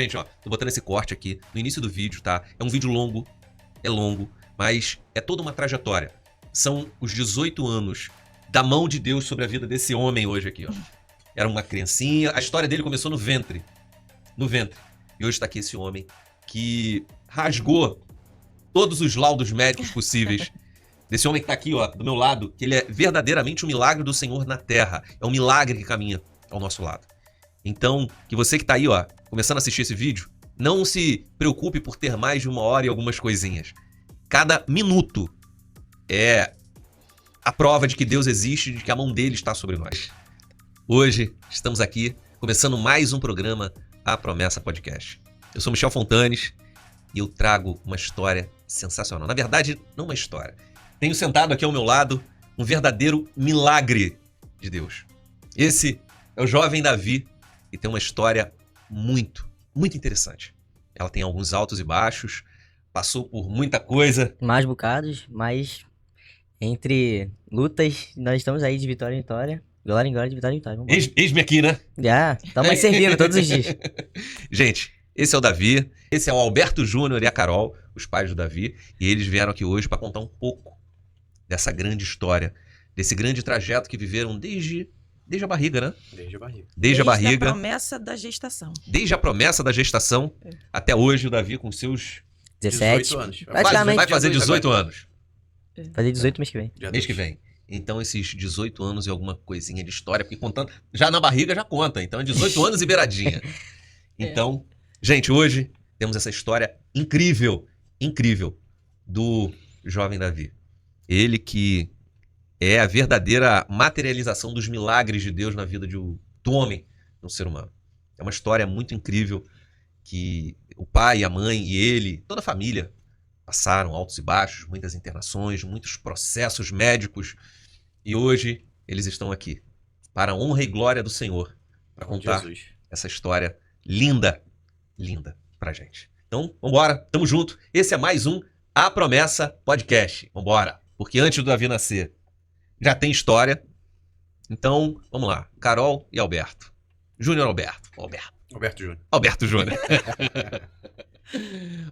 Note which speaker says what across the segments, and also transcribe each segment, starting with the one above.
Speaker 1: Gente, ó, tô botando esse corte aqui no início do vídeo, tá? É um vídeo longo, mas é toda uma trajetória. São os 18 anos da mão de Deus sobre a vida desse homem hoje aqui, ó. Era uma criancinha, a história dele começou no ventre. E hoje tá aqui esse homem que rasgou todos os laudos médicos possíveis. Desse homem que tá aqui, ó, do meu lado, que ele é verdadeiramente um milagre do Senhor na terra. É um milagre que caminha ao nosso lado. Então, que você que tá aí, ó, começando a assistir esse vídeo, não se preocupe por ter mais de 1 hora e algumas coisinhas. Cada minuto é a prova de que Deus existe e de que a mão dele está sobre nós. Hoje, estamos aqui, começando mais um programa, A Promessa Podcast. Eu sou Michel Fontanes e eu trago uma história sensacional. Na verdade, não uma história. Tenho sentado aqui ao meu lado um verdadeiro milagre de Deus. Esse é o jovem Davi e tem uma história muito interessante. Ela tem alguns altos e baixos, passou por muita coisa.
Speaker 2: Mais bocados, mas entre lutas, nós estamos aí de vitória em vitória. Glória em glória, de vitória em vitória.
Speaker 1: Eis-me aqui, né?
Speaker 2: Já, estamos aí servindo todos os dias.
Speaker 1: Gente, esse é o Davi, esse é o Alberto Júnior e a Carol, os pais do Davi, e eles vieram aqui hoje para contar um pouco dessa grande história, desse grande trajeto que viveram desde a barriga, né? Desde a barriga.
Speaker 3: Desde a promessa da gestação.
Speaker 1: Desde a promessa da gestação até hoje o Davi com seus
Speaker 2: 17
Speaker 4: 18 anos.
Speaker 2: Praticamente.
Speaker 1: vai fazer 18 anos.
Speaker 2: Fazer 18 mês que vem.
Speaker 1: Mês que vem. Então, esses 18 anos e alguma coisinha de história, porque contando, já na barriga já conta. Então, é 18 anos e beiradinha. Então, gente, hoje temos essa história incrível do jovem Davi. Ele que é a verdadeira materialização dos milagres de Deus na vida do homem, no ser humano. É uma história muito incrível que o pai, a mãe e ele, toda a família, passaram altos e baixos, muitas internações, muitos processos médicos. E hoje eles estão aqui para a honra e glória do Senhor, para contar essa história linda pra gente. Então, vambora, tamo junto. Esse é mais um A Promessa Podcast. Vambora, porque antes do Davi nascer já tem história. Então, vamos lá. Carol e Alberto. Júnior Alberto. Alberto Júnior.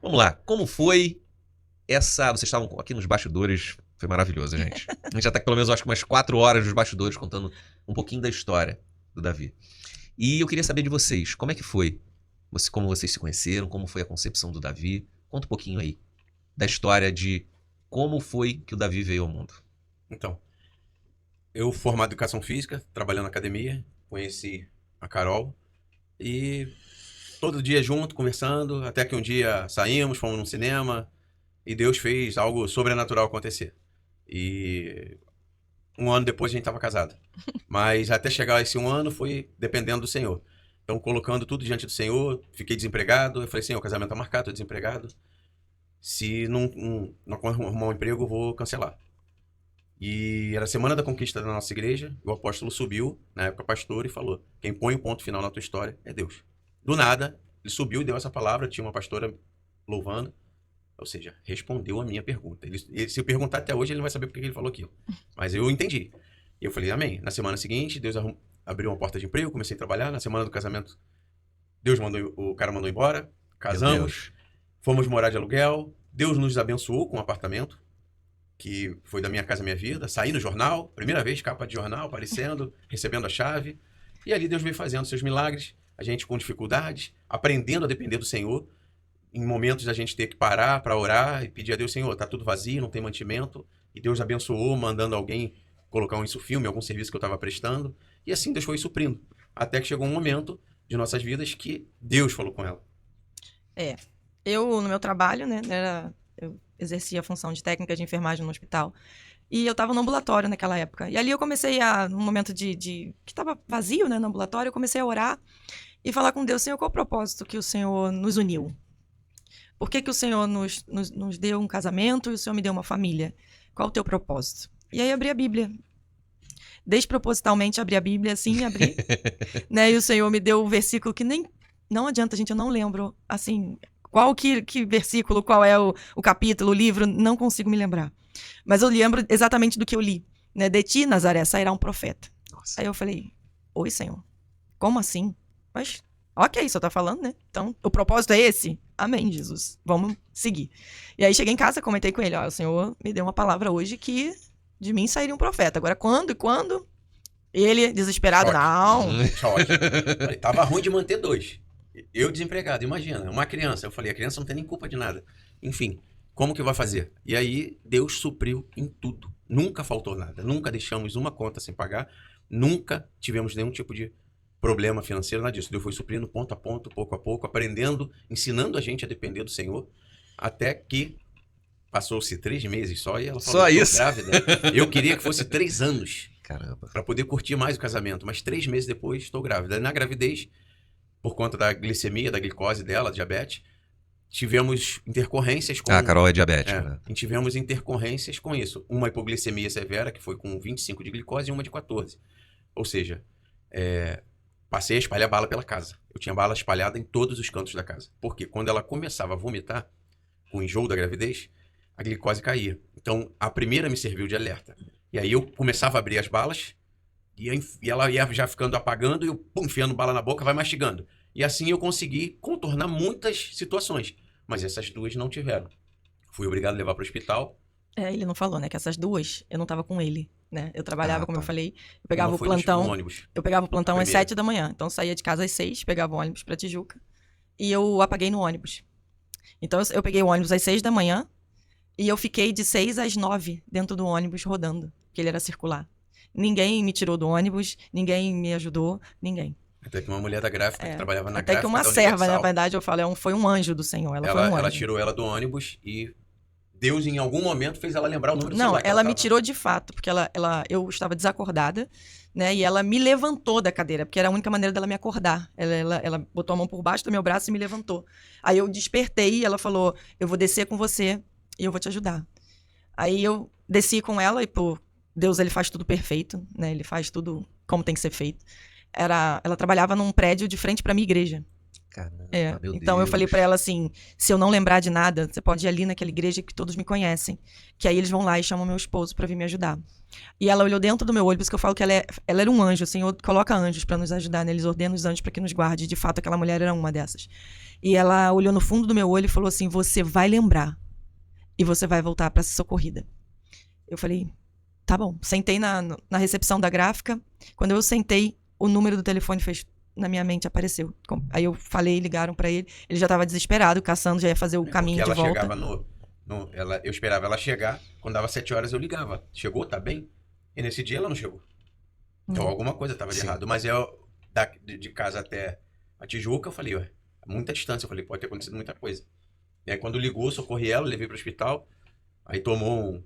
Speaker 1: Vamos lá. Como foi essa... Vocês estavam aqui nos bastidores. Foi maravilhoso, gente. A gente já tá pelo menos, acho que umas 4 horas nos bastidores contando um pouquinho da história do Davi. E eu queria saber de vocês. Como é que foi? Como vocês se conheceram? Como foi a concepção do Davi? Conta um pouquinho aí da história de como foi que o Davi veio ao mundo.
Speaker 4: Então, eu formado em Educação Física, trabalhando na academia, conheci a Carol e todo dia junto, conversando, até que um dia saímos, fomos num cinema e Deus fez algo sobrenatural acontecer. E 1 ano depois a gente estava casado. Mas até chegar esse 1 ano foi dependendo do Senhor. Então, colocando tudo diante do Senhor, fiquei desempregado. Eu falei, Senhor, o casamento tá marcado, tô desempregado. Se não arrumar um emprego, eu vou cancelar. E era a semana da conquista da nossa igreja, o apóstolo subiu, na época pastor, e falou, quem põe o ponto final na tua história é Deus. Do nada, ele subiu e deu essa palavra, tinha uma pastora louvando, ou seja, respondeu a minha pergunta. Se eu perguntar até hoje, ele não vai saber porque ele falou aquilo. Mas eu entendi. E eu falei, amém. Na semana seguinte, Deus abriu uma porta de emprego, comecei a trabalhar. Na semana do casamento, o cara mandou embora, casamos, fomos morar de aluguel, Deus nos abençoou com um apartamento, que foi da Minha Casa Minha Vida, saí no jornal, primeira vez, capa de jornal, aparecendo, recebendo a chave, e ali Deus veio fazendo seus milagres, a gente com dificuldades, aprendendo a depender do Senhor, em momentos a gente ter que parar para orar e pedir a Deus, Senhor, tá tudo vazio, não tem mantimento, e Deus abençoou, mandando alguém colocar um insufilme, algum serviço que eu estava prestando, e assim Deus foi suprindo, até que chegou um momento de nossas vidas que Deus falou com ela.
Speaker 3: Eu, no meu trabalho, né, eu exercia a função de técnica de enfermagem no hospital. E eu estava no ambulatório naquela época. E ali eu comecei num momento que estava vazio, né, no ambulatório, eu comecei a orar e falar com Deus, Senhor, qual o propósito que o Senhor nos uniu? Por que o Senhor nos deu um casamento e o Senhor me deu uma família? Qual o teu propósito? E aí abri a Bíblia. Despropositalmente abri a Bíblia, assim, abri. Né, e o Senhor me deu um versículo que nem... Não adianta, gente, eu não lembro, assim... Qual que versículo, qual é o capítulo, o livro, não consigo me lembrar. Mas eu lembro exatamente do que eu li. Né? De ti, Nazaré, sairá um profeta. Nossa. Aí eu falei, oi, Senhor, como assim? Mas, Ok, só tá falando, né? Então, o propósito é esse? Amém, Jesus. Vamos seguir. E aí, cheguei em casa, comentei com ele, ó, o Senhor me deu uma palavra hoje que de mim sairia um profeta. Agora, quando e quando? Ele, desesperado,
Speaker 4: Choque.
Speaker 3: não.
Speaker 4: Choque. Falei, tava ruim de manter 2. Eu desempregado, imagina, uma criança. Eu falei, a criança não tem nem culpa de nada. Enfim, como que vai fazer? E aí, Deus supriu em tudo. Nunca faltou nada. Nunca deixamos uma conta sem pagar. Nunca tivemos nenhum tipo de problema financeiro, nada disso. Deus foi suprindo ponto a ponto, pouco a pouco, aprendendo, ensinando a gente a depender do Senhor, até que passou-se 3 meses só e ela falou,
Speaker 1: Só
Speaker 4: "Tô
Speaker 1: isso?"
Speaker 4: grávida. Eu queria que fosse 3 anos
Speaker 1: Caramba.
Speaker 4: para poder curtir mais o casamento, mas 3 meses depois estou grávida. Na gravidez, por conta da glicemia, da glicose dela, diabetes, tivemos intercorrências com...
Speaker 1: Ah, a Carol é diabética,
Speaker 4: É,
Speaker 1: né?
Speaker 4: e tivemos intercorrências com isso. Uma hipoglicemia severa, que foi com 25 de glicose, e uma de 14. Ou seja, passei a espalhar bala pela casa. Eu tinha bala espalhada em todos os cantos da casa. Porque quando ela começava a vomitar, com o enjoo da gravidez, a glicose caía. Então, a primeira me serviu de alerta. E aí eu começava a abrir as balas, e ela ia já ficando apagando, e eu enfiando bala na boca, vai mastigando. E assim eu consegui contornar muitas situações. Mas essas 2 não tiveram. Fui obrigado a levar para o hospital.
Speaker 3: Ele não falou, né? Que essas 2, eu não tava com ele, né? Eu trabalhava, como
Speaker 1: tá.
Speaker 3: eu falei, eu pegava
Speaker 4: Uma
Speaker 3: o
Speaker 4: foi
Speaker 3: plantão.
Speaker 4: no ônibus.
Speaker 3: Eu pegava o plantão às
Speaker 4: Primeiro.
Speaker 3: 7 da manhã. Então, eu saía de casa às 6, pegava o ônibus pra Tijuca. E eu apaguei no ônibus. Então, eu peguei o ônibus às 6 da manhã. E eu fiquei de 6 às 9 dentro do ônibus rodando. Porque ele era circular. Ninguém me tirou do ônibus. Ninguém me ajudou. Ninguém.
Speaker 4: Até que uma mulher da gráfica que trabalhava na
Speaker 3: Até
Speaker 4: gráfica
Speaker 3: que uma
Speaker 4: da
Speaker 3: serva,
Speaker 4: Universal,
Speaker 3: na verdade, eu falo, foi um anjo do Senhor. Ela foi um anjo.
Speaker 4: ela tirou ela do ônibus e Deus, em algum momento, fez ela lembrar o número do
Speaker 3: Não,
Speaker 4: celular que
Speaker 3: ela me
Speaker 4: tava.
Speaker 3: tirou de fato, porque eu estava desacordada, né? E ela me levantou da cadeira, porque era a única maneira dela me acordar. Ela botou a mão por baixo do meu braço e me levantou. Aí eu despertei e ela falou, eu vou descer com você e eu vou te ajudar. Aí eu desci com ela e, pô, Deus, ele faz tudo perfeito, né? Ele faz tudo como tem que ser feito. Ela trabalhava num prédio de frente pra minha igreja.
Speaker 1: Caramba, meu
Speaker 3: Então eu
Speaker 1: Deus.
Speaker 3: falei pra ela assim, se eu não lembrar de nada, você pode ir ali naquela igreja que todos me conhecem, que aí eles vão lá e chamam meu esposo pra vir me ajudar. E ela olhou dentro do meu olho, por isso que eu falo que ela era um anjo, o Senhor coloca anjos pra nos ajudar, né? Eles ordenam os anjos pra que nos guarde, de fato aquela mulher era uma dessas. E ela olhou no fundo do meu olho e falou assim, você vai lembrar e você vai voltar pra ser socorrida. Eu falei, tá bom. Sentei na recepção da gráfica, quando eu sentei, o número do telefone fez... na minha mente apareceu. Aí eu falei, ligaram pra ele. Ele já tava desesperado, caçando, já ia fazer o caminho de
Speaker 4: Porque ela
Speaker 3: volta.
Speaker 4: chegava eu esperava ela chegar. Quando dava 7 horas eu ligava. Chegou? Tá bem? E nesse dia ela não chegou. Então alguma coisa tava de
Speaker 1: Sim.
Speaker 4: errado. Mas de casa até a Tijuca, eu falei, ué, muita distância. Eu falei, pode ter acontecido muita coisa. E aí quando ligou, socorri ela, levei pro hospital. Aí tomou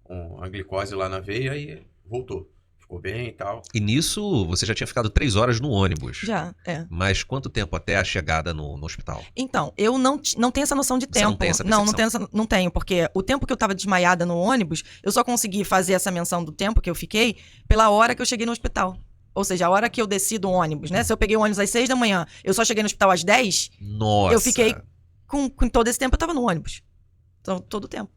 Speaker 4: uma glicose lá na veia e voltou. Ficou bem e tal.
Speaker 1: E nisso, você já tinha ficado 3 horas no ônibus.
Speaker 3: Já,
Speaker 1: Mas quanto tempo até a chegada no hospital?
Speaker 3: Então, eu não tenho essa noção de
Speaker 1: Você
Speaker 3: tempo.
Speaker 1: não tem essa
Speaker 3: não
Speaker 1: percepção?
Speaker 3: não tenho, porque o tempo que eu tava desmaiada no ônibus, eu só consegui fazer essa menção do tempo que eu fiquei pela hora que eu cheguei no hospital. Ou seja, a hora que eu desci do ônibus, né? Se eu peguei o ônibus às 6 da manhã, eu só cheguei no hospital às 10,
Speaker 1: Nossa!
Speaker 3: eu fiquei com todo esse tempo, eu tava no ônibus. Então, todo o tempo.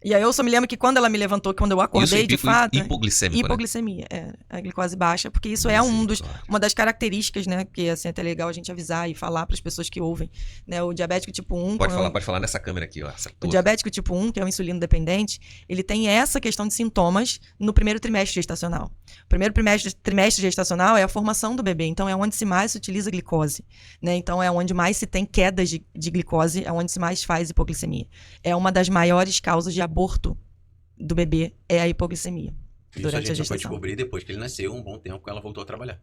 Speaker 3: E aí eu só me lembro que quando ela me levantou, quando eu acordei,
Speaker 1: Isso
Speaker 3: de fato...
Speaker 1: hipoglicêmico, né?
Speaker 3: Hipoglicemia, a glicose baixa, porque isso é uma das características, né? Que assim, é até legal a gente avisar e falar para as pessoas que ouvem, né? O diabético tipo 1...
Speaker 1: Pode falar nessa câmera aqui, ó.
Speaker 3: O diabético tipo 1, que é o insulino dependente, ele tem essa questão de sintomas no primeiro trimestre gestacional. O primeiro trimestre gestacional é a formação do bebê, então é onde se mais se utiliza glicose, né? Então é onde mais se tem quedas de glicose, é onde se mais faz hipoglicemia. É uma das maiores causas de aborto do bebê, é a hipoglicemia.
Speaker 4: Isso
Speaker 3: Durante
Speaker 4: a
Speaker 3: a
Speaker 4: gente foi
Speaker 3: gestação.
Speaker 4: descobrir depois que ele nasceu, um bom tempo, que ela voltou a trabalhar.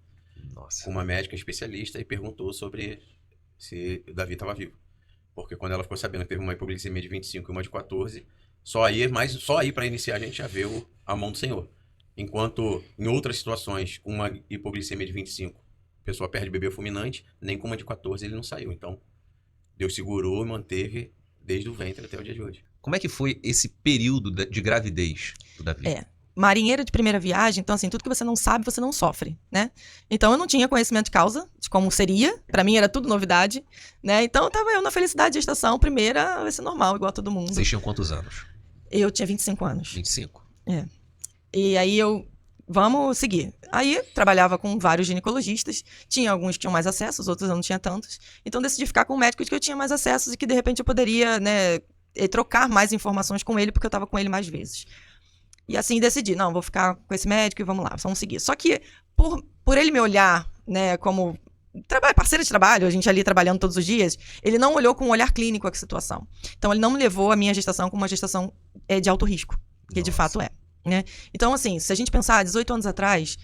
Speaker 1: Nossa.
Speaker 4: Com uma médica especialista e perguntou sobre se o Davi estava vivo. Porque quando ela ficou sabendo que teve uma hipoglicemia de 25 e uma de 14, só aí para iniciar a gente já vê a mão do Senhor. Enquanto em outras situações, com uma hipoglicemia de 25, a pessoa perde bebê fulminante, nem com uma de 14 ele não saiu. Então, Deus segurou e manteve desde o ventre até o dia de hoje.
Speaker 1: Como é que foi esse período de gravidez do Davi?
Speaker 3: Marinheiro de primeira viagem, então assim, tudo que você não sabe, você não sofre, né? Então eu não tinha conhecimento de causa, de como seria, pra mim era tudo novidade, né? Então tava eu na felicidade de gestação, primeira, vai ser normal, igual a todo mundo.
Speaker 1: Vocês tinham quantos anos?
Speaker 3: Eu tinha 25 anos.
Speaker 1: 25.
Speaker 3: E aí eu vamos seguir. Aí, trabalhava com vários ginecologistas, tinha alguns que tinham mais acessos, outros eu não tinha tantos. Então, decidi ficar com um médico de que eu tinha mais acessos e que, de repente, eu poderia, né, trocar mais informações com ele, porque eu estava com ele mais vezes. E assim, decidi, não, vou ficar com esse médico e vamos lá, vamos seguir. Só que, por ele me olhar, né, como parceiro de trabalho, a gente ali trabalhando todos os dias, ele não olhou com um olhar clínico a situação. Então, ele não me levou a minha gestação como uma gestação de alto risco, que de fato é. Né? Então, assim, se a gente pensar 18 anos atrás,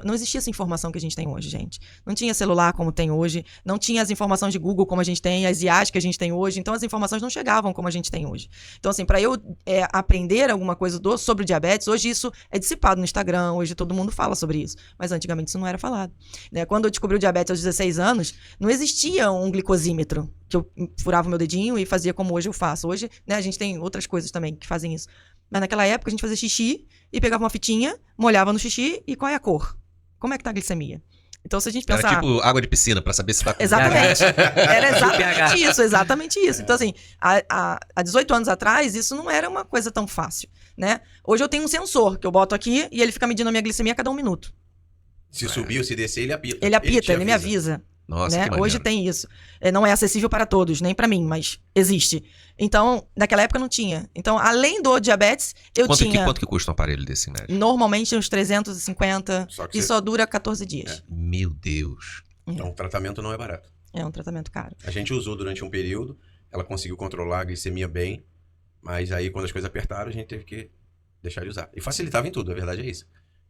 Speaker 3: não existia essa informação que a gente tem hoje, gente. Não tinha celular como tem hoje, não tinha as informações de Google como a gente tem, as IAs que a gente tem hoje, então as informações não chegavam como a gente tem hoje. Então, assim, para eu aprender alguma coisa sobre o diabetes, hoje isso é dissipado no Instagram, hoje todo mundo fala sobre isso, mas antigamente isso não era falado. Né? Quando eu descobri o diabetes aos 16 anos, não existia um glicosímetro, que eu furava o meu dedinho e fazia como hoje eu faço. Hoje, né, a gente tem outras coisas também que fazem isso. Mas naquela época a gente fazia xixi e pegava uma fitinha, molhava no xixi e qual é a cor? Como é que tá a glicemia? Então, se a gente pensar...
Speaker 1: Era tipo água de piscina, pra saber se tá com...
Speaker 3: Exatamente. Era exatamente isso. Então, assim, há 18 anos atrás, isso não era uma coisa tão fácil, né? Hoje eu tenho um sensor que eu boto aqui e ele fica medindo a minha glicemia a cada 1 minuto.
Speaker 4: Se subir ou se descer, ele apita.
Speaker 3: Ele apita, ele me avisa.
Speaker 1: Nossa,
Speaker 3: né?
Speaker 1: que maneiro.
Speaker 3: Hoje tem isso. Não é acessível para todos, nem para mim, mas existe. Então, naquela época não tinha. Então, além do diabetes, eu tinha...
Speaker 1: Quanto que custa um aparelho desse, né?
Speaker 3: Normalmente uns 350 e só dura 14 dias.
Speaker 1: Meu Deus.
Speaker 4: Então, o tratamento não é barato.
Speaker 3: É um tratamento caro.
Speaker 4: A gente usou durante um período, ela conseguiu controlar a glicemia bem, mas aí quando as coisas apertaram, a gente teve que deixar de usar. E facilitava em tudo, a verdade é isso.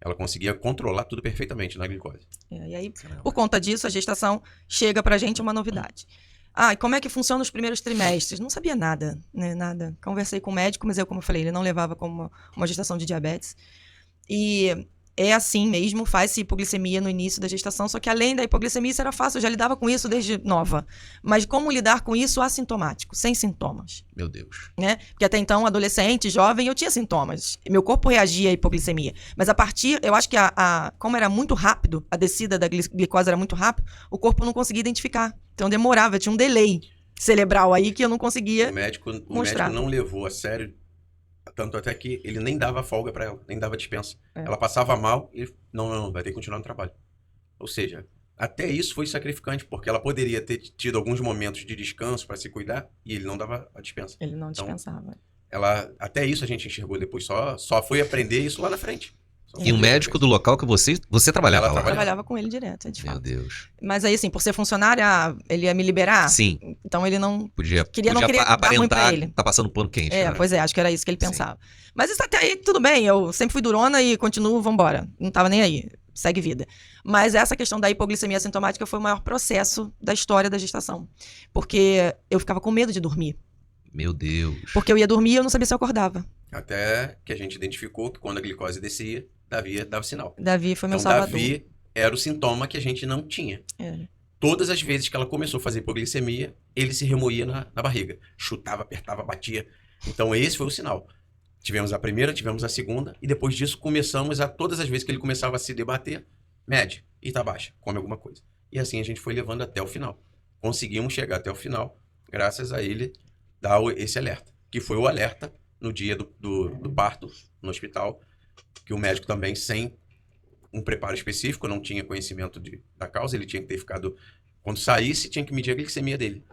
Speaker 4: Ela conseguia controlar tudo perfeitamente na glicose.
Speaker 3: E aí, por conta disso, a gestação chega pra gente uma novidade. E como é que funciona os primeiros trimestres? Não sabia nada, né? Nada. Conversei com o médico, mas como eu falei, ele não levava como uma gestação de diabetes. E é assim mesmo, faz-se hipoglicemia no início da gestação, só que além da hipoglicemia, isso era fácil, eu já lidava com isso desde nova. Mas como lidar com isso assintomático, sem sintomas?
Speaker 1: Meu Deus.
Speaker 3: Né? Porque até então, adolescente, jovem, eu tinha sintomas. Meu corpo reagia à hipoglicemia. Mas a partir, eu acho que como era muito rápido, a descida da glicose era muito rápido, o corpo não conseguia identificar. Então demorava, tinha um delay cerebral aí que eu não conseguia mostrar.
Speaker 4: O médico não levou a sério, tanto até que ele nem dava folga pra ela, nem dava dispensa. Ela passava mal e não, vai ter que continuar no trabalho. Ou seja, até isso foi sacrificante, porque ela poderia ter tido alguns momentos de descanso para se cuidar e ele não dava a dispensa.
Speaker 3: Ele não dispensava.
Speaker 4: Até isso a gente enxergou depois, só foi aprender isso lá na frente.
Speaker 1: E um médico do local que você trabalhava lá?
Speaker 3: Eu trabalhava com ele direto, de fato.
Speaker 1: Meu Deus.
Speaker 3: Mas aí, assim, por ser funcionária, ele ia me liberar?
Speaker 1: Sim.
Speaker 3: Então ele não...
Speaker 1: Podia
Speaker 3: queria dar ruim pra ele.
Speaker 1: Tá passando pano quente. Né?
Speaker 3: Pois é, acho que era isso que ele pensava. Sim. Mas isso até aí, tudo bem, eu sempre fui durona e continuo, vambora. Não tava nem aí, segue vida. Mas essa questão da hipoglicemia sintomática foi o maior processo da história da gestação. Porque eu ficava com medo de dormir.
Speaker 1: Meu Deus.
Speaker 3: Porque eu ia dormir e eu não sabia se eu acordava.
Speaker 4: Até que a gente identificou que quando a glicose descia, Davi dava sinal.
Speaker 3: Davi foi meu salvador.
Speaker 4: Davi era o sintoma que a gente não tinha. Todas as vezes que ela começou a fazer hipoglicemia, ele se remoía na barriga. Chutava, apertava, batia. Então esse foi o sinal. Tivemos a primeira, tivemos a segunda, e depois disso começamos todas as vezes que ele começava a se debater, mede e tá baixa, come alguma coisa. E assim a gente foi levando até o final. Conseguimos chegar até o final, graças a ele dar esse alerta. Que foi o alerta no dia do parto, no hospital, que o médico também, sem um preparo específico, não tinha conhecimento da causa, ele tinha que ter ficado... Quando saísse, tinha que medir a glicemia dele,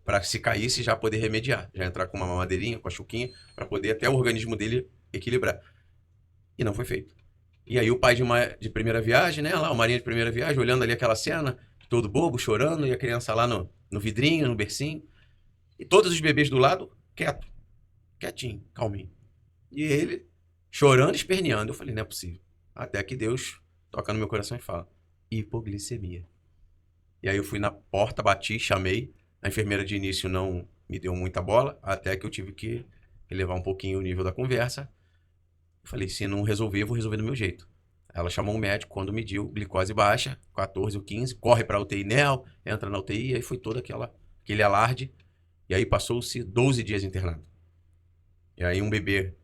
Speaker 4: para se caísse já poder remediar, já entrar com uma mamadeirinha, com a chuquinha, para poder até o organismo dele equilibrar. E não foi feito. E aí o pai de primeira viagem, né, lá, o Marinha de primeira viagem, olhando ali aquela cena, todo bobo, chorando, e a criança lá no vidrinho, no bercinho, e todos os bebês do lado, quietinho, calminho. E ele... chorando, esperneando. Eu falei, não é possível. Até que Deus toca no meu coração e fala, hipoglicemia. E aí eu fui na porta, bati, chamei. A enfermeira de início não me deu muita bola, até que eu tive que elevar um pouquinho o nível da conversa. Eu falei, se não resolver, eu vou resolver do meu jeito. Ela chamou um médico, quando mediu glicose baixa, 14 ou 15, corre para a UTI NEL, entra na UTI, aí foi todo aquele alarde. E aí passou-se 12 dias internado. E aí um bebê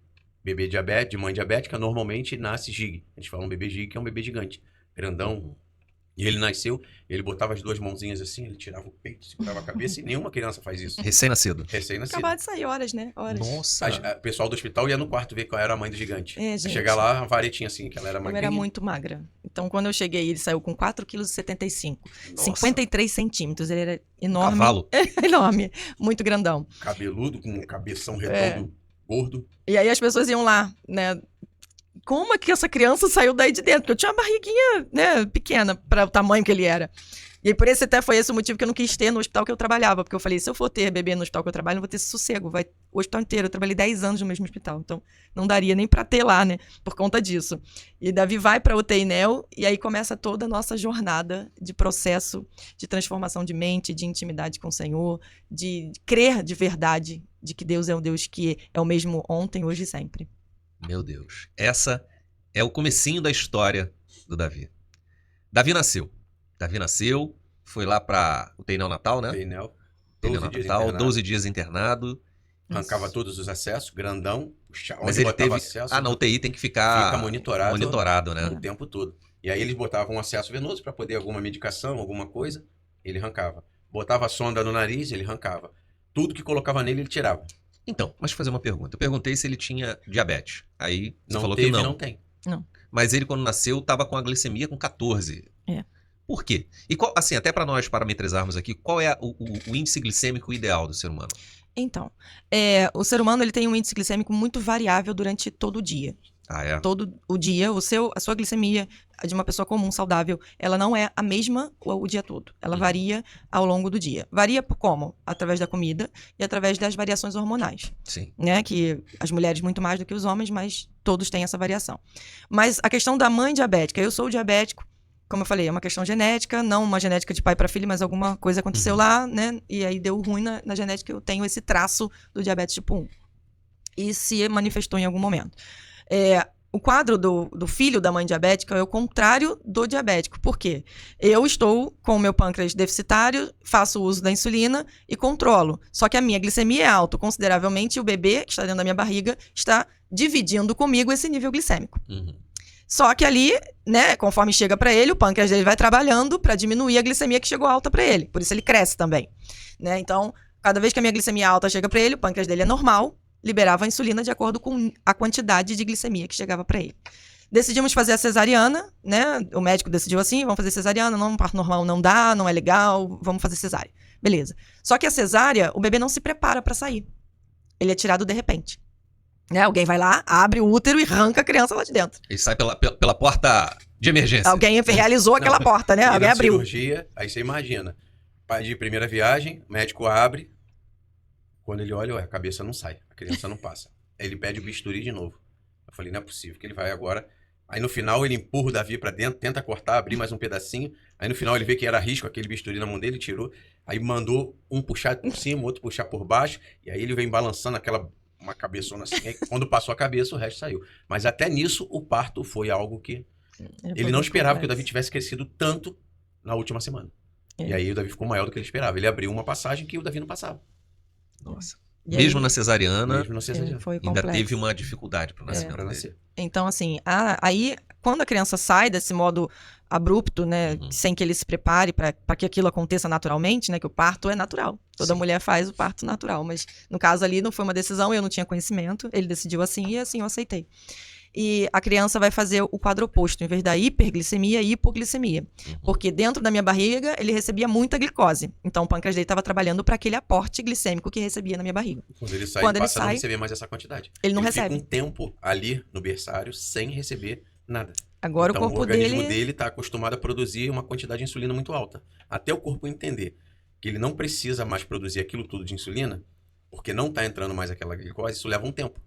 Speaker 4: diabético, de mãe diabética, normalmente nasce gig. A gente fala um bebê gig, que é um bebê gigante. Grandão, E ele nasceu, ele botava as duas mãozinhas assim, ele tirava o peito, segurava a cabeça, e nenhuma criança faz isso.
Speaker 1: Recém-nascido.
Speaker 4: Recém-nascido.
Speaker 3: Acabar de sair, horas, né? Horas.
Speaker 1: Nossa.
Speaker 4: O pessoal do hospital ia no quarto ver qual era a mãe do gigante.
Speaker 3: É, gente.
Speaker 4: Chegar lá, a varetinha assim, que ela era
Speaker 3: Eu
Speaker 4: magrinha.
Speaker 3: era muito magra. Então, quando eu cheguei, ele saiu com 4,75 kg.
Speaker 1: Nossa.
Speaker 3: 53 centímetros. Ele era enorme.
Speaker 1: Cavalo.
Speaker 3: Enorme. Muito grandão.
Speaker 4: Cabeludo, com um cabeção
Speaker 3: É.
Speaker 4: redondo, gordo.
Speaker 3: E aí as pessoas iam lá, né? Como é que essa criança saiu daí de dentro? Porque eu tinha uma barriguinha, né, pequena para o tamanho que ele era. E aí, por esse até foi esse o motivo que eu não quis ter no hospital que eu trabalhava. Porque eu falei, se eu for ter bebê no hospital que eu trabalho, não vou ter sossego. Vai o hospital inteiro. Eu trabalhei 10 anos no mesmo hospital. Então, não daria nem para ter lá, né? Por conta disso. E Davi vai para UTI Neo. E aí começa toda a nossa jornada de processo de transformação de mente, de intimidade com o Senhor, de crer de verdade de que Deus é um Deus que é o mesmo ontem, hoje e sempre.
Speaker 1: Meu Deus. Essa é o comecinho da história do Davi. Davi nasceu, foi lá pra UTI Neonatal, né?
Speaker 4: Peinel.
Speaker 1: UTI
Speaker 4: 12 dias
Speaker 1: Neonatal,
Speaker 4: internado.
Speaker 1: 12 dias internado.
Speaker 4: Arrancava todos os acessos, grandão.
Speaker 1: Mas
Speaker 4: Onde
Speaker 1: ele
Speaker 4: botava
Speaker 1: teve...
Speaker 4: acesso,
Speaker 1: Ah, na UTI tem que ficar
Speaker 4: fica monitorado,
Speaker 1: monitorado, né?
Speaker 4: o tempo todo. E aí eles botavam um acesso venoso para poder alguma medicação, alguma coisa, ele arrancava. Botava a sonda no nariz, ele arrancava. Tudo que colocava nele, ele tirava.
Speaker 1: Então, mas fazer uma pergunta. Eu perguntei se ele tinha diabetes. Aí você
Speaker 4: Não
Speaker 1: falou
Speaker 4: teve,
Speaker 1: que não.
Speaker 4: não tem.
Speaker 1: Mas ele, quando nasceu, estava com a glicemia com 14.
Speaker 3: É.
Speaker 1: Por quê? E qual, assim, até para nós parametrizarmos aqui, qual é o índice glicêmico ideal do ser humano?
Speaker 3: Então, o ser humano ele tem um índice glicêmico muito variável durante todo o dia.
Speaker 1: Ah, é?
Speaker 3: Todo o dia, a sua glicemia a de uma pessoa comum, saudável, ela não é a mesma o dia todo. Ela varia ao longo do dia. Varia por como? Através da comida e através das variações hormonais,
Speaker 1: Sim.
Speaker 3: né? Que as mulheres muito mais do que os homens, mas todos têm essa variação. Mas a questão da mãe diabética, eu sou diabético, como eu falei, é uma questão genética, não uma genética de pai para filho, mas alguma coisa aconteceu lá, né? E aí deu ruim na genética, eu tenho esse traço do diabetes tipo 1. E se manifestou em algum momento. O quadro do filho da mãe diabética é o contrário do diabético. Por quê? Eu estou com o meu pâncreas deficitário, faço uso da insulina e controlo. Só que a minha glicemia é alta consideravelmente e o bebê, que está dentro da minha barriga, está dividindo comigo esse nível glicêmico.
Speaker 1: Uhum.
Speaker 3: Só que ali, né, conforme chega para ele, o pâncreas dele vai trabalhando para diminuir a glicemia que chegou alta para ele. Por isso ele cresce também, né? Então, cada vez que a minha glicemia alta chega para ele, o pâncreas dele é normal, liberava a insulina de acordo com a quantidade de glicemia que chegava para ele. Decidimos fazer a cesariana, né? O médico decidiu assim, vamos fazer cesariana, não, parto normal não dá, não é legal, vamos fazer cesárea. Beleza. Só que a cesárea, o bebê não se prepara para sair. Ele é tirado de repente. Né? Alguém vai lá, abre o útero e arranca a criança lá de dentro.
Speaker 1: Ele sai pela porta de emergência.
Speaker 3: Alguém realizou aquela porta, né?
Speaker 4: E
Speaker 3: Alguém
Speaker 4: na
Speaker 3: abriu.
Speaker 4: cirurgia, aí você imagina. Pai de primeira viagem, o médico abre. Quando ele olha, a cabeça não sai, a criança não passa. Aí ele pede o bisturi de novo. Eu falei, não é possível que ele vai agora. Aí no final ele empurra o Davi pra dentro, tenta cortar, abrir mais um pedacinho. Aí no final ele vê que era risco, aquele bisturi na mão dele, tirou. Aí mandou um puxar por cima, outro puxar por baixo. E aí ele vem balançando uma cabeçona assim. Aí, quando passou a cabeça, o resto saiu. Mas até nisso, o parto foi algo que ele não esperava que o Davi tivesse crescido tanto na última semana. E aí o Davi ficou maior do que ele esperava. Ele abriu uma passagem que o Davi não passava.
Speaker 1: Nossa.
Speaker 3: E
Speaker 1: Mesmo
Speaker 3: aí,
Speaker 1: na cesariana,
Speaker 4: Mesmo não ser
Speaker 3: foi
Speaker 1: ainda
Speaker 3: complexo.
Speaker 1: teve uma dificuldade pro nascimento
Speaker 4: pra
Speaker 1: dele.
Speaker 4: nascer.
Speaker 3: Então, assim, aí, quando a criança sai desse modo abrupto, né,
Speaker 1: Uhum.
Speaker 3: sem que ele se prepare para que aquilo aconteça naturalmente, né, que o parto é natural. Toda
Speaker 1: Sim.
Speaker 3: mulher faz o parto natural, mas no caso ali não foi uma decisão, eu não tinha conhecimento, ele decidiu assim e assim eu aceitei. E a criança vai fazer o quadro oposto, em vez da hiperglicemia, hipoglicemia.
Speaker 1: Uhum.
Speaker 3: Porque dentro da minha barriga, ele recebia muita glicose. Então, o pâncreas dele estava trabalhando para aquele aporte glicêmico que recebia na minha barriga.
Speaker 4: Quando ele sai,
Speaker 3: Quando
Speaker 4: ele
Speaker 3: ele
Speaker 4: passa a não
Speaker 3: sai,
Speaker 4: receber mais essa quantidade.
Speaker 3: ele não recebe.
Speaker 4: Fica um tempo ali no berçário sem receber nada.
Speaker 3: Agora
Speaker 4: então,
Speaker 3: o corpo
Speaker 4: organismo
Speaker 3: dele...
Speaker 4: dele está acostumado a produzir uma quantidade de insulina muito alta. Até o corpo entender que ele não precisa mais produzir aquilo tudo de insulina, porque não está entrando mais aquela glicose, isso leva um tempo.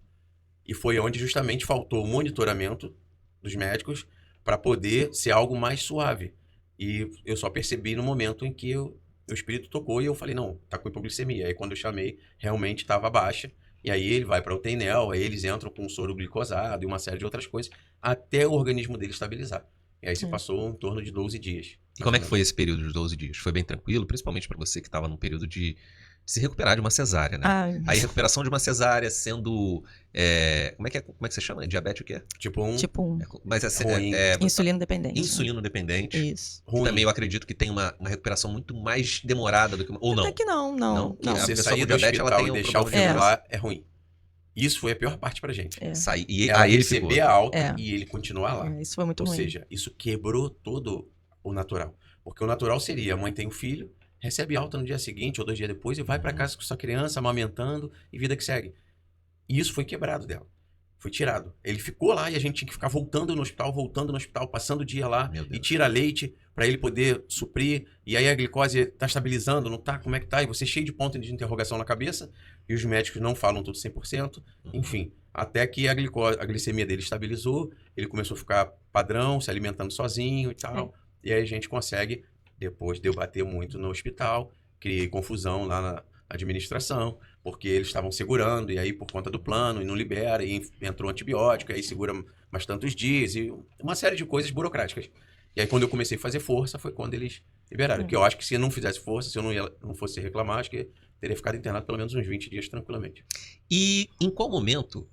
Speaker 4: E foi onde justamente faltou o monitoramento dos médicos para poder ser algo mais suave. E eu só percebi no momento em que o espírito tocou e eu falei, não, tá com hipoglicemia. Aí quando eu chamei, realmente estava baixa. E aí ele vai para o UTI Neo, aí eles entram com soro glicosado e uma série de outras coisas, até o organismo dele estabilizar. E aí se passou em torno de 12 dias.
Speaker 1: E como é que foi esse período de 12 dias? Foi bem tranquilo? Principalmente para você que estava num período de se recuperar de uma cesárea, né? Aí, recuperação de uma cesárea sendo... como é que você chama? Diabetes o quê?
Speaker 4: Tipo 1.
Speaker 3: Tipo um.
Speaker 1: Mas
Speaker 4: Ruim.
Speaker 3: Insulino dependente.
Speaker 1: Insulino dependente.
Speaker 3: Isso.
Speaker 1: Que também eu acredito que tem uma recuperação muito mais demorada do que... Ou não?
Speaker 3: Até que não.
Speaker 1: Que a
Speaker 4: Você
Speaker 1: pessoa
Speaker 4: sair
Speaker 1: com
Speaker 4: do
Speaker 1: diabetes, ela
Speaker 4: hospital
Speaker 1: tem
Speaker 4: e
Speaker 1: um
Speaker 4: deixar o
Speaker 1: problema
Speaker 4: filho
Speaker 1: de
Speaker 4: lá é ruim. Isso foi a pior parte pra gente.
Speaker 1: sair. E
Speaker 4: Ela
Speaker 1: aí ele ficou.
Speaker 4: receber a alta
Speaker 3: É.
Speaker 4: e ele continuar lá.
Speaker 3: Isso foi muito
Speaker 4: Ou
Speaker 3: ruim.
Speaker 4: seja, isso quebrou todo o natural. Porque o natural seria, a mãe tem um filho, recebe alta no dia seguinte ou 2 dias depois e vai pra casa com sua criança, amamentando e vida que segue. E isso foi quebrado dela. Foi tirado. Ele ficou lá e a gente tinha que ficar voltando no hospital, passando o dia lá
Speaker 1: Meu Deus.
Speaker 4: e tira leite pra ele poder suprir. E aí a glicose tá estabilizando, não tá? Como é que tá? E você cheio de pontos de interrogação na cabeça e os médicos não falam tudo 100%. Enfim, até que a glicemia dele estabilizou, ele começou a ficar padrão, se alimentando sozinho e tal. E aí a gente consegue, depois de eu bater muito no hospital, criei confusão lá na administração, porque eles estavam segurando, e aí por conta do plano, e não libera, e entrou antibiótico, aí segura mais tantos dias, e uma série de coisas burocráticas. E aí quando eu comecei a fazer força, foi quando eles liberaram. Que eu acho que se eu não fizesse força, se eu não fosse reclamar, acho que teria ficado internado pelo menos uns 20 dias tranquilamente.
Speaker 1: E em qual momento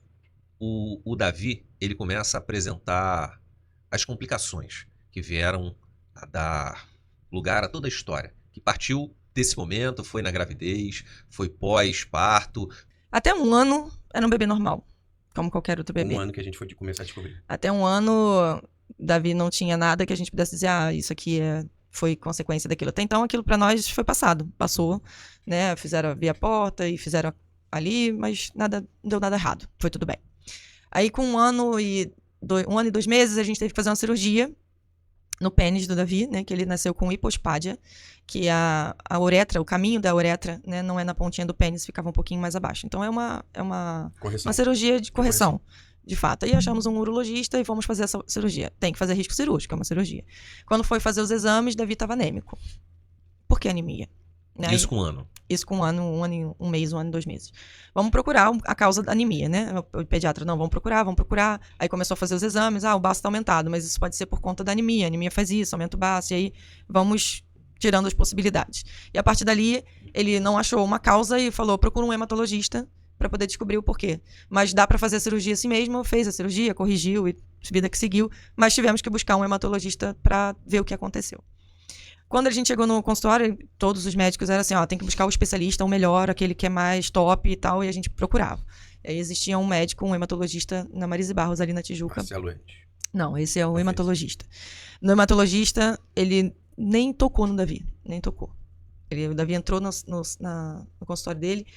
Speaker 1: o Davi ele começa a apresentar as complicações que vieram a dar lugar a toda a história? Que partiu desse momento, foi na gravidez, foi pós-parto.
Speaker 3: Até 1 ano era um bebê normal, como qualquer outro bebê.
Speaker 4: 1 ano que a gente foi começar a descobrir.
Speaker 3: Até 1 ano, Davi não tinha nada que a gente pudesse dizer, isso aqui foi consequência daquilo. Até então, aquilo pra nós foi passou, né? Fizeram via porta e fizeram ali, mas não deu nada errado, foi tudo bem. Aí com 1 ano e 2 meses, a gente teve que fazer uma cirurgia no pênis do Davi, né? Que ele nasceu com hipospádia, que a uretra, o caminho da uretra, né? Não é na pontinha do pênis, ficava um pouquinho mais abaixo. Então é uma
Speaker 4: Correção.
Speaker 3: cirurgia de correção, de fato. Aí achamos um urologista e fomos fazer essa cirurgia. Tem que fazer risco cirúrgico, é uma cirurgia. Quando foi fazer os exames, Davi estava anêmico. Por que anemia? Né?
Speaker 1: Isso com 1 ano.
Speaker 3: Isso com 1 ano e 1 mês, 1 ano e 2 meses. Vamos procurar a causa da anemia, né? O pediatra, não, vamos procurar. Aí começou a fazer os exames, o baço está aumentado, mas isso pode ser por conta da anemia. A anemia faz isso, aumenta o baço, e aí vamos tirando as possibilidades. E a partir dali, ele não achou uma causa e falou, procura um hematologista para poder descobrir o porquê. Mas dá para fazer a cirurgia assim mesmo, fez a cirurgia, corrigiu e vida que seguiu, mas tivemos que buscar um hematologista para ver o que aconteceu. Quando a gente chegou no consultório, todos os médicos eram assim, tem que buscar o especialista, o melhor, aquele que é mais top e tal, e a gente procurava. E aí existia um médico, um hematologista na Marise Barros, ali na Tijuca.
Speaker 4: Marcelo Endes.
Speaker 3: Não, esse é o hematologista. No hematologista, ele nem tocou no Davi, nem tocou. O Davi entrou no consultório dele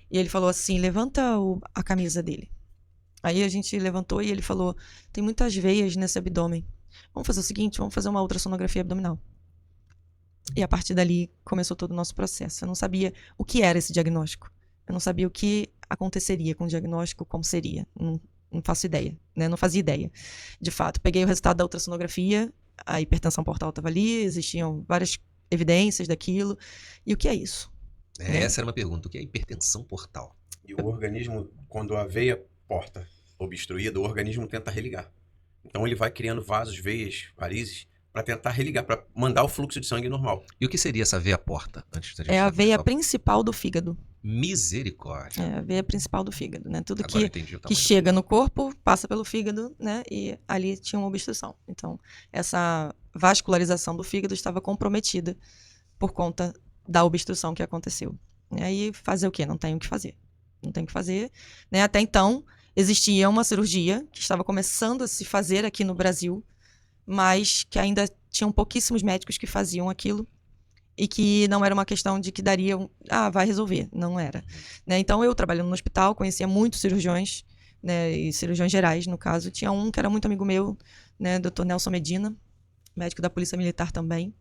Speaker 3: e ele falou assim, levanta a camisa dele. Aí a gente levantou e ele falou, tem muitas veias nesse abdômen. Vamos fazer o seguinte, vamos fazer uma ultrassonografia abdominal. E a partir dali começou todo o nosso processo. Eu não sabia o que era esse diagnóstico. Eu não sabia o que aconteceria com o diagnóstico, como seria. Não faço ideia, né? Não fazia ideia, de fato. Peguei o resultado da ultrassonografia, a hipertensão portal estava ali, existiam várias evidências daquilo. E o que é isso?
Speaker 1: Essa era uma pergunta. O que é hipertensão portal?
Speaker 4: E o organismo, quando a veia porta obstruída, o organismo tenta religar. Então ele vai criando vasos, veias, varizes, para tentar religar, para mandar o fluxo de sangue normal.
Speaker 1: E o que seria essa veia porta? Antes da gente
Speaker 3: É a veia principal do fígado.
Speaker 1: Misericórdia.
Speaker 3: É a veia principal do fígado, né? Tudo
Speaker 1: Agora eu entendi o
Speaker 3: que
Speaker 1: tamanho.
Speaker 3: chega no corpo, passa pelo fígado, né? E ali tinha uma obstrução. Então, essa vascularização do fígado estava comprometida por conta da obstrução que aconteceu. E aí, fazer o quê? Não tem o que fazer. Não tem o que fazer, né? Até então, existia uma cirurgia que estava começando a se fazer aqui no Brasil, mas que ainda tinham pouquíssimos médicos que faziam aquilo e que não era uma questão de que dariam, vai resolver, não era. Né? Então, eu trabalhando no hospital, conhecia muitos cirurgiões, né, e cirurgiões gerais, no caso. Tinha um que era muito amigo meu, né, Dr. Nelson Medina, médico da Polícia Militar também,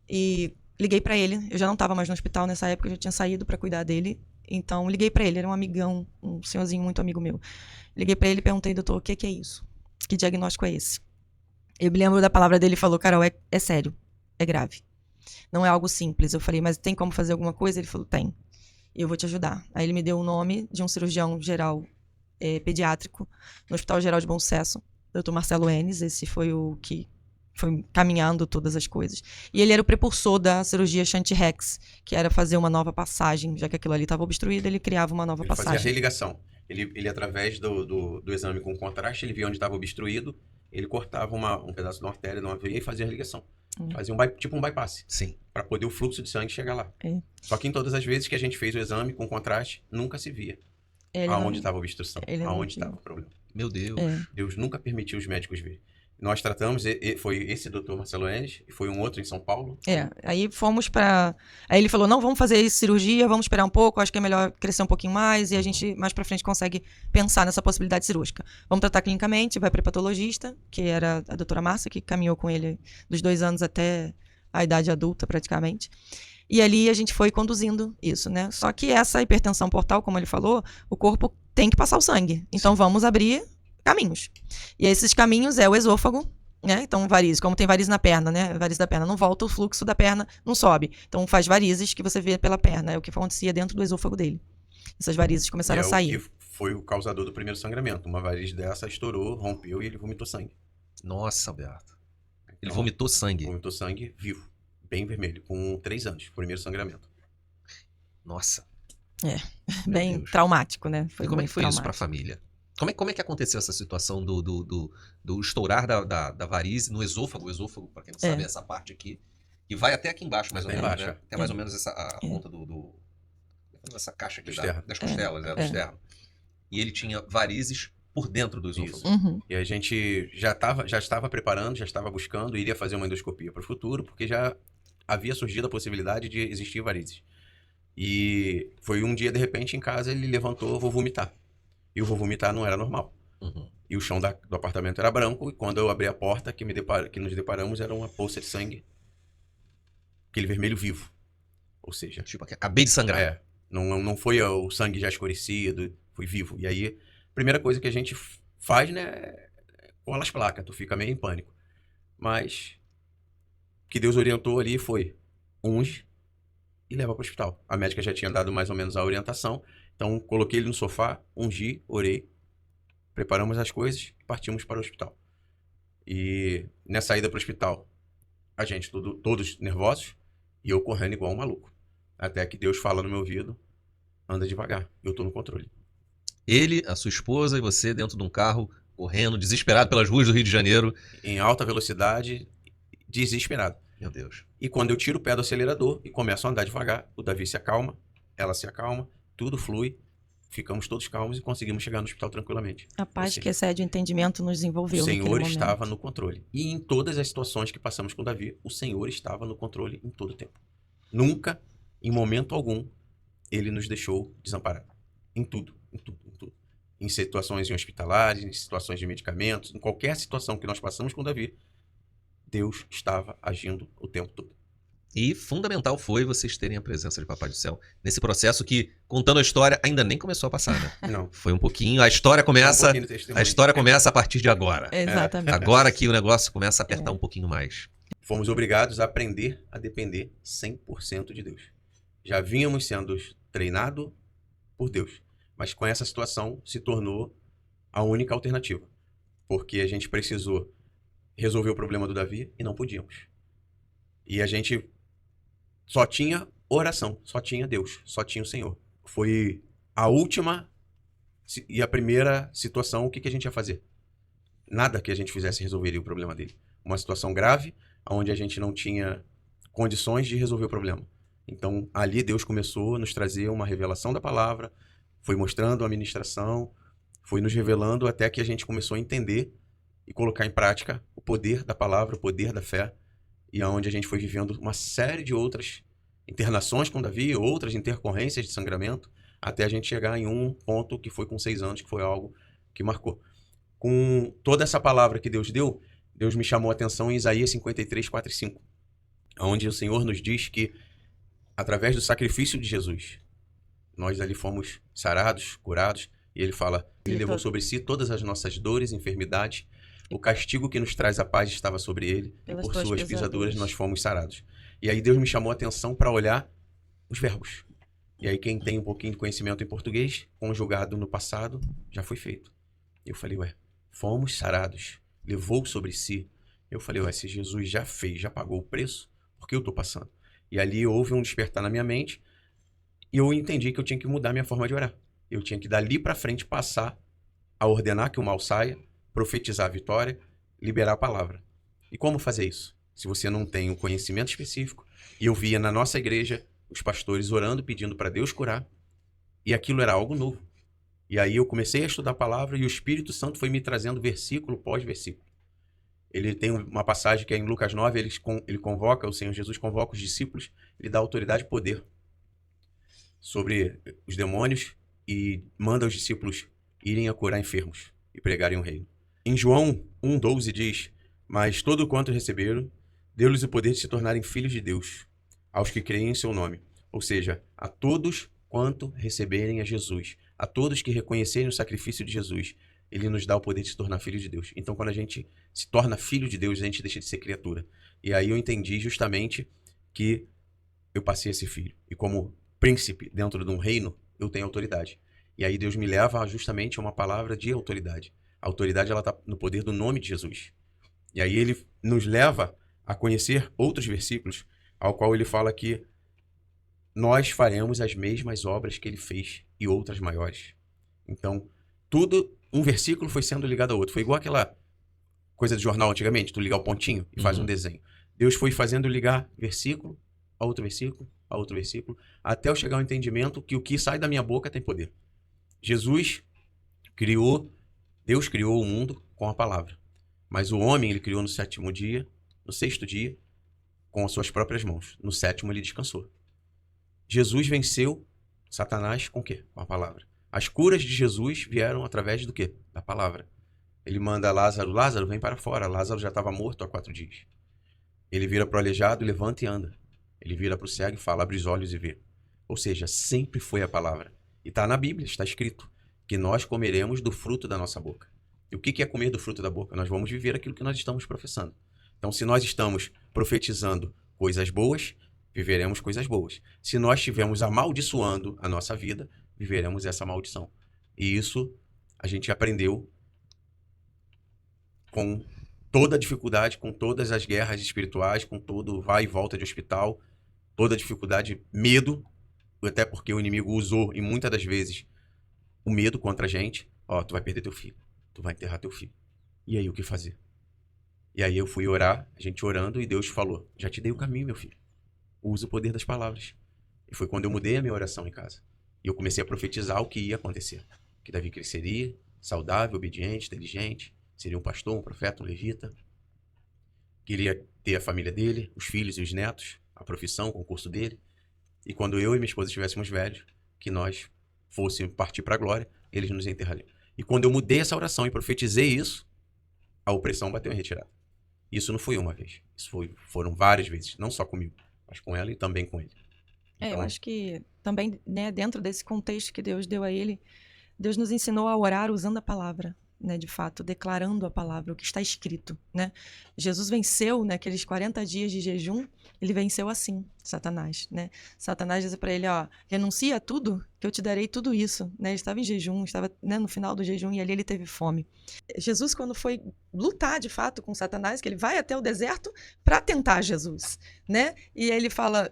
Speaker 3: e liguei para ele. Eu já não estava mais no hospital nessa época, eu já tinha saído para cuidar dele, então liguei para ele, era um amigão, um senhorzinho muito amigo meu. Liguei para ele e perguntei, doutor, o que é isso? Que diagnóstico é esse? Eu me lembro da palavra dele, falou, Carol, é sério, é grave. Não é algo simples. Eu falei, mas tem como fazer alguma coisa? Ele falou, tem. E eu vou te ajudar. Aí ele me deu o nome de um cirurgião geral pediátrico no Hospital Geral de Bom Sucesso, Dr. Marcelo Endes. Esse foi o que foi caminhando todas as coisas. E ele era o precursor da cirurgia Shunt-Rex, que era fazer uma nova passagem, já que aquilo ali estava obstruído, ele criava uma nova
Speaker 4: Ele fazia a
Speaker 3: passagem.
Speaker 4: religação. Ele através do exame com contraste, ele via onde estava obstruído, ele cortava um pedaço de uma artéria, de uma veia e fazia a ligação. Fazia tipo um bypass,
Speaker 1: Sim.
Speaker 4: para poder o fluxo de sangue chegar lá.
Speaker 3: É.
Speaker 4: Só que em todas as vezes que a gente fez o exame com contraste, nunca se via
Speaker 3: Ele não-
Speaker 4: aonde estava a obstrução,
Speaker 3: ele não
Speaker 4: aonde
Speaker 3: viu.
Speaker 4: estava o problema.
Speaker 1: Meu Deus.
Speaker 3: É.
Speaker 4: Deus nunca permitiu os médicos verem. Nós tratamos, foi esse doutor Marcelo Enes, e foi um outro em São Paulo.
Speaker 3: Aí fomos pra. Aí ele falou: não, vamos fazer cirurgia, vamos esperar um pouco, acho que é melhor crescer um pouquinho mais e a gente mais pra frente consegue pensar nessa possibilidade cirúrgica. Vamos tratar clinicamente, vai pra patologista, que era a doutora Márcia, que caminhou com ele dos 2 anos até a idade adulta, praticamente. E ali a gente foi conduzindo isso, né? Só que essa hipertensão portal, como ele falou, o corpo tem que passar o sangue. Então vamos abrir caminhos. E esses caminhos é o esôfago, né? Então, varizes, como tem varizes na perna, né? Varizes da perna não volta, o fluxo da perna não sobe. Então, faz varizes que você vê pela perna. É o que acontecia dentro do esôfago dele. Essas varizes começaram a sair.
Speaker 4: O que foi o causador do primeiro sangramento. Uma variz dessa estourou, rompeu e ele vomitou sangue.
Speaker 1: Nossa, Beato. Ele
Speaker 4: Então,
Speaker 1: vomitou sangue.
Speaker 4: Vomitou sangue vivo, bem vermelho, com 3 anos, primeiro sangramento.
Speaker 1: Nossa.
Speaker 3: Bem
Speaker 1: Deus.
Speaker 3: traumático, né?
Speaker 1: E como é
Speaker 3: muito
Speaker 1: que foi isso pra
Speaker 3: traumático.
Speaker 1: família? Como é que aconteceu essa situação do estourar da varize no esôfago? O esôfago, pra quem não sabe, é essa parte aqui. Que vai até aqui embaixo, mais ou
Speaker 4: Até
Speaker 1: menos.
Speaker 4: embaixo,
Speaker 1: Né? Até mais ou menos a ponta essa caixa aqui
Speaker 4: Do externo.
Speaker 1: das costelas, do
Speaker 3: É.
Speaker 1: externo. E ele tinha varizes por dentro do esôfago.
Speaker 4: Isso.
Speaker 3: Uhum.
Speaker 4: E a gente já estava preparando, já estava buscando, iria fazer uma endoscopia para o futuro, porque já havia surgido a possibilidade de existir varizes. E foi um dia, de repente, em casa, ele levantou, vou vomitar. E o vou vomitar não era normal.
Speaker 1: Uhum.
Speaker 4: E o chão do apartamento era branco, e quando eu abri a porta, que nos deparamos, era uma poça de sangue. Aquele vermelho vivo. Ou seja,
Speaker 1: Tipo, acabei de sangrar.
Speaker 4: não foi o sangue já escurecido, foi vivo. E aí, a primeira coisa que a gente faz, né, é cola as placas, tu fica meio em pânico. Mas o que Deus orientou ali foi unge e leva para o hospital. A médica já tinha dado mais ou menos a orientação, então coloquei ele no sofá, ungi, orei, preparamos as coisas e partimos para o hospital. E nessa ida para o hospital, a gente todos nervosos e eu correndo igual um maluco. Até que Deus fala no meu ouvido, anda devagar, eu tô no controle.
Speaker 1: Ele, a sua esposa e você dentro de um carro, correndo, desesperado pelas ruas do Rio de Janeiro.
Speaker 4: Em alta velocidade, desesperado.
Speaker 1: Meu Deus.
Speaker 4: E quando eu tiro o pé do acelerador e começo a andar devagar, o Davi se acalma, ela se acalma, tudo flui, ficamos todos calmos e conseguimos chegar no hospital tranquilamente.
Speaker 3: A paz
Speaker 4: Ou seja,
Speaker 3: que excede o entendimento nos envolveu.
Speaker 4: O
Speaker 3: naquele
Speaker 4: Senhor
Speaker 3: momento.
Speaker 4: estava no controle. E em todas as situações que passamos com o Davi, o Senhor estava no controle em todo o tempo. Nunca, em momento algum, ele nos deixou desamparados. Em tudo, em tudo, em tudo. Em situações hospitalares, em situações de medicamentos, em qualquer situação que nós passamos com o Davi, Deus estava agindo o tempo todo.
Speaker 1: E fundamental foi vocês terem a presença de Papai do Céu nesse processo que, contando a história, ainda nem começou a passar, né?
Speaker 4: Não.
Speaker 1: Foi um pouquinho. A história começa.
Speaker 4: Um pouquinho do testemunho.
Speaker 1: A história começa a partir de agora.
Speaker 3: Exatamente.
Speaker 1: Agora que o negócio começa a apertar um pouquinho mais.
Speaker 4: Fomos obrigados a aprender a depender 100% de Deus. Já vínhamos sendo treinados por Deus, mas com essa situação se tornou a única alternativa, porque a gente precisou resolver o problema do Davi e não podíamos. E a gente só tinha oração, só tinha Deus, só tinha o Senhor. Foi a última e a primeira situação, o que a gente ia fazer? Nada que a gente fizesse resolveria o problema dele. Uma situação grave, onde a gente não tinha condições de resolver o problema. Então, ali Deus começou a nos trazer uma revelação da palavra, foi mostrando a ministração, foi nos revelando até que a gente começou a entender e colocar em prática o poder da palavra, o poder da fé, e aonde a gente foi vivendo uma série de outras internações com Davi, outras intercorrências de sangramento, até a gente chegar em um ponto que foi com 6 anos, que foi algo que marcou. Com toda essa palavra que Deus deu, Deus me chamou a atenção em Isaías 53, 4 e 5, onde o Senhor nos diz que, através do sacrifício de Jesus, nós ali fomos sarados, curados, e ele fala, ele levou sobre si todas as nossas dores, enfermidades, o castigo que nos traz a paz estava sobre ele, e
Speaker 3: Pelas
Speaker 4: por
Speaker 3: tuas
Speaker 4: suas pisaduras
Speaker 3: pisaduras
Speaker 4: nós fomos sarados. E aí Deus me chamou a atenção para olhar os verbos. E aí quem tem um pouquinho de conhecimento em português, conjugado no passado, já foi feito. E eu falei, fomos sarados, levou sobre si. Eu falei, ué, se Jesus já fez, já pagou o preço, por que eu tô passando? E ali houve um despertar na minha mente e eu entendi que eu tinha que mudar minha forma de orar. Eu tinha que dali pra frente passar a ordenar que o mal saia, profetizar a vitória, liberar a palavra. E como fazer isso? Se você não tem um conhecimento específico, e eu via na nossa igreja os pastores orando, pedindo para Deus curar, e aquilo era algo novo. E aí eu comecei a estudar a palavra e o Espírito Santo foi me trazendo versículo pós versículo. Ele tem uma passagem que é em Lucas 9, ele convoca, o Senhor Jesus convoca os discípulos, ele dá autoridade e poder sobre os demônios e manda os discípulos irem a curar enfermos e pregarem o reino. Em João 1,12 diz, mas todo quanto receberam, deu-lhes o poder de se tornarem filhos de Deus, aos que creem em seu nome. Ou seja, a todos quanto receberem a Jesus, a todos que reconhecerem o sacrifício de Jesus, ele nos dá o poder de se tornar filho de Deus. Então, quando a gente se torna filho de Deus, a gente deixa de ser criatura. E aí eu entendi justamente que eu passei a ser filho. E como príncipe dentro de um reino, eu tenho autoridade. E aí Deus me leva justamente a uma palavra de autoridade. A autoridade ela está no poder do nome de Jesus. E aí ele nos leva a conhecer outros versículos, ao qual ele fala que nós faremos as mesmas obras que ele fez e outras maiores. Então, um versículo foi sendo ligado ao outro. Foi igual aquela coisa de jornal antigamente, tu ligar o pontinho e faz um desenho. Deus foi fazendo ligar versículo a outro versículo, a outro versículo, até eu chegar ao entendimento que o que sai da minha boca tem poder. Deus criou o mundo com a palavra. Mas o homem, ele criou no sétimo dia, no sexto dia, com as suas próprias mãos. No sétimo, ele descansou. Jesus venceu Satanás com o quê? Com a palavra. As curas de Jesus vieram através do quê? Da palavra. Ele manda Lázaro, Lázaro, vem para fora. Lázaro já estava morto há 4 dias. Ele vira para o aleijado, levanta e anda. Ele vira para o cego e fala, abre os olhos e vê. Ou seja, sempre foi a palavra. E está na Bíblia, está escrito, que nós comeremos do fruto da nossa boca. E o que é comer do fruto da boca? Nós vamos viver aquilo que nós estamos professando. Então, se nós estamos profetizando coisas boas, viveremos coisas boas. Se nós estivermos amaldiçoando a nossa vida, viveremos essa maldição. E isso a gente aprendeu com toda a dificuldade, com todas as guerras espirituais, com todo vai e volta de hospital, toda a dificuldade, medo, até porque o inimigo usou, e muitas das vezes, o medo contra a gente. Ó, tu vai perder teu filho, tu vai enterrar teu filho. E aí, o que fazer? E aí eu fui orar, a gente orando, e Deus falou, já te dei o caminho, meu filho. Usa o poder das palavras. E foi quando eu mudei a minha oração em casa. E eu comecei a profetizar o que ia acontecer. Que Davi cresceria, saudável, obediente, inteligente, seria um pastor, um profeta, um levita. Queria ter a família dele, os filhos e os netos, a profissão, o concurso dele. E quando eu e minha esposa estivéssemos velhos, que nós fôssemos partir para a glória, eles nos enterrariam. E quando eu mudei essa oração e profetizei isso, a opressão bateu em retirada. Isso não foi uma vez. Foram várias vezes. Não só comigo, mas com ela e também com ele.
Speaker 3: Eu
Speaker 4: Então,
Speaker 3: acho que também, né, dentro desse contexto que Deus deu a ele, Deus nos ensinou a orar usando a palavra, né, de fato, declarando a palavra, o que está escrito, né? Jesus venceu, né, aqueles 40 dias de jejum, ele venceu assim, Satanás, né? Satanás diz para ele, ó, renuncia a tudo, que eu te darei tudo isso, né? Ele estava em jejum, estava, né, no final do jejum e ali ele teve fome. Jesus, quando foi lutar de fato com Satanás, que ele vai até o deserto para tentar Jesus, né? E ele fala,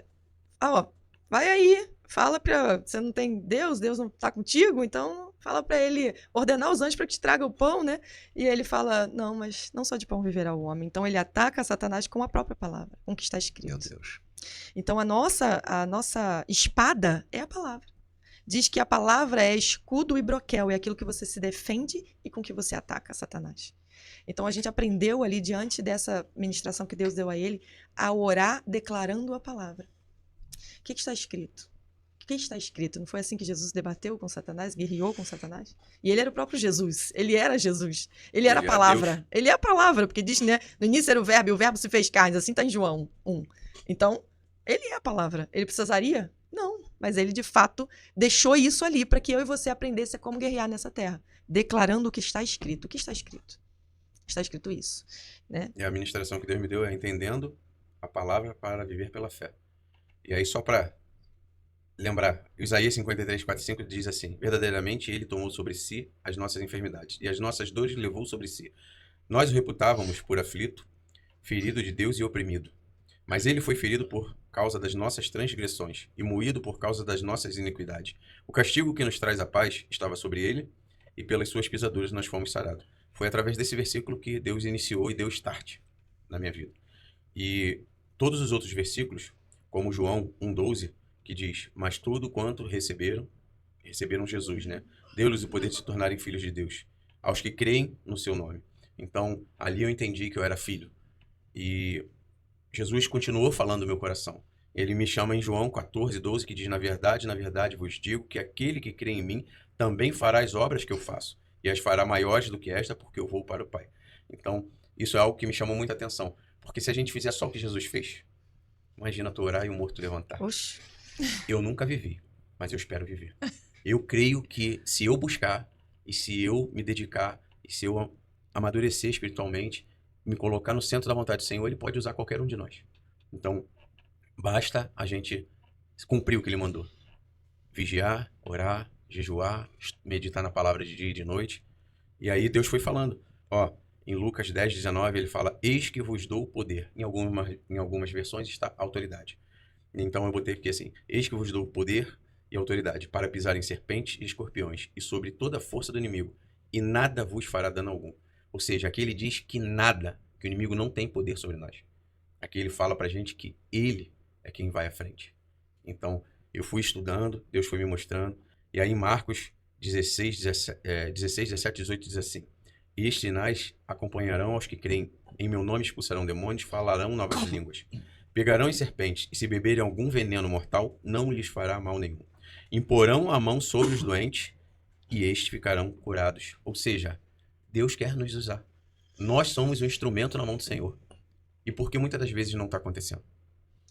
Speaker 3: ó, vai aí, fala para, você não tem Deus não está contigo, então fala para ele ordenar os anjos para que te traga o pão, né? E ele fala, não, mas não só de pão viverá o homem. Então ele ataca Satanás com a própria palavra, com o que está escrito.
Speaker 1: Meu Deus.
Speaker 3: Então a nossa espada é a palavra. Diz que a palavra é escudo e broquel, é aquilo que você se defende e com que você ataca Satanás. Então a gente aprendeu ali, diante dessa ministração que Deus deu a ele, a orar declarando a palavra. O que está escrito? O que está escrito? Não foi assim que Jesus debateu com Satanás, guerreou com Satanás? E ele era o próprio Jesus. Ele era Jesus. Ele era a palavra.
Speaker 4: Deus.
Speaker 3: Ele é a palavra, porque diz, né? No início era o verbo e o verbo se fez carne. Assim está em João 1. Então, ele é a palavra. Ele precisaria? Não. Mas ele, de fato, deixou isso ali para que eu e você aprendesse a como guerrear nessa terra. Declarando o que está escrito. O que está escrito? Está escrito isso, né?
Speaker 4: E a ministração que Deus me deu é entendendo a palavra para viver pela fé. E aí, só para lembrar, Isaías 53, 4 e 5 diz assim, verdadeiramente ele tomou sobre si as nossas enfermidades e as nossas dores levou sobre si. Nós o reputávamos por aflito, ferido de Deus e oprimido. Mas ele foi ferido por causa das nossas transgressões e moído por causa das nossas iniquidades. O castigo que nos traz a paz estava sobre ele, e pelas suas pisaduras nós fomos sarados. Foi através desse versículo que Deus iniciou e deu start na minha vida. E todos os outros versículos, como João 1,12, que diz: mas tudo quanto receberam Jesus, né? Deu-lhes o poder de se tornarem filhos de Deus, aos que creem no seu nome. Então, ali eu entendi que eu era filho. E Jesus continuou falando no meu coração. Ele me chama em João 14,12, que diz: na verdade vos digo que aquele que crê em mim também fará as obras que eu faço, e as fará maiores do que esta, porque eu vou para o Pai. Então, isso é algo que me chamou muita atenção. Porque se a gente fizer só o que Jesus fez, imagina tu orar e um morto levantar.
Speaker 3: Oxe.
Speaker 4: Eu nunca vivi, mas eu espero viver. Eu creio que se eu buscar, e se eu me dedicar, e se eu amadurecer espiritualmente, me colocar no centro da vontade do Senhor, Ele pode usar qualquer um de nós. Então, basta a gente cumprir o que Ele mandou. Vigiar, orar, jejuar, meditar na palavra de dia e de noite. E aí Deus foi falando. Ó, em Lucas 10:19 ele fala: eis que vos dou o poder. Em algumas versões está autoridade. Então eu botei aqui assim: eis que vos dou o poder e autoridade para pisar em serpentes e escorpiões e sobre toda a força do inimigo, e nada vos fará dano algum. Ou seja, aqui ele diz que nada, que o inimigo não tem poder sobre nós. Aqui ele fala pra gente que ele é quem vai à frente. Então, eu fui estudando, Deus foi me mostrando, e aí em Marcos 16, 17, 18 diz assim: e estes sinais acompanharão aos que creem. Em meu nome expulsarão demônios, falarão novas línguas. Pegarão em serpentes, e se beberem algum veneno mortal, não lhes fará mal nenhum. Imporão a mão sobre os doentes, e estes ficarão curados. Ou seja, Deus quer nos usar. Nós somos um instrumento na mão do Senhor. E por que muitas das vezes não está acontecendo?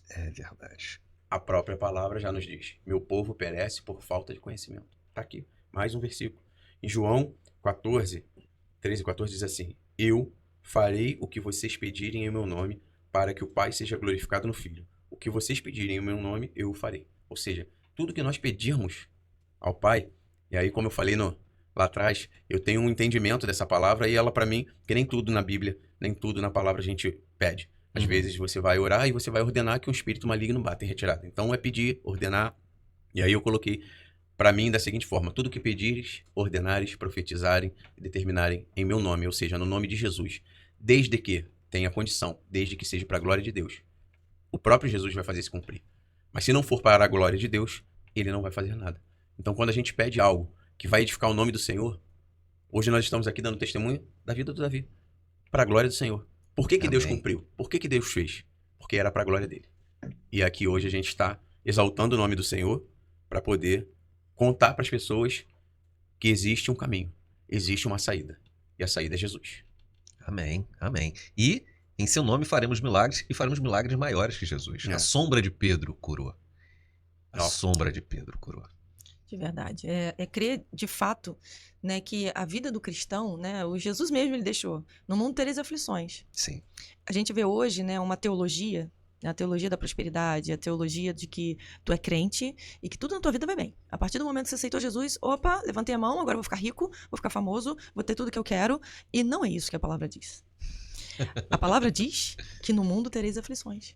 Speaker 1: É verdade.
Speaker 4: A própria palavra já nos diz: meu povo perece por falta de conhecimento. Está aqui, mais um versículo. Em João 13 e 14 diz assim: eu farei o que vocês pedirem em meu nome, para que o Pai seja glorificado no Filho. O que vocês pedirem em meu nome, eu o farei. Ou seja, tudo que nós pedirmos ao Pai, e aí como eu falei lá atrás, eu tenho um entendimento dessa palavra, e ela para mim, que nem tudo na Bíblia, nem tudo na palavra a gente pede. Às vezes você vai orar e você vai ordenar que um espírito maligno bata em retirada. Então é pedir, ordenar, e aí eu coloquei para mim da seguinte forma: tudo que pedires, ordenares, profetizarem e determinarem em meu nome, ou seja, no nome de Jesus, desde que tenha condição, desde que seja para a glória de Deus, o próprio Jesus vai fazer isso cumprir. Mas se não for para a glória de Deus, ele não vai fazer nada. Então quando a gente pede algo que vai edificar o nome do Senhor, hoje nós estamos aqui dando testemunho da vida do Davi, para a glória do Senhor. Por que Deus cumpriu? Por que Deus fez? Porque era para a glória dele. E aqui hoje a gente está exaltando o nome do Senhor para poder contar para as pessoas que existe um caminho, existe uma saída. E a saída é Jesus.
Speaker 1: Amém, amém. E em seu nome faremos milagres, e faremos milagres maiores que Jesus.
Speaker 4: É.
Speaker 1: A sombra de Pedro curou. A
Speaker 4: Não.
Speaker 1: sombra de Pedro curou.
Speaker 3: De verdade. É crer de fato, né, que a vida do cristão, né, o Jesus mesmo ele deixou: no mundo tereis aflições.
Speaker 1: Sim.
Speaker 3: A gente vê hoje, né, uma teologia, né, a teologia da prosperidade, a teologia de que tu é crente e que tudo na tua vida vai bem. A partir do momento que você aceitou Jesus, opa, levantei a mão, agora eu vou ficar rico, vou ficar famoso, vou ter tudo que eu quero. E não é isso que a palavra diz. A palavra diz que no mundo tereis aflições.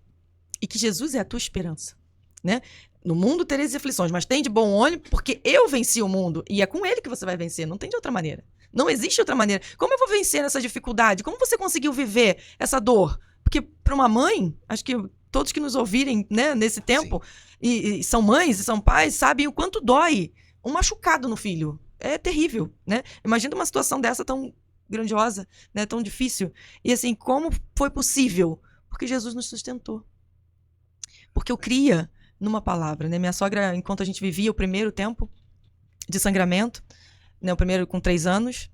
Speaker 3: E que Jesus é a tua esperança, né? No mundo tereis aflições, mas tem de bom ânimo, porque eu venci o mundo. E é com ele que você vai vencer, não tem de outra maneira. Não existe outra maneira. Como eu vou vencer essa dificuldade? Como você conseguiu viver essa dor? Porque para uma mãe, acho que todos que nos ouvirem, né, nesse tempo, e são mães e são pais, sabem o quanto dói um machucado no filho. É terrível, né? Imagina uma situação dessa tão grandiosa, né, tão difícil. E assim, como foi possível? Porque Jesus nos sustentou. Porque eu cria numa palavra, né? Minha sogra, enquanto a gente vivia o primeiro tempo de sangramento, né, o primeiro com 3 anos,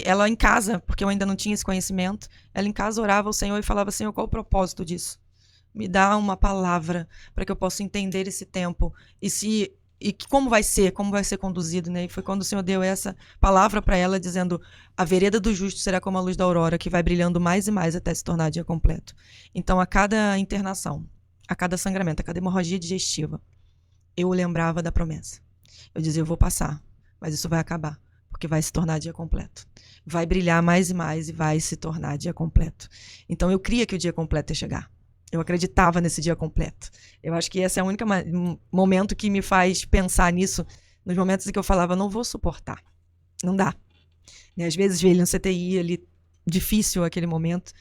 Speaker 3: ela em casa, porque eu ainda não tinha esse conhecimento, ela em casa orava ao Senhor e falava: Senhor, qual o propósito disso? Me dá uma palavra para que eu possa entender esse tempo e como vai ser conduzido, né? E foi quando o Senhor deu essa palavra para ela, dizendo: a vereda do justo será como a luz da aurora, que vai brilhando mais e mais até se tornar dia completo. Então, a cada internação, a cada sangramento, a cada hemorragia digestiva, eu lembrava da promessa. Eu dizia: eu vou passar, mas isso vai acabar. porque vai se tornar dia completo. Vai brilhar mais e mais e vai se tornar dia completo. Então eu cria que o dia completo ia chegar. Eu acreditava nesse dia completo. Eu acho que esse é o único momento que me faz pensar nisso, nos momentos em que eu falava, não vou suportar. Não dá. E às vezes ver ele no CTI, ali, difícil aquele momento,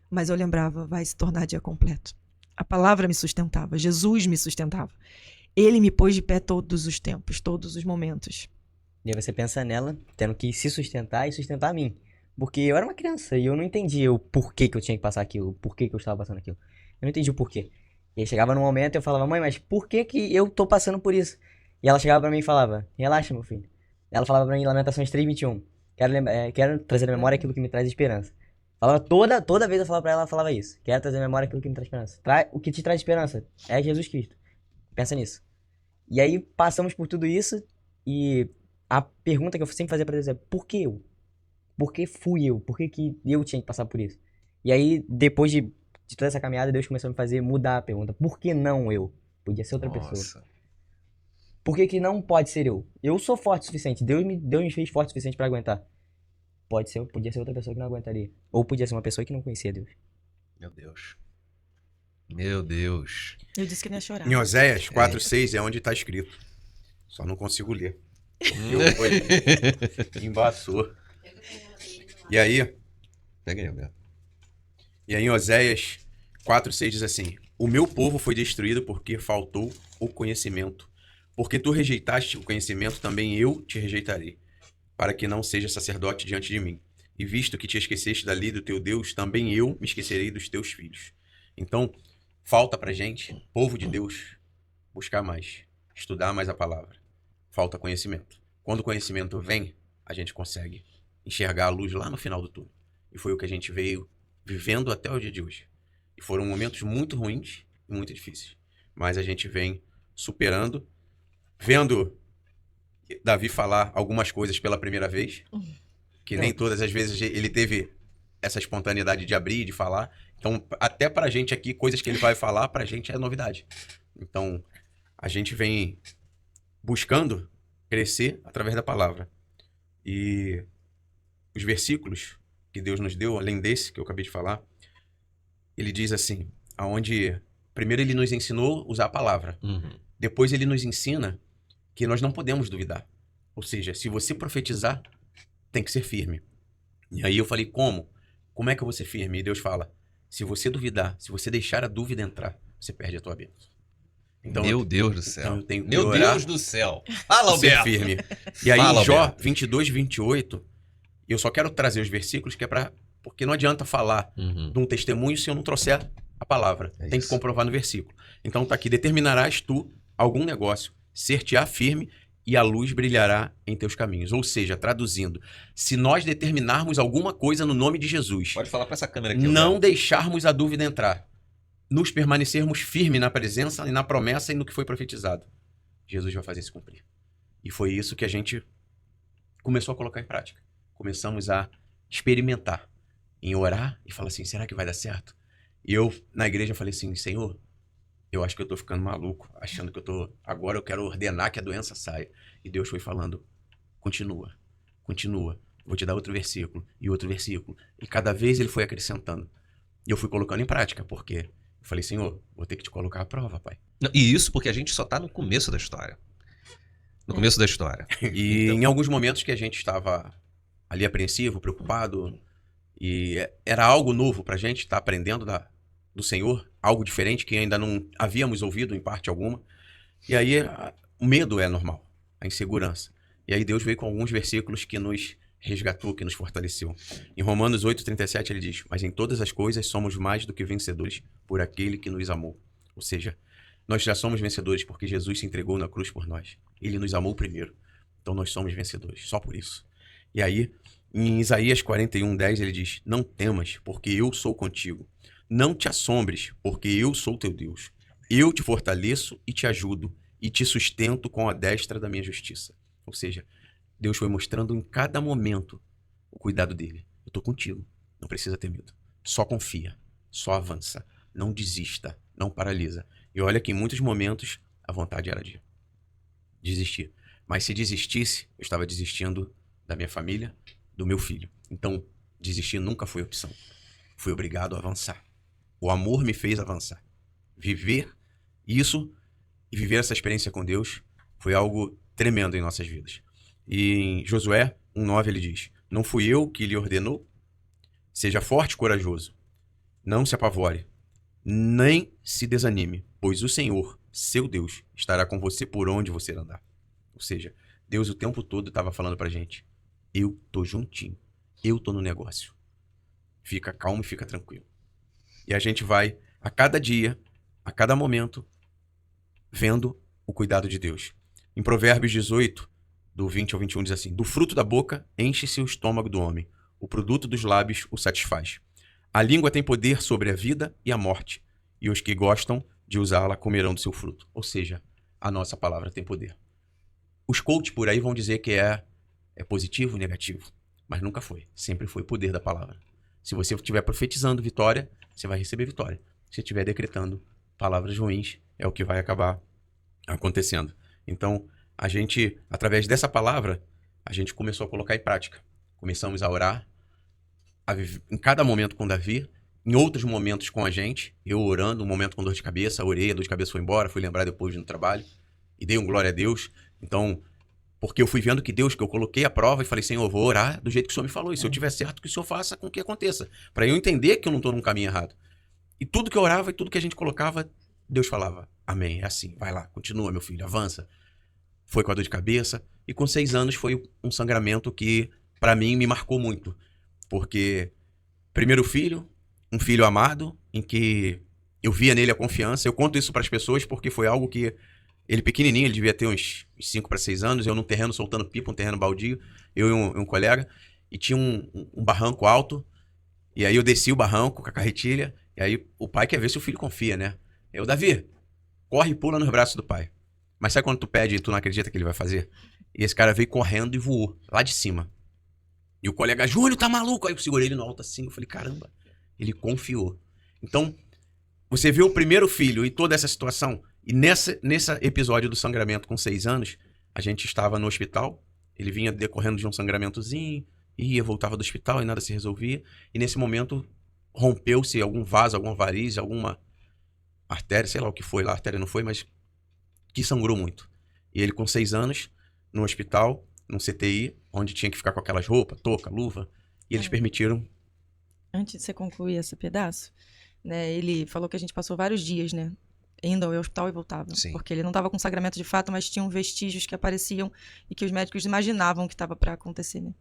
Speaker 3: mas eu lembrava, vai se tornar dia completo. A palavra me sustentava, Jesus me sustentava. Ele me pôs de pé todos os tempos, todos os momentos.
Speaker 2: E aí você pensa nela, tendo que se sustentar e sustentar a mim. Porque eu era uma criança e eu não entendia o porquê que eu tinha que passar aquilo, o porquê que eu estava passando aquilo. Eu não entendi o porquê. E aí chegava num momento e eu falava, mãe, mas por que que eu tô passando por isso? E ela chegava pra mim e falava, relaxa, meu filho. Ela falava pra mim, Lamentações 3:21. Quero trazer à memória aquilo que me traz esperança. Falava toda vez eu falava pra ela falava isso. Quero trazer à memória aquilo que me traz esperança. O que te traz esperança é Jesus Cristo. Pensa nisso. E aí passamos por tudo isso e a pergunta que eu sempre fazia pra Deus é, por que eu? Por que fui eu? Por que que eu tinha que passar por isso? E aí, depois de toda essa caminhada, Deus começou a me fazer mudar a pergunta. Por que não eu? Podia ser outra pessoa.
Speaker 1: Nossa.
Speaker 2: Por que que não pode ser eu? Eu sou forte o suficiente. Deus me fez forte o suficiente pra aguentar. Podia ser outra pessoa que não aguentaria. Ou podia ser uma pessoa que não conhecia Deus.
Speaker 1: Meu Deus. Meu Deus.
Speaker 3: Eu disse que não ia chorar.
Speaker 4: Em Oséias 4:6 é onde está escrito. Só não consigo ler. Embaçou. E aí,
Speaker 1: Pega aí, Alberto.
Speaker 4: em Oséias 4:6 diz assim: o meu povo foi destruído porque faltou o conhecimento. Porque tu rejeitaste o conhecimento, também eu te rejeitarei, para que não seja sacerdote diante de mim. E visto que te esqueceste da lei do teu Deus, também eu me esquecerei dos teus filhos. Então, falta pra gente, povo de Deus, buscar mais, estudar mais a palavra. Falta conhecimento. Quando o conhecimento vem, a gente consegue enxergar a luz lá no final do túnel. E foi o que a gente veio vivendo até o dia de hoje. E foram momentos muito ruins e muito difíceis. Mas a gente vem superando, vendo Davi falar algumas coisas pela primeira vez, que nem todas as vezes ele teve essa espontaneidade de abrir e de falar. Então, até pra gente aqui, coisas que ele vai falar, pra gente é novidade. Então, a gente vem buscando crescer através da palavra. E os versículos que Deus nos deu, além desse que eu acabei de falar, ele diz assim, aonde primeiro ele nos ensinou a usar a palavra.
Speaker 1: Uhum.
Speaker 4: Depois ele nos ensina que nós não podemos duvidar. Ou seja, se você profetizar, tem que ser firme. E aí eu falei, como? Como é que eu vou ser firme? E Deus fala, se você duvidar, se você deixar a dúvida entrar, você perde a tua bênção. Então,
Speaker 1: Meu Deus do céu.
Speaker 4: então eu tenho que
Speaker 1: Meu
Speaker 4: orar
Speaker 1: Deus do céu. Fala,
Speaker 4: e ser
Speaker 1: Alberto.
Speaker 4: firme. E aí
Speaker 1: Fala,
Speaker 4: em Jó
Speaker 1: Alberto.
Speaker 4: 22:28, eu só quero trazer os versículos que é para porque não adianta falar
Speaker 1: Uhum.
Speaker 4: de um testemunho se eu não trouxer a palavra.
Speaker 1: É
Speaker 4: Tem
Speaker 1: isso.
Speaker 4: que comprovar no versículo. Então tá aqui, determinarás tu algum negócio, ser-te-á firme e a luz brilhará em teus caminhos. Ou seja, traduzindo, se nós determinarmos alguma coisa no nome de Jesus,
Speaker 1: Pode falar pra essa câmera aqui.
Speaker 4: não
Speaker 1: Alberto.
Speaker 4: deixarmos a dúvida entrar, nos permanecermos firmes na presença e na promessa e no que foi profetizado, Jesus vai fazer se cumprir. E foi isso que a gente começou a colocar em prática. Começamos a experimentar, em orar e falar assim, será que vai dar certo? E eu, na igreja, falei assim, Senhor, eu acho que eu tô ficando maluco, achando que agora eu quero ordenar que a doença saia. E Deus foi falando, continua, vou te dar outro versículo, e outro versículo. E cada vez ele foi acrescentando. E eu fui colocando em prática, porque eu falei, Senhor, vou ter que te colocar à prova, Pai.
Speaker 1: Não, e isso porque a gente só tá no começo da história. No começo da história.
Speaker 4: E
Speaker 1: Então.
Speaker 4: em alguns momentos que a gente estava ali apreensivo, preocupado, e era algo novo pra gente estar aprendendo do Senhor, algo diferente que ainda não havíamos ouvido em parte alguma. E aí o medo é normal, a insegurança. E aí Deus veio com alguns versículos que nos resgatou, que nos fortaleceu. Em Romanos 8:37 ele diz, mas em todas as coisas somos mais do que vencedores por aquele que nos amou. Ou seja, nós já somos vencedores porque Jesus se entregou na cruz por nós. Ele nos amou primeiro. Então nós somos vencedores, só por isso. E aí, em Isaías 41:10 ele diz, não temas, porque eu sou contigo. Não te assombres, porque eu sou teu Deus. Eu te fortaleço e te ajudo, e te sustento com a destra da minha justiça. Ou seja, Deus foi mostrando em cada momento o cuidado dele. Eu estou contigo, não precisa ter medo. Só confia, só avança, não desista, não paralisa. E olha que em muitos momentos a vontade era de desistir. Mas se desistisse, eu estava desistindo da minha família, do meu filho. Então, desistir nunca foi opção. Fui obrigado a avançar. O amor me fez avançar. Viver isso e viver essa experiência com Deus foi algo tremendo em nossas vidas. E em Josué 1:9 ele diz: não fui eu que lhe ordenou? Seja forte e corajoso. Não se apavore, nem se desanime, pois o Senhor, seu Deus, estará com você por onde você andar. Ou seja, Deus o tempo todo estava falando pra gente: eu tô juntinho, eu tô no negócio. Fica calmo e fica tranquilo. E a gente vai, a cada dia, a cada momento, vendo o cuidado de Deus. Em Provérbios 18, do 20 ao 21, diz assim: do fruto da boca enche-se o estômago do homem, o produto dos lábios o satisfaz. A língua tem poder sobre a vida e a morte, e os que gostam de usá-la comerão do seu fruto. Ou seja, a nossa palavra tem poder. Os coaches por aí vão dizer que é positivo, negativo, mas nunca foi. Sempre foi o poder da palavra. Se você estiver profetizando vitória, você vai receber vitória. Se estiver decretando palavras ruins, é o que vai acabar acontecendo. Então, a gente, através dessa palavra, a gente começou a colocar em prática. Começamos a orar, em cada momento com Davi, em outros momentos com a gente, eu orando, um momento com dor de cabeça, orei, a dor de cabeça foi embora, fui lembrar depois no trabalho, e dei um glória a Deus. Então, porque eu fui vendo que Deus, que eu coloquei a prova e falei: Senhor, eu vou orar do jeito que o Senhor me falou, e se eu tiver certo, que o Senhor faça com que aconteça, para eu entender que eu não estou num caminho errado. E tudo que eu orava e tudo que a gente colocava, Deus falava: amém, é assim, vai lá, continua, meu filho, avança. Foi com a dor de cabeça, e com 6 anos foi um sangramento que, para mim, me marcou muito. Porque, primeiro filho, um filho amado, em que eu via nele a confiança. Eu conto isso para as pessoas porque foi algo que, ele pequenininho, ele devia ter uns 5 para 6 anos, eu num terreno soltando pipa, um terreno baldio, eu e um colega, e tinha um barranco alto, e aí eu desci o barranco com a carretilha, e aí o pai quer ver se o filho confia, né? Eu: Davi, corre e pula nos braços do pai. Mas sabe quando tu pede e tu não acredita que ele vai fazer? E esse cara veio correndo e voou, lá de cima. E o colega: Júnior, tá maluco? Aí eu segurei ele no alto assim, eu falei: caramba, ele confiou. Então, você vê o primeiro filho e toda essa situação, e nesse episódio do sangramento com 6 anos, a gente estava no hospital, ele vinha decorrendo de um sangramentozinho, ia, voltava do hospital e nada se resolvia, e nesse momento rompeu-se algum vaso, alguma varize, alguma artéria, sei lá o que foi lá, a artéria não foi, mas que sangrou muito. E ele com 6 anos, no hospital, num CTI, onde tinha que ficar com aquelas roupas, touca, luva, e eles permitiram.
Speaker 3: Antes de você concluir esse pedaço, né, ele falou que a gente passou vários dias, né, indo ao hospital e voltava.
Speaker 1: Sim.
Speaker 3: Porque ele não estava com sangramento de fato, mas tinham vestígios que apareciam e que os médicos imaginavam que estava para acontecer, né.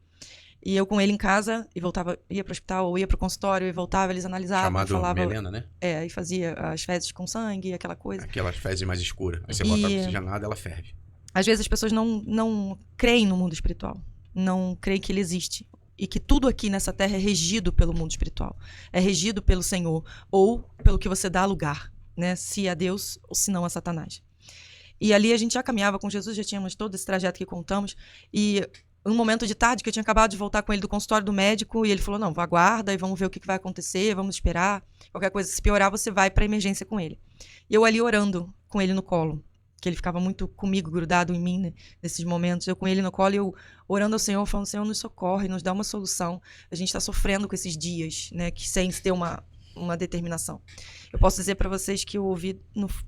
Speaker 3: E eu com ele em casa, e voltava, ia pro hospital, ou ia pro consultório e voltava, eles analisavam,
Speaker 4: Chamado
Speaker 3: falavam...
Speaker 4: melena, né?
Speaker 3: É, e fazia as fezes com sangue, aquela coisa.
Speaker 4: Aquelas fezes mais escuras. Aí você bota oxigenada, ela ferve.
Speaker 3: Às vezes as pessoas não creem no mundo espiritual. Não creem que ele existe. E que tudo aqui nessa terra é regido pelo mundo espiritual. É regido pelo Senhor. Ou pelo que você dá lugar, né? Se a Deus ou se não a Satanás. E ali a gente já caminhava com Jesus, já tínhamos todo esse trajeto que contamos. E um momento de tarde, que eu tinha acabado de voltar com ele do consultório do médico, e ele falou: não, aguarda e vamos ver o que vai acontecer, vamos esperar. Qualquer coisa, se piorar, você vai pra emergência com ele. E eu ali orando com ele no colo, que ele ficava muito comigo, grudado em mim, né, nesses momentos. Eu com ele no colo e eu orando ao Senhor, falando: Senhor, nos socorre, nos dá uma solução. A gente está sofrendo com esses dias, né, que sem ter uma determinação. Eu posso dizer para vocês que eu ouvi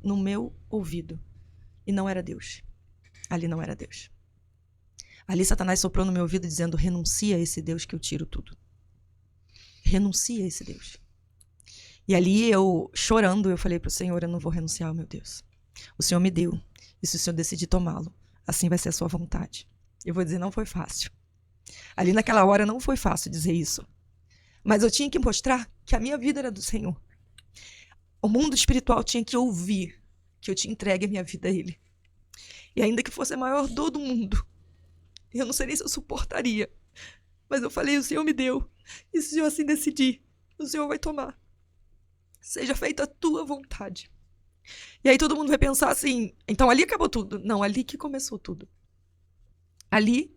Speaker 3: no meu ouvido, e não era Deus. Ali não era Deus. Ali Satanás soprou no meu ouvido dizendo: renuncia a esse Deus que eu tiro tudo. Renuncia a esse Deus. E ali eu, chorando, eu falei pro Senhor: eu não vou renunciar, meu Deus. O Senhor me deu. E se o Senhor decidir tomá-lo, assim vai ser a sua vontade. Eu vou dizer, não foi fácil. Ali naquela hora não foi fácil dizer isso. Mas eu tinha que mostrar que a minha vida era do Senhor. O mundo espiritual tinha que ouvir que eu tinha entregue a minha vida a Ele. E ainda que fosse a maior dor do mundo, eu não sei nem se eu suportaria. Mas eu falei: o Senhor me deu. E se eu assim decidir, o Senhor vai tomar. Seja feita a tua vontade. E aí todo mundo vai pensar assim: então ali acabou tudo. Não, ali que começou tudo. Ali,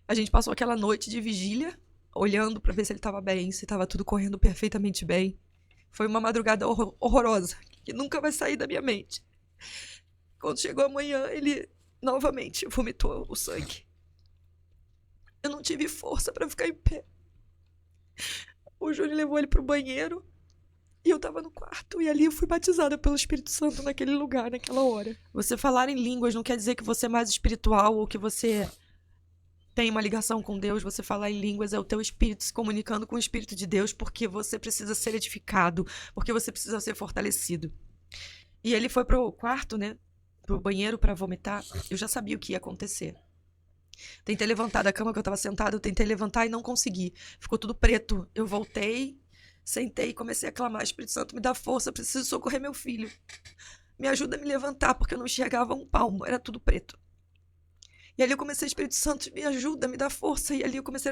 Speaker 3: a gente passou aquela noite de vigília, olhando pra ver se ele estava bem, se estava tudo correndo perfeitamente bem. Foi uma madrugada horrorosa, que nunca vai sair da minha mente. Quando chegou amanhã, ele novamente vomitou o sangue. Eu não tive força pra ficar em pé. O Júnior levou ele pro banheiro e eu tava no quarto. E ali eu fui batizada pelo Espírito Santo naquele lugar, naquela hora. Você falar em línguas não quer dizer que você é mais espiritual ou que você tem uma ligação com Deus. Você falar em línguas é o teu espírito se comunicando com o Espírito de Deus, porque você precisa ser edificado, porque você precisa ser fortalecido. E ele foi pro quarto, né? Pro banheiro pra vomitar. Eu já sabia o que ia acontecer. Tentei levantar da cama que eu tava sentada, eu tentei levantar e não consegui. Ficou tudo preto. Eu voltei, sentei e comecei a clamar: Espírito Santo, me dá força, eu preciso socorrer meu filho. Me ajuda a me levantar, porque eu não enxergava um palmo, era tudo preto. E ali eu comecei: Espírito Santo, me ajuda, me dá força. E ali eu comecei...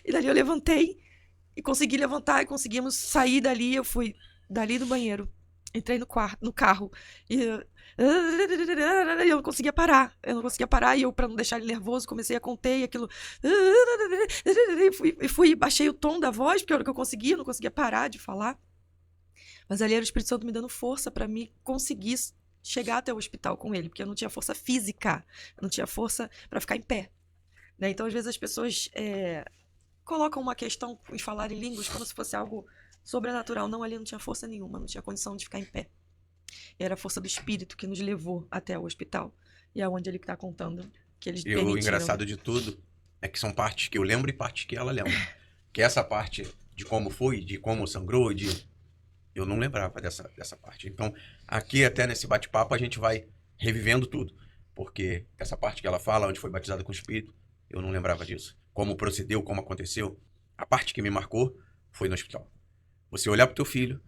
Speaker 3: E dali eu levantei e consegui levantar e conseguimos sair dali. Eu fui dali do banheiro, entrei no carro e... eu não conseguia parar. E eu, pra não deixar ele nervoso, comecei a conter e aquilo. Baixei o tom da voz, porque era o que eu conseguia, não conseguia parar de falar. Mas ali era o Espírito Santo me dando força pra mim conseguir chegar até o hospital com ele, porque eu não tinha força física, eu não tinha força pra ficar em pé. Né? Então, às vezes, as pessoas colocam uma questão em falar em línguas como se fosse algo sobrenatural. Não, ali não tinha força nenhuma, não tinha condição de ficar em pé. Era a força do Espírito que nos levou até o hospital. E é onde ele está contando que eles permitiram.
Speaker 4: E o engraçado de tudo é que são partes que eu lembro e partes que ela lembra. Que essa parte de como foi, de como sangrou, eu não lembrava dessa parte. Então, aqui até nesse bate-papo a gente vai revivendo tudo. Porque essa parte que ela fala, onde foi batizada com o Espírito, eu não lembrava disso. Como procedeu, como aconteceu. A parte que me marcou foi no hospital. Você olhar pro teu filho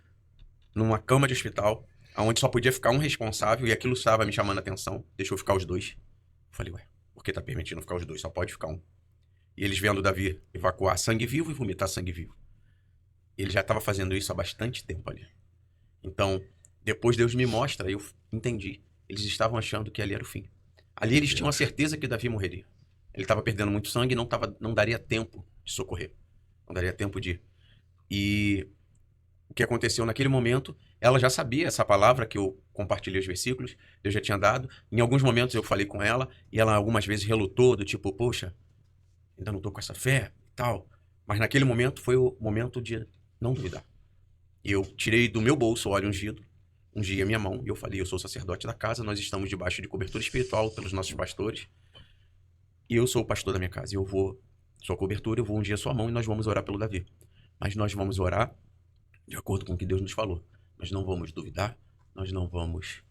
Speaker 4: numa cama de hospital, onde só podia ficar um responsável, e aquilo estava me chamando a atenção. Deixou ficar os dois. Eu falei, ué, por que tá permitindo ficar os dois? Só pode ficar um. E eles vendo Davi evacuar sangue vivo e vomitar sangue vivo. Ele já estava fazendo isso há bastante tempo ali. Então, depois Deus me mostra, eu entendi. Eles estavam achando que ali era o fim. Ali eles tinham a certeza que Davi morreria. Ele estava perdendo muito sangue e não daria tempo de socorrer. Não daria tempo de... E o que aconteceu naquele momento, ela já sabia essa palavra que eu compartilhei os versículos, Deus já tinha dado. Em alguns momentos eu falei com ela e ela algumas vezes relutou, do tipo, poxa, ainda não tô com essa fé e tal. Mas naquele momento foi o momento de não duvidar. Eu tirei do meu bolso o óleo ungido, ungi a minha mão e eu falei, eu sou sacerdote da casa, nós estamos debaixo de cobertura espiritual pelos nossos pastores e eu sou o pastor da minha casa. E eu vou, sua cobertura, eu vou ungir a sua mão e nós vamos orar pelo Davi. Mas nós vamos orar de acordo com o que Deus nos falou. Nós não vamos duvidar, nós não vamos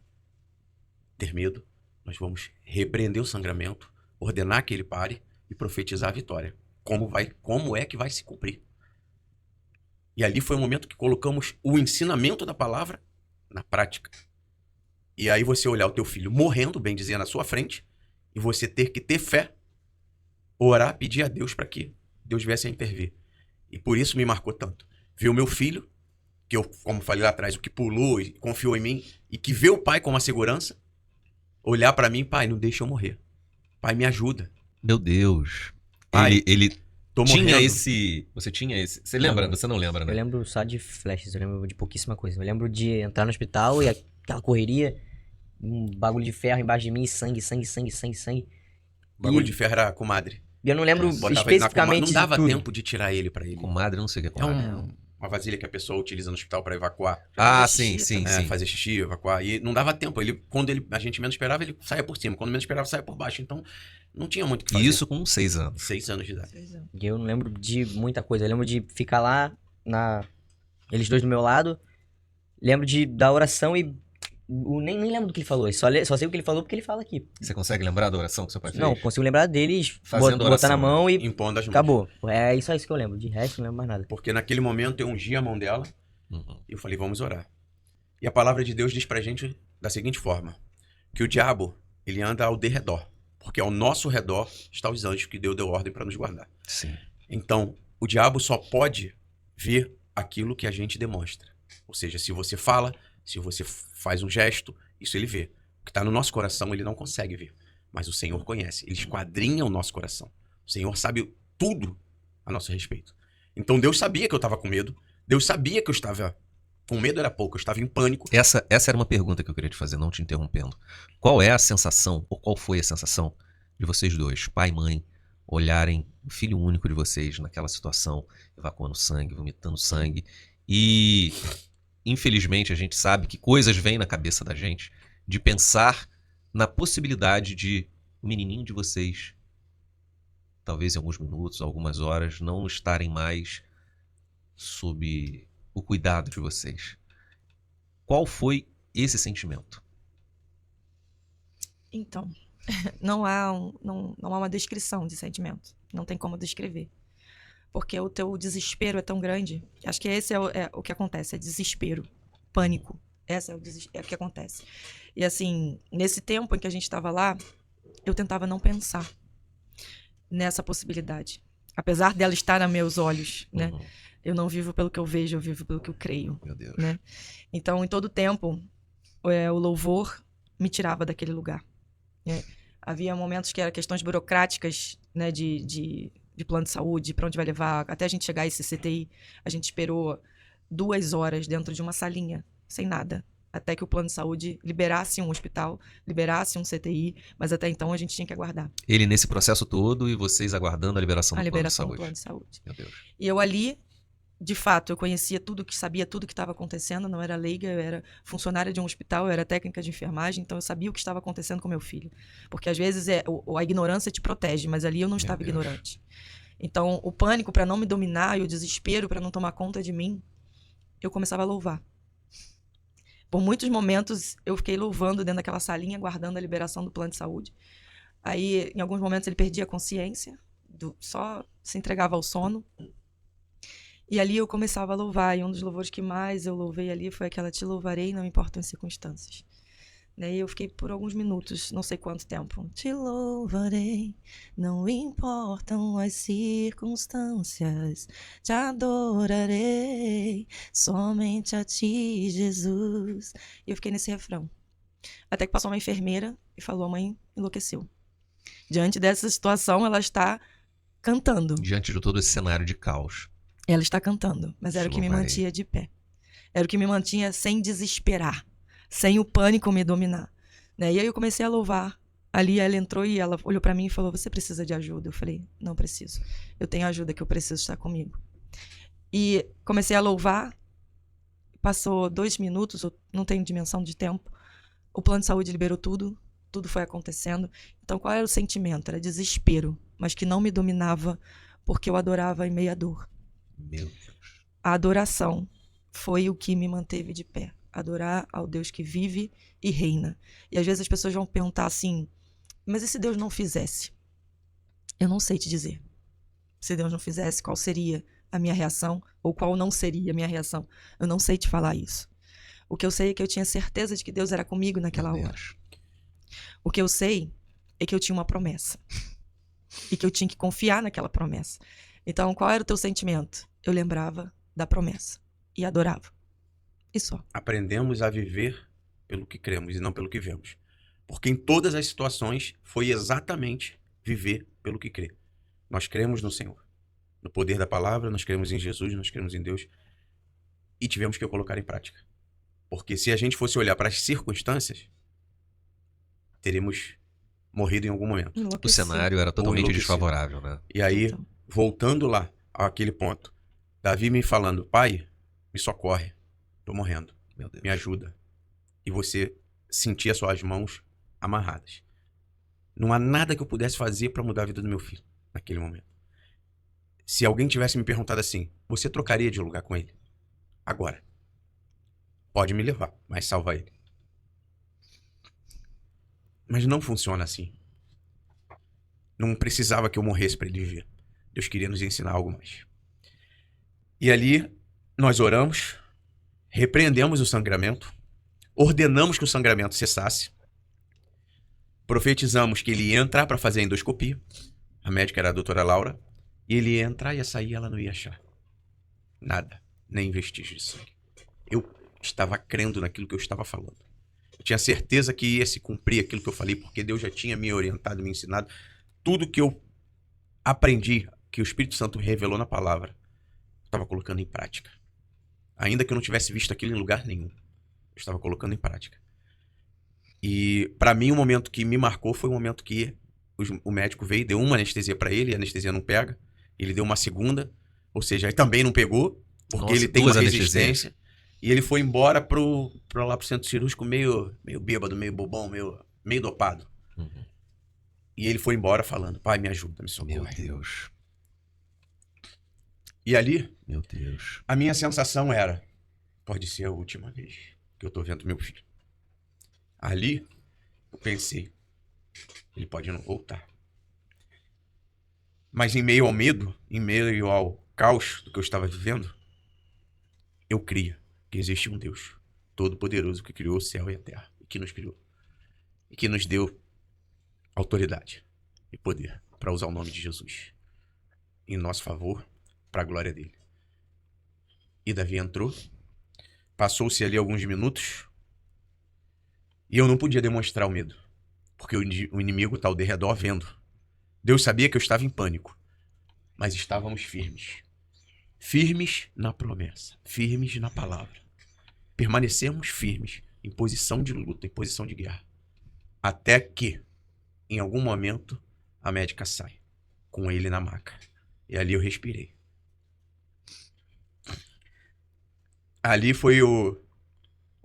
Speaker 4: ter medo, nós vamos repreender o sangramento, ordenar que ele pare e profetizar a vitória. Como é que vai se cumprir? E ali foi o momento que colocamos o ensinamento da palavra na prática. E aí você olhar o teu filho morrendo, bem dizer, na sua frente, e você ter que ter fé, orar, pedir a Deus para que Deus viesse a intervir. E por isso me marcou tanto. Ver o meu filho, que eu, como falei lá atrás, o que pulou e confiou em mim, e que vê o pai com uma segurança, olhar para mim, pai, não deixa eu morrer. Pai, me ajuda.
Speaker 1: Meu Deus.
Speaker 4: Pai,
Speaker 1: Ele
Speaker 4: tô
Speaker 1: tinha
Speaker 4: morrendo.
Speaker 1: esse... Você tinha esse... Você lembra?
Speaker 2: Não.
Speaker 1: Você não lembra, né?
Speaker 2: Eu lembro só de flashes, eu lembro de pouquíssima coisa. Eu lembro de entrar no hospital e aquela correria, um bagulho de ferro embaixo de mim, sangue.
Speaker 4: Bagulho de ferro era a comadre.
Speaker 2: E eu não lembro
Speaker 4: Botava ele na comadre.
Speaker 2: especificamente
Speaker 4: Não dava
Speaker 2: de tudo.
Speaker 4: tempo de tirar ele para ele.
Speaker 1: Comadre, eu não sei o que é
Speaker 4: É
Speaker 1: comadre.
Speaker 4: uma vasilha que a pessoa utiliza no hospital para evacuar.
Speaker 1: Ah,
Speaker 3: Fazer
Speaker 1: sim,
Speaker 3: xixi
Speaker 1: sim,
Speaker 4: É,
Speaker 1: sim.
Speaker 4: fazer xixi, evacuar. E não dava tempo. Quando a gente menos esperava, ele saia por cima. Quando menos esperava, saia por baixo. Então, não tinha muito o que fazer.
Speaker 1: E isso com 6 anos.
Speaker 4: 6 anos de idade.
Speaker 2: E eu não lembro de muita coisa. Eu lembro de ficar lá, eles dois do meu lado. Lembro da oração e... Nem lembro do que ele falou. Eu só sei o que ele falou porque ele fala aqui.
Speaker 1: Você consegue lembrar da oração que seu pai fez?
Speaker 2: Não, consigo lembrar deles,
Speaker 1: Fazendo
Speaker 2: botar
Speaker 1: oração,
Speaker 2: na mão e
Speaker 4: Impondo as mãos.
Speaker 2: acabou. É só isso que eu lembro. De resto, não lembro mais nada.
Speaker 4: Porque naquele momento eu ungi a mão dela
Speaker 1: Uhum.
Speaker 4: e eu falei, vamos orar. E a palavra de Deus diz pra gente da seguinte forma, que o diabo, ele anda ao derredor, porque ao nosso redor estão os anjos que Deus deu ordem para nos guardar.
Speaker 1: Sim.
Speaker 4: Então, o diabo só pode ver aquilo que a gente demonstra. Ou seja, se você fala, se você faz um gesto, isso ele vê. O que está no nosso coração, ele não consegue ver. Mas o Senhor conhece. Ele esquadrinha o nosso coração. O Senhor sabe tudo a nosso respeito. Então, Deus sabia que eu estava com medo. Deus sabia que eu estava... Com medo era pouco, eu estava em pânico.
Speaker 1: Essa era uma pergunta que eu queria te fazer, não te interrompendo. Qual é a sensação, ou qual foi a sensação de vocês dois, pai e mãe, olharem o filho único de vocês naquela situação, evacuando sangue, vomitando sangue. E, infelizmente, a gente sabe que coisas vêm na cabeça da gente de pensar na possibilidade de o menininho de vocês, talvez em alguns minutos, algumas horas, não estarem mais sob o cuidado de vocês. Qual foi esse sentimento?
Speaker 3: Então, não há uma descrição de sentimento. Não tem como descrever. Porque o teu desespero é tão grande. Acho que esse é o que acontece, é desespero, pânico. Esse é o que acontece. E assim, nesse tempo em que a gente estava lá, eu tentava não pensar nessa possibilidade. Apesar dela estar a meus olhos, né?
Speaker 1: Uhum.
Speaker 3: Eu não vivo pelo que eu vejo, eu vivo pelo que eu creio,
Speaker 1: Meu Deus.
Speaker 3: né? Então, em todo tempo, o louvor me tirava daquele lugar. Né? Havia momentos que eram questões burocráticas, né? De plano de saúde, para onde vai levar. Até a gente chegar a esse CTI, a gente esperou 2 horas dentro de uma salinha, sem nada. Até que o plano de saúde liberasse um hospital, liberasse um CTI, mas até então a gente tinha que aguardar
Speaker 1: Ele nesse processo todo e vocês aguardando a liberação
Speaker 3: a
Speaker 1: do
Speaker 3: liberação
Speaker 1: plano
Speaker 3: do
Speaker 1: de saúde.
Speaker 3: plano de saúde.
Speaker 1: Meu Deus.
Speaker 3: E eu ali, de fato, eu conhecia tudo, sabia tudo que estava acontecendo, não era leiga, eu era funcionária de um hospital, eu era técnica de enfermagem, então eu sabia o que estava acontecendo com meu filho. Porque às vezes a ignorância te protege, mas ali eu não estava
Speaker 1: Deus.
Speaker 3: ignorante. Então, o pânico para não me dominar e o desespero para não tomar conta de mim, eu começava a louvar. Por muitos momentos, eu fiquei louvando dentro daquela salinha, aguardando a liberação do plano de saúde. Aí, em alguns momentos, ele perdia a consciência, só se entregava ao sono. E ali eu começava a louvar. E um dos louvores que mais eu louvei ali foi aquela "Te louvarei, não importam as circunstâncias". E eu fiquei por alguns minutos, não sei quanto tempo. Te louvarei, não importam as circunstâncias. Te adorarei, somente a ti, Jesus. E eu fiquei nesse refrão. Até que passou uma enfermeira e falou: a mãe enlouqueceu. Diante dessa situação, ela está cantando.
Speaker 1: Diante de todo esse cenário de caos.
Speaker 3: Ela está cantando, mas era o
Speaker 1: Te
Speaker 3: que me
Speaker 1: louvarei.
Speaker 3: mantinha de pé. Era o que me mantinha sem desesperar, sem o pânico me dominar. Né? E aí eu comecei a louvar. Ali ela entrou e ela olhou para mim e falou: você precisa de ajuda? Eu falei: não preciso. Eu tenho ajuda que eu preciso estar comigo. E comecei a louvar. Passou 2 minutos, eu não tenho dimensão de tempo. O plano de saúde liberou tudo. Tudo foi acontecendo. Então qual era o sentimento? Era desespero, mas que não me dominava porque eu adorava em meio à dor.
Speaker 1: Meu Deus.
Speaker 3: A adoração foi o que me manteve de pé. Adorar ao Deus que vive e reina. E às vezes as pessoas vão perguntar assim: mas e se Deus não fizesse? Eu não sei te dizer. Se Deus não fizesse, qual seria a minha reação? Ou qual não seria a minha reação? Eu não sei te falar isso. O que eu sei é que eu tinha certeza de que Deus era comigo naquela
Speaker 1: Meu
Speaker 3: hora.
Speaker 1: Deus.
Speaker 3: O que eu sei é que eu tinha uma promessa. E que eu tinha que confiar naquela promessa. Então, qual era o teu sentimento? Eu lembrava da promessa. E adorava. E só.
Speaker 4: Aprendemos a viver pelo que cremos e não pelo que vemos. Porque em todas as situações foi exatamente viver pelo que crê. Nós cremos no Senhor, no poder da palavra, nós cremos em Jesus, nós cremos em Deus e tivemos que colocar em prática. Porque se a gente fosse olhar para as circunstâncias, teríamos morrido em algum momento.
Speaker 1: O
Speaker 3: Enlouqueci.
Speaker 1: cenário era totalmente
Speaker 4: enlouquecido.
Speaker 1: desfavorável, né?
Speaker 4: E aí,
Speaker 3: Então.
Speaker 4: voltando lá àquele ponto, Davi me falando: pai, me socorre, tô morrendo,
Speaker 1: Meu Deus.
Speaker 4: me ajuda. E você sentir as suas mãos amarradas. Não há nada que eu pudesse fazer para mudar a vida do meu filho naquele momento. Se alguém tivesse me perguntado assim: você trocaria de lugar com ele? Agora. Pode me levar, mas salva ele. Mas não funciona assim. Não precisava que eu morresse para ele viver. Deus queria nos ensinar algo mais. E ali nós oramos, repreendemos o sangramento, ordenamos que o sangramento cessasse, profetizamos que ele ia entrar para fazer a endoscopia. A médica era a doutora Laura. E ele ia entrar e ia sair e ela não ia achar nada, nem vestígio de sangue. Eu estava crendo naquilo que eu estava falando. Eu tinha certeza que ia se cumprir aquilo que eu falei, porque Deus já tinha me orientado, me ensinado. Tudo que eu aprendi, que o Espírito Santo revelou na palavra, eu estava colocando em prática. Ainda que eu não tivesse visto aquilo em lugar nenhum, eu estava colocando em prática. E para mim o momento que me marcou foi o momento que o médico veio, deu uma anestesia pra ele, e a anestesia não pega. Ele deu uma segunda, ou seja, aí também não pegou, porque
Speaker 1: Nossa,
Speaker 4: ele tem
Speaker 1: duas
Speaker 4: uma
Speaker 1: anestesias.
Speaker 4: resistência. E ele foi embora lá pro centro cirúrgico meio bêbado, meio bobão, meio dopado.
Speaker 1: Uhum.
Speaker 4: E ele foi embora falando, pai, me ajuda, me
Speaker 1: Meu
Speaker 4: socorre.
Speaker 1: Deus.
Speaker 4: E ali,
Speaker 1: Meu Deus.
Speaker 4: a minha sensação era, pode ser a última vez que eu tô vendo meu filho. Ali, eu pensei, ele pode não voltar. Mas em meio ao medo, em meio ao caos do que eu estava vivendo, eu cria que existe um Deus todo-poderoso que criou o céu e a terra, e que nos criou, e que nos deu autoridade e poder para usar o nome de Jesus em nosso favor, para a glória dele. E Davi entrou, passou-se ali alguns minutos, e eu não podia demonstrar o medo, porque o inimigo está ao derredor vendo. Deus sabia que eu estava em pânico, mas estávamos firmes. Firmes na promessa, firmes na palavra. Permanecemos firmes em posição de luta, em posição de guerra. Até que, em algum momento, a médica sai, com ele na maca. E ali eu respirei. Ali foi o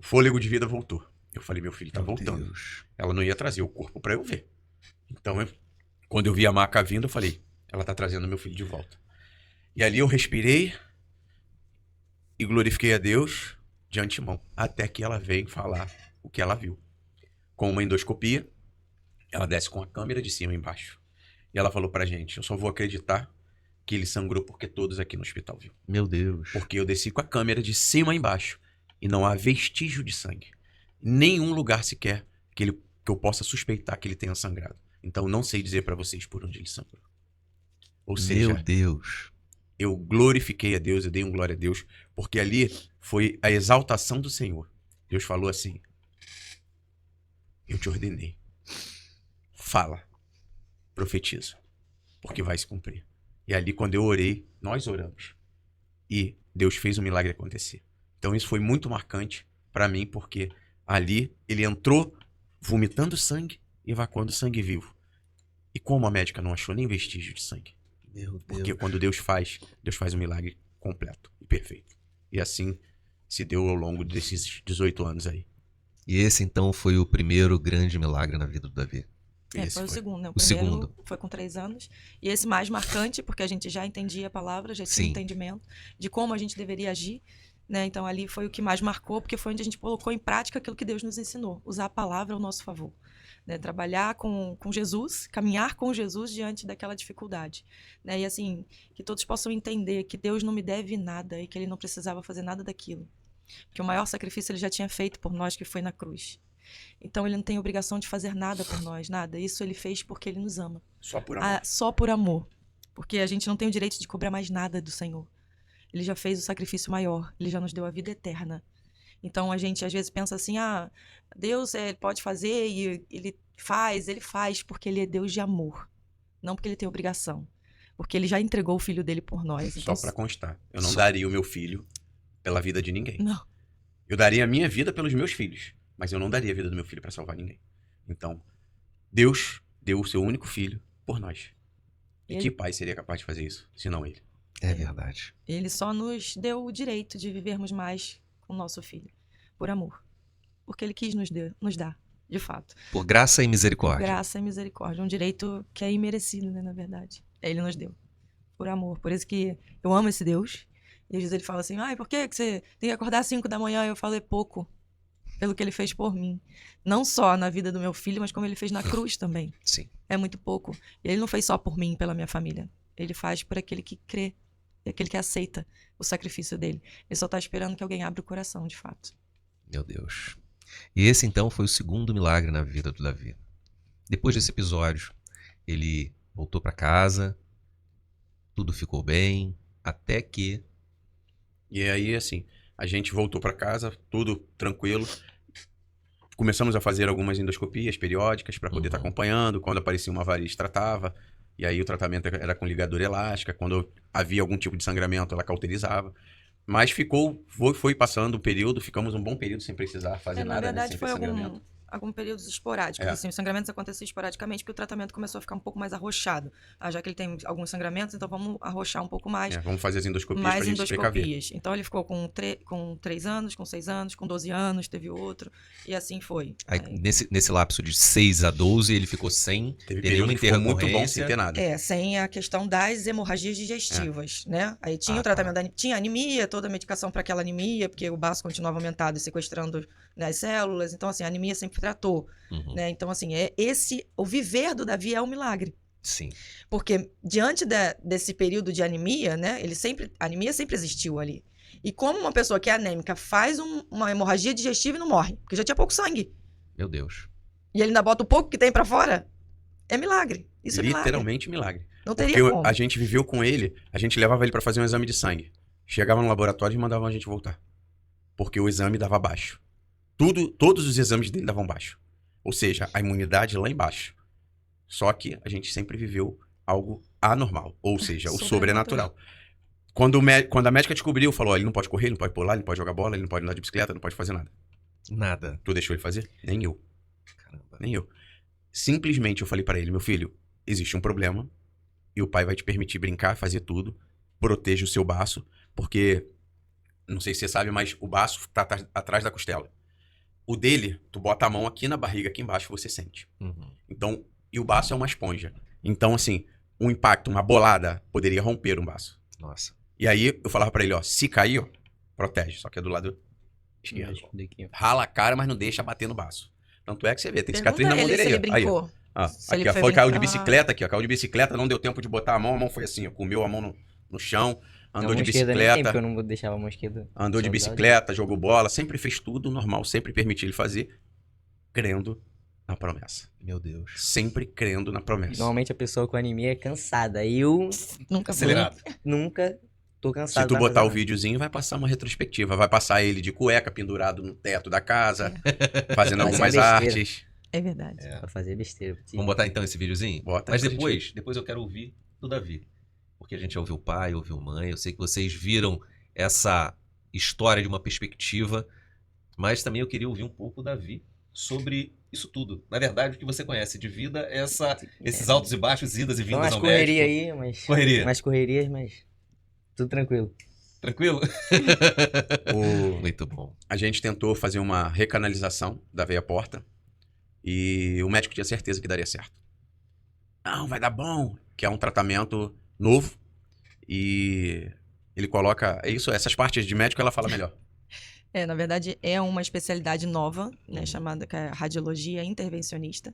Speaker 4: fôlego de vida voltou. Eu falei, meu filho tá
Speaker 1: Meu
Speaker 4: voltando.
Speaker 1: Deus.
Speaker 4: Ela não ia trazer o corpo pra eu ver. Então, quando eu vi a maca vindo, eu falei, ela tá trazendo meu filho de volta. E ali eu respirei e glorifiquei a Deus de antemão, até que ela veio falar o que ela viu. Com uma endoscopia, ela desce com a câmera de cima e embaixo. E ela falou pra gente, eu só vou acreditar que ele sangrou porque todos aqui no hospital viu.
Speaker 1: Meu Deus.
Speaker 4: Porque eu desci com a câmera de cima a embaixo e não há vestígio de sangue. Nenhum lugar sequer que eu possa suspeitar que ele tenha sangrado. Então não sei dizer pra vocês por onde ele sangrou. Ou seja,
Speaker 1: Meu Deus.
Speaker 4: eu glorifiquei a Deus, eu dei um glória a Deus, porque ali foi a exaltação do Senhor. Deus falou assim, eu te ordenei. Fala, profetiza, porque vai se cumprir. E ali quando eu orei, nós oramos. E Deus fez o milagre acontecer. Então isso foi muito marcante pra mim, porque ali ele entrou vomitando sangue e evacuando sangue vivo. E como a médica não achou nem vestígio de sangue?
Speaker 1: Meu Deus.
Speaker 4: Porque quando Deus faz um milagre completo e perfeito. E assim se deu ao longo desses 18 anos aí.
Speaker 1: E esse então foi o primeiro grande milagre na vida do Davi.
Speaker 4: Esse
Speaker 3: Foi o segundo, né? O
Speaker 1: O
Speaker 3: primeiro
Speaker 1: segundo.
Speaker 3: foi com 3 anos. E esse mais marcante, porque a gente já entendia a palavra, já tinha
Speaker 1: Sim.
Speaker 3: entendimento de como a gente deveria agir. Né? Então ali foi o que mais marcou, porque foi onde a gente colocou em prática aquilo que Deus nos ensinou. Usar a palavra ao nosso favor. Né? Trabalhar com Jesus, caminhar com Jesus diante daquela dificuldade. Né? E assim, que todos possam entender que Deus não me deve nada e que Ele não precisava fazer nada daquilo. Porque o maior sacrifício Ele já tinha feito por nós, que foi na cruz. Então Ele não tem obrigação de fazer nada por nós, nada. Isso Ele fez porque Ele nos ama.
Speaker 4: Só por amor.
Speaker 3: Só por amor. Porque a gente não tem o direito de cobrar mais nada do Senhor. Ele já fez o sacrifício maior. Ele já nos deu a vida eterna. Então a gente às vezes pensa assim, Deus pode fazer e ele faz porque Ele é Deus de amor. Não porque Ele tem obrigação. Porque Ele já entregou o Filho dele por nós.
Speaker 4: Só
Speaker 3: Então,
Speaker 4: pra constar. Eu não daria o meu filho pela vida de ninguém.
Speaker 3: não.
Speaker 4: Eu daria a minha vida pelos meus filhos. Mas eu não daria a vida do meu filho pra salvar ninguém. Então, Deus deu o seu único filho por nós. E
Speaker 3: Ele-
Speaker 4: que pai seria capaz de fazer isso, senão ele?
Speaker 1: É verdade.
Speaker 3: Ele só nos deu o direito de vivermos mais com o nosso filho. Por amor. Porque Ele quis nos dar, de fato.
Speaker 1: Por graça e misericórdia.
Speaker 3: Graça e misericórdia. Um direito que é imerecido, né, na verdade. Ele nos deu. Por amor. Por isso que eu amo esse Deus. E às vezes ele fala assim, por que você tem que acordar às 5 da manhã? Eu falo, é pouco. Pelo que Ele fez por mim. Não só na vida do meu filho, mas como Ele fez na cruz também.
Speaker 1: Sim.
Speaker 3: É muito pouco. E Ele não fez só por mim e pela minha família. Ele faz por aquele que crê. E aquele que aceita o sacrifício dele. Ele só tá esperando que alguém abra o coração, de fato.
Speaker 1: Meu Deus. E esse então foi o segundo milagre na vida do Davi. Depois desse episódio, ele voltou para casa, tudo ficou bem, até que...
Speaker 4: E aí, assim, a gente voltou pra casa, tudo tranquilo. Começamos a fazer algumas endoscopias periódicas pra poder estar acompanhando. Quando aparecia uma variz, tratava. E aí o tratamento era com ligadura elástica. Quando havia algum tipo de sangramento, ela cauterizava. Mas foi passando o período, ficamos um bom período sem precisar fazer
Speaker 3: Na
Speaker 4: nada, né,
Speaker 3: verdade,
Speaker 4: sem
Speaker 3: foi
Speaker 4: ter sangramento.
Speaker 3: alguns períodos esporádicos.
Speaker 4: É.
Speaker 3: Assim, os sangramentos aconteciam esporadicamente porque o tratamento começou a ficar um pouco mais arroxado. Já que ele tem alguns sangramentos, então vamos arroxar um pouco mais.
Speaker 4: Vamos fazer as endoscopias pra
Speaker 3: Mais
Speaker 4: gente se precaver.
Speaker 3: endoscopias. Então ele ficou com 3 anos, com 6 anos, com 12 anos, teve outro. E assim foi.
Speaker 1: Aí, nesse lapso de 6 a 12, ele ficou sem
Speaker 4: Teve
Speaker 1: ter nenhuma
Speaker 4: período que ficou muito bom
Speaker 1: intercorrência.
Speaker 4: sem ter nada.
Speaker 3: Sem a questão das hemorragias digestivas, né? Aí tinha
Speaker 1: Ah,
Speaker 3: o tratamento tinha anemia, toda a medicação para aquela anemia, porque o baço continuava aumentado e sequestrando, né, as células. Então, assim, a anemia sempre tratou,
Speaker 1: Uhum.
Speaker 3: né? Então, assim, o viver do Davi é um milagre.
Speaker 1: Sim.
Speaker 3: Porque diante desse período de anemia, né? A anemia sempre existiu ali. E como uma pessoa que é anêmica faz uma hemorragia digestiva e não morre, porque já tinha pouco sangue,
Speaker 1: Meu Deus.
Speaker 3: e ele ainda bota o pouco que tem para fora, é milagre. Isso é milagre.
Speaker 4: Literalmente milagre.
Speaker 3: Não teria
Speaker 4: Porque
Speaker 3: como.
Speaker 4: a gente viveu com ele, a gente levava ele pra fazer um exame de sangue. Chegava no laboratório e mandavam a gente voltar. Porque o exame dava baixo. Todos os exames dele davam baixo. Ou seja, a imunidade lá embaixo. Só que a gente sempre viveu algo anormal. Ou seja, o sobrenatural. Quando a médica descobriu, falou, ele não pode correr, ele não pode pular, ele não pode jogar bola, ele não pode andar de bicicleta, não pode fazer nada.
Speaker 1: Nada.
Speaker 4: Tu deixou ele fazer? Nem eu.
Speaker 1: Caramba.
Speaker 4: Nem eu. Simplesmente eu falei pra ele, meu filho, existe um problema e o pai vai te permitir brincar, fazer tudo, proteja o seu baço, porque, não sei se você sabe, mas o baço tá atrás da costela. O dele, tu bota a mão aqui na barriga, aqui embaixo, você sente.
Speaker 1: Uhum.
Speaker 4: Então, e o baço é uma esponja. Então, assim, um impacto, uma bolada, poderia romper um baço.
Speaker 1: Nossa.
Speaker 4: E aí, eu falava pra ele, ó, se cair, ó, protege, só que é do lado esquerdo.
Speaker 2: Daqui, ó.
Speaker 4: Rala a cara, mas não deixa bater no baço. Tanto é que você vê, tem
Speaker 3: Pergunta
Speaker 4: cicatriz na mão
Speaker 3: ele
Speaker 4: dele
Speaker 3: se
Speaker 4: aí,
Speaker 3: ele
Speaker 4: ó. Aí, ó.
Speaker 3: brincou.
Speaker 4: Ah,
Speaker 3: Se
Speaker 4: aqui,
Speaker 3: ele
Speaker 4: ó,
Speaker 3: foi
Speaker 4: caiu de
Speaker 3: brincar.
Speaker 4: bicicleta aqui, ó. Caiu de bicicleta, não deu tempo de botar a mão foi assim, ó. Comeu a mão no chão, andou
Speaker 2: A
Speaker 4: de
Speaker 2: mão esquerda nem tem,
Speaker 4: bicicleta,
Speaker 2: porque eu não deixava a mão esquerda.
Speaker 4: andou de
Speaker 2: saudável.
Speaker 4: bicicleta, jogou bola, sempre fez tudo normal, sempre permitia ele fazer, crendo na promessa.
Speaker 1: Meu Deus.
Speaker 4: Sempre crendo na promessa.
Speaker 2: Normalmente a pessoa com anemia é cansada. Eu
Speaker 3: Nunca
Speaker 1: Acelerado.
Speaker 2: nunca tô cansado.
Speaker 4: Se tu
Speaker 2: pra
Speaker 4: botar o
Speaker 2: fazer
Speaker 4: videozinho, vai passar uma retrospectiva. Vai passar ele de cueca pendurado no teto da casa, fazendo
Speaker 2: Vai ser
Speaker 4: algumas
Speaker 2: besteira.
Speaker 4: artes.
Speaker 3: É verdade.
Speaker 2: nada. Pra fazer besteira.
Speaker 1: Vamos botar então esse videozinho?
Speaker 4: Bota
Speaker 1: Mas
Speaker 4: pra gente
Speaker 1: depois eu quero ouvir do Davi. Porque a gente já ouviu o pai, ouviu a mãe. Eu sei que vocês viram essa história de uma perspectiva. Mas também eu queria ouvir um pouco o Davi sobre isso tudo. Na verdade, o que você conhece de vida é esses altos e baixos, idas e
Speaker 2: Então,
Speaker 1: vindas
Speaker 2: umas
Speaker 1: ao
Speaker 2: correrias
Speaker 1: médico.
Speaker 2: aí, mas.
Speaker 1: Correria.
Speaker 2: Umas correrias, mas. Tudo tranquilo.
Speaker 1: Tranquilo?
Speaker 4: O-
Speaker 1: Muito bom.
Speaker 4: A gente tentou fazer uma recanalização da veia porta e o médico tinha certeza que daria certo. Não, vai dar bom, que é um tratamento novo e ele coloca, é isso, essas partes de médico ela fala melhor.
Speaker 3: Na verdade, é uma especialidade nova, né, chamada que é radiologia intervencionista.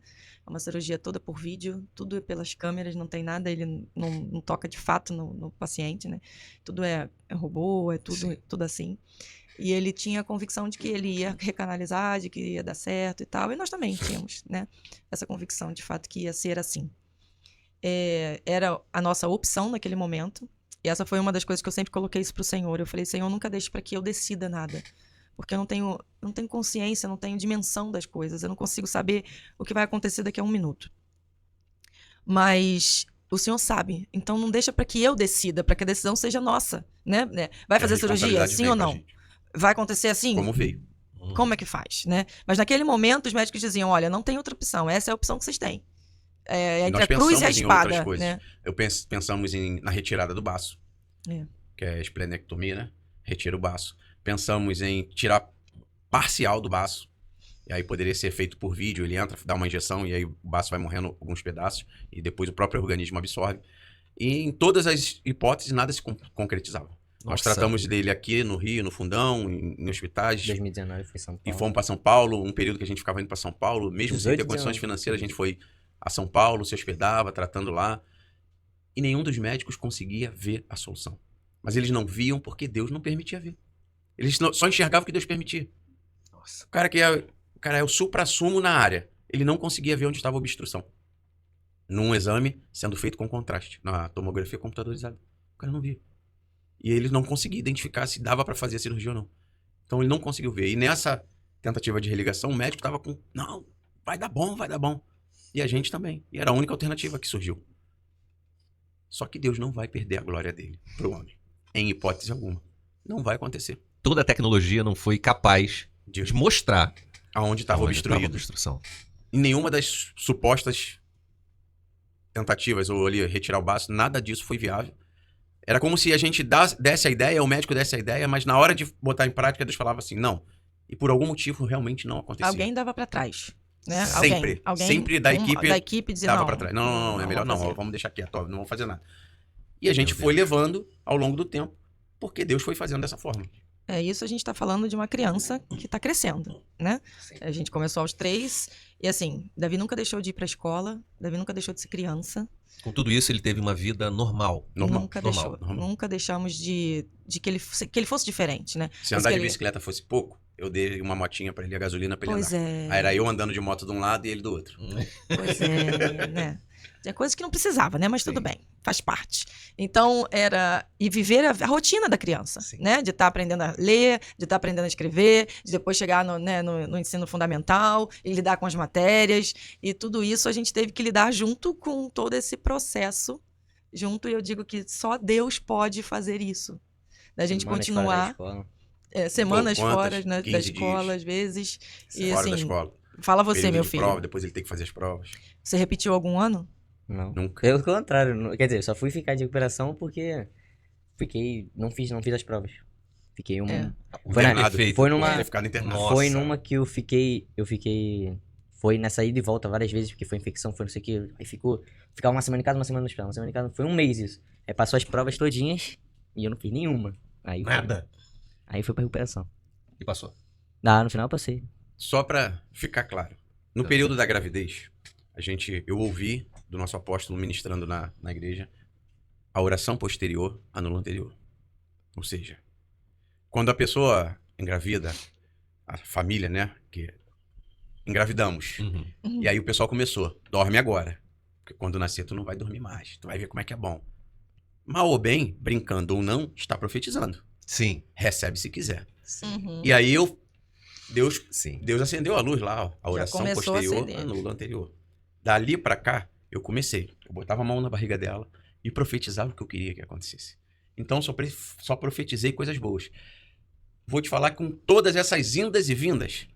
Speaker 3: É uma cirurgia toda por vídeo, tudo é pelas câmeras, não tem nada, ele não toca de fato no paciente, né? Tudo é robô, é tudo assim. E ele tinha a convicção de que ele ia recanalizar, de que ia dar certo e tal. E nós também tínhamos, né, essa convicção de fato que ia ser assim. Era a nossa opção naquele momento. E essa foi uma das coisas que eu sempre coloquei isso pro Senhor. Eu falei, Senhor, nunca deixe para que eu decida nada. Porque eu não tenho consciência, não tenho dimensão das coisas. Eu não consigo saber o que vai acontecer daqui a 1 minuto. Mas o Senhor sabe. Então não deixa para que eu decida, para que a decisão seja nossa, né? Vai fazer
Speaker 4: A
Speaker 3: cirurgia,
Speaker 4: responsabilidade
Speaker 3: sim
Speaker 4: vem
Speaker 3: ou
Speaker 4: pra
Speaker 3: não?
Speaker 4: gente,
Speaker 3: Vai acontecer assim?
Speaker 4: como veio.
Speaker 3: Como é que faz, né? Mas naquele momento os médicos diziam, olha, não tem outra opção. Essa é a opção que vocês têm. Entre
Speaker 4: nós
Speaker 3: a cruz e a
Speaker 4: pensamos em outras
Speaker 3: espada,
Speaker 4: coisas.
Speaker 3: né?
Speaker 4: Pensamos na retirada do baço, que é a esplenectomia, né? Retira o baço. Pensamos em tirar parcial do baço. E aí poderia ser feito por vídeo, ele entra, dá uma injeção e aí o baço vai morrendo alguns pedaços e depois o próprio organismo absorve. E em todas as hipóteses nada se concretizava. Nós
Speaker 1: Nossa.
Speaker 4: tratamos dele aqui no Rio, no Fundão, em hospitais.
Speaker 2: 2019 foi São
Speaker 4: E
Speaker 2: Paulo.
Speaker 4: fomos para São Paulo, um período que a gente ficava indo para São Paulo, mesmo sem
Speaker 2: 18,
Speaker 4: ter condições
Speaker 2: 19.
Speaker 4: financeiras, a gente foi a São Paulo, se hospedava, tratando lá. E nenhum dos médicos conseguia ver a solução. Mas eles não viam porque Deus não permitia ver. Eles só enxergavam o que Deus permitia.
Speaker 1: Nossa.
Speaker 4: O cara é o supra-sumo na área. Ele não conseguia ver onde estava a obstrução. Num exame sendo feito com contraste, na tomografia computadorizada. O cara não via. E ele não conseguia identificar se dava para fazer a cirurgia ou não. Então ele não conseguiu ver. E nessa tentativa de religação, o médico estava com, não, vai dar bom, vai dar bom. E a gente também. E era a única alternativa que surgiu. Só que Deus não vai perder a glória dele pro homem. Em hipótese alguma. Não vai acontecer.
Speaker 1: Toda a tecnologia não foi capaz de mostrar
Speaker 4: aonde estava
Speaker 1: Onde tava a
Speaker 4: obstruído.
Speaker 1: obstrução.
Speaker 4: Em nenhuma das supostas tentativas, ou ali retirar o baço, nada disso foi viável. Era como se a gente desse a ideia, o médico desse a ideia, mas na hora de botar em prática, Deus falava assim, não. E por algum motivo realmente não acontecia.
Speaker 3: Alguém dava pra trás, né?
Speaker 4: Sempre.
Speaker 3: Alguém
Speaker 4: Sempre da equipe
Speaker 3: dizia,
Speaker 4: dava
Speaker 3: não,
Speaker 4: pra trás. Não, é melhor
Speaker 3: vamos
Speaker 4: não,
Speaker 3: fazer.
Speaker 4: vamos deixar quieto, ó, não vamos fazer nada. E a gente
Speaker 1: Meu
Speaker 4: foi
Speaker 1: Deus.
Speaker 4: levando ao longo do tempo, porque Deus foi fazendo dessa forma.
Speaker 3: É isso, a gente tá falando de uma criança que tá crescendo, né?
Speaker 1: Sim.
Speaker 3: A gente começou aos 3, e assim, Davi nunca deixou de ir pra escola, Davi nunca deixou de ser criança.
Speaker 1: Com tudo isso, ele teve uma vida normal.
Speaker 4: Normal.
Speaker 3: Nunca
Speaker 1: normal,
Speaker 3: deixou.
Speaker 4: normal.
Speaker 3: Nunca deixamos de que ele fosse diferente, né?
Speaker 4: Se
Speaker 3: Mas
Speaker 4: andar
Speaker 3: que
Speaker 4: de
Speaker 3: ele-
Speaker 4: bicicleta fosse pouco, eu dei uma motinha pra ele, a gasolina pra ele
Speaker 3: Pois
Speaker 4: andar.
Speaker 3: é.
Speaker 4: Aí era eu andando de moto de um lado e ele do outro.
Speaker 3: Pois é, né? É coisa que não precisava, né? Mas tudo
Speaker 1: Sim.
Speaker 3: bem, faz parte. Então, era... E viver a rotina da criança,
Speaker 1: Sim.
Speaker 3: né? De estar aprendendo a ler, de estar aprendendo a escrever, de depois chegar no ensino fundamental e lidar com as matérias. E tudo isso a gente teve que lidar junto com todo esse processo. Junto, e eu digo que só Deus pode fazer isso. Da gente
Speaker 2: Semanas fora da
Speaker 3: continuar
Speaker 2: escola.
Speaker 3: semanas
Speaker 4: Quantas?
Speaker 3: fora, né, da
Speaker 4: 15
Speaker 3: escola,
Speaker 4: dias.
Speaker 3: às vezes. E
Speaker 4: Fora da
Speaker 3: assim,
Speaker 4: escola.
Speaker 3: fala você,
Speaker 4: Período
Speaker 3: meu
Speaker 4: de
Speaker 3: filho.
Speaker 4: prova, depois ele tem que fazer as provas.
Speaker 3: Você repetiu algum ano?
Speaker 2: Não.
Speaker 4: Nunca.
Speaker 2: Pelo contrário, quer dizer, só fui ficar de recuperação porque não fiz as provas. Fiquei um.
Speaker 3: É.
Speaker 2: Foi na-
Speaker 4: Internado.
Speaker 2: foi numa-
Speaker 4: Podia ter ficado internado.
Speaker 1: Nossa.
Speaker 2: Foi numa que eu fiquei. Foi nessa ida e volta várias vezes, porque foi infecção, foi não sei o que. Aí ficava uma semana em casa, uma semana no hospital, uma semana em casa. Foi um mês isso. Aí passou as provas todinhas e eu não fiz nenhuma.
Speaker 1: Nada.
Speaker 2: Aí foi pra recuperação.
Speaker 1: E passou.
Speaker 2: No final eu passei.
Speaker 4: Só pra ficar claro. No período da gravidez, eu ouvi do nosso apóstolo ministrando na igreja, a oração posterior anula a anterior. Ou seja, quando a pessoa engravida, a família, né, que engravidamos,
Speaker 1: Uhum.
Speaker 4: e aí o pessoal começou, dorme agora, porque quando nascer tu não vai dormir mais, tu vai ver como é que é bom. Mal ou bem, brincando ou não, está profetizando.
Speaker 1: Sim.
Speaker 4: Recebe se quiser.
Speaker 3: Uhum.
Speaker 4: E aí Deus
Speaker 1: Sim.
Speaker 4: acendeu a luz lá, ó. A oração
Speaker 3: começou a
Speaker 4: posterior
Speaker 3: acender.
Speaker 4: anula a anterior. Dali pra cá, eu comecei. Eu botava a mão na barriga dela e profetizava o que eu queria que acontecesse. Então, só profetizei coisas boas. Vou te falar que com todas essas indas e vindas,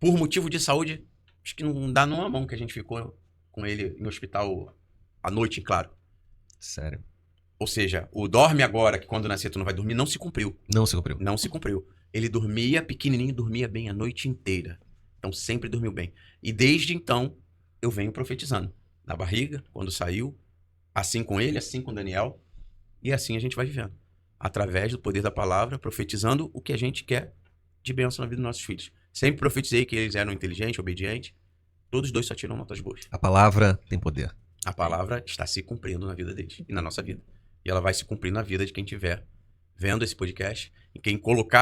Speaker 4: por motivo de saúde, acho que não dá numa mão que a gente ficou com ele em hospital à noite, claro.
Speaker 1: Sério.
Speaker 4: Ou seja, o dorme agora, que quando nascer tu não vai dormir, não se cumpriu.
Speaker 1: Não se cumpriu.
Speaker 4: Não se cumpriu. Ele dormia pequenininho, dormia bem a noite inteira. Então sempre dormiu bem. E desde então eu venho profetizando. Na barriga, quando saiu, assim com ele, assim com Daniel. E assim a gente vai vivendo. Através do poder da palavra, profetizando o que a gente quer de bênção na vida dos nossos filhos. Sempre profetizei que eles eram inteligentes, obedientes. Todos dois só tiram notas boas.
Speaker 1: A palavra tem poder.
Speaker 4: A palavra está se cumprindo na vida deles e na nossa vida. E ela vai se cumprir na vida de quem estiver vendo esse podcast, em quem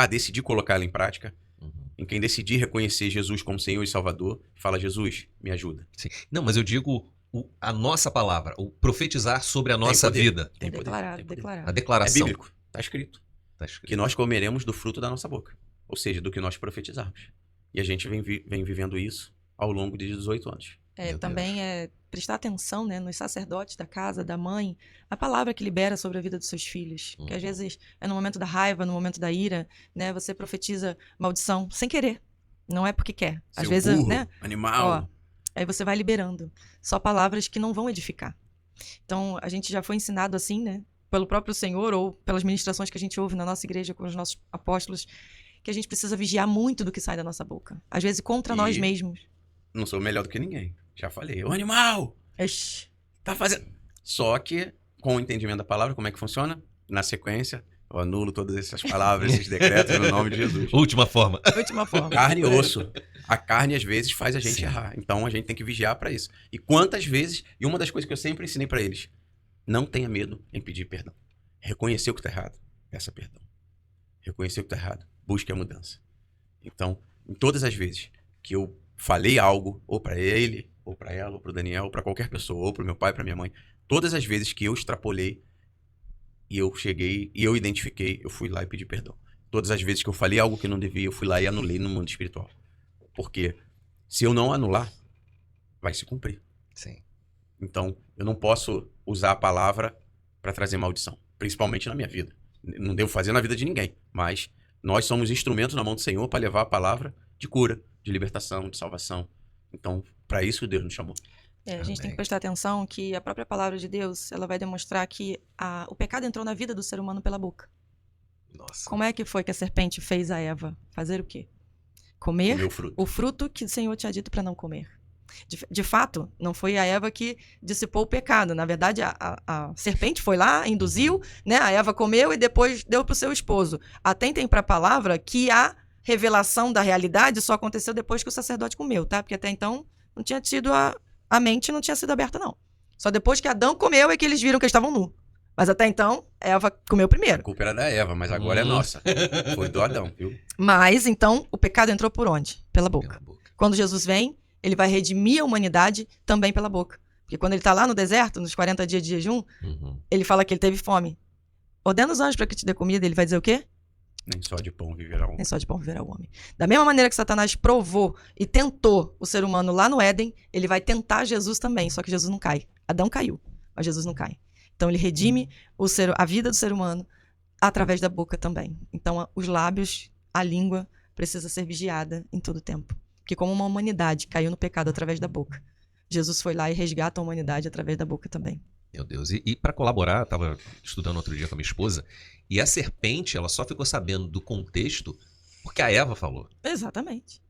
Speaker 4: decidir colocar ela em prática,
Speaker 1: Uhum.
Speaker 4: em quem decidir reconhecer Jesus como Senhor e Salvador, fala, Jesus, me ajuda.
Speaker 1: Sim. Não, mas eu digo a nossa palavra, o profetizar sobre a nossa
Speaker 4: poder.
Speaker 1: vida.
Speaker 4: Tem poder,
Speaker 3: Declarado,
Speaker 4: tem poder.
Speaker 1: A
Speaker 3: declarado.
Speaker 4: É
Speaker 1: declaração.
Speaker 4: bíblico, tá escrito.
Speaker 1: Tá escrito.
Speaker 4: Que nós comeremos do fruto da nossa boca. Ou seja, do que nós profetizarmos. E a gente vem vivendo isso ao longo de 18 anos.
Speaker 1: Meu
Speaker 3: Também é prestar atenção, né, nos sacerdotes da casa, da mãe, a palavra que libera sobre a vida dos seus filhos. Que às
Speaker 1: Uhum.
Speaker 3: vezes é no momento da raiva, no momento da ira, né, você profetiza maldição sem querer. Não é porque quer. Às
Speaker 4: Seu
Speaker 3: vezes,
Speaker 4: burro,
Speaker 3: né,
Speaker 4: animal.
Speaker 3: aí você vai liberando. Só palavras que não vão edificar. Então, a gente já foi ensinado assim, né, pelo próprio Senhor ou pelas ministrações que a gente ouve na nossa igreja com os nossos apóstolos, que a gente precisa vigiar muito do que sai da nossa boca. Às vezes contra
Speaker 4: E-
Speaker 3: nós mesmos.
Speaker 4: Não sou melhor do que ninguém. Já falei. Ô animal!
Speaker 3: Ixi.
Speaker 4: Tá fazendo. Só que, com o entendimento da palavra, como é que funciona? Na sequência, eu anulo todas essas palavras, esses decretos no nome de Jesus.
Speaker 1: Última forma.
Speaker 3: Última forma.
Speaker 4: Carne e osso. A carne, às vezes, faz a gente
Speaker 1: Sim.
Speaker 4: errar. Então, a gente tem que vigiar pra isso. E quantas vezes, e uma das coisas que eu sempre ensinei pra eles, não tenha medo em pedir perdão. Reconhecer o que tá errado, peça perdão. Reconhecer o que tá errado, busque a mudança. Então, em todas as vezes que eu falei algo, ou pra ele, ou pra ela, ou pro Daniel, ou pra qualquer pessoa, ou pro meu pai, pra minha mãe, todas as vezes que eu extrapolei e eu cheguei e eu identifiquei, eu fui lá e pedi perdão. Todas as vezes que eu falei algo que não devia, eu fui lá e anulei no mundo espiritual. Porque se eu não anular, vai se cumprir.
Speaker 1: Sim.
Speaker 4: Então, eu não posso usar a palavra para trazer maldição, principalmente na minha vida. Não devo fazer na vida de ninguém, mas nós somos instrumentos na mão do Senhor para levar a palavra de cura, de libertação, de salvação. Então, para isso Deus nos chamou.
Speaker 3: A gente tem
Speaker 1: Amém.
Speaker 3: que prestar atenção que a própria palavra de Deus, ela vai demonstrar que o pecado entrou na vida do ser humano pela boca.
Speaker 1: Nossa.
Speaker 3: Como é que foi que a serpente fez a Eva fazer o quê? Comer
Speaker 4: O meu fruto.
Speaker 3: o fruto que o Senhor tinha dito para não comer. De fato, não foi a Eva que dissipou o pecado. Na verdade, a serpente foi lá, induziu, né? A Eva comeu e depois deu para o seu esposo. Atentem para a palavra que a revelação da realidade só aconteceu depois que o sacerdote comeu, tá? Porque até então não tinha tido a mente não tinha sido aberta, não. Só depois que Adão comeu é que eles viram que eles estavam nus. Mas até então, Eva comeu
Speaker 4: A
Speaker 3: primeiro.
Speaker 4: culpa era da Eva, mas agora é nossa. Foi do Adão, viu?
Speaker 3: Mas, então, o pecado entrou por onde? Pela boca.
Speaker 1: Pela boca.
Speaker 3: Quando Jesus vem, ele vai redimir a humanidade também pela boca. Porque quando ele está lá no deserto, nos 40 dias de jejum,
Speaker 1: Uhum.
Speaker 3: ele fala que ele teve fome. Ordena os anjos para que te dê comida, ele vai dizer o quê?
Speaker 4: Nem só de pão viverá um.
Speaker 3: Nem só de pão viverá o homem. Da mesma maneira que Satanás provou e tentou o ser humano lá no Éden, ele vai tentar Jesus também, só que Jesus não cai. Adão caiu, mas Jesus não cai. Então ele redime a vida do ser humano através da boca também. Então os lábios, a língua, precisa ser vigiada em todo tempo. Porque como uma humanidade caiu no pecado através da boca, Jesus foi lá e resgata a humanidade através da boca também.
Speaker 1: Meu Deus. E para colaborar, eu estava estudando outro dia com a minha esposa, e a serpente, ela só ficou sabendo do contexto porque a Eva falou.
Speaker 3: Exatamente.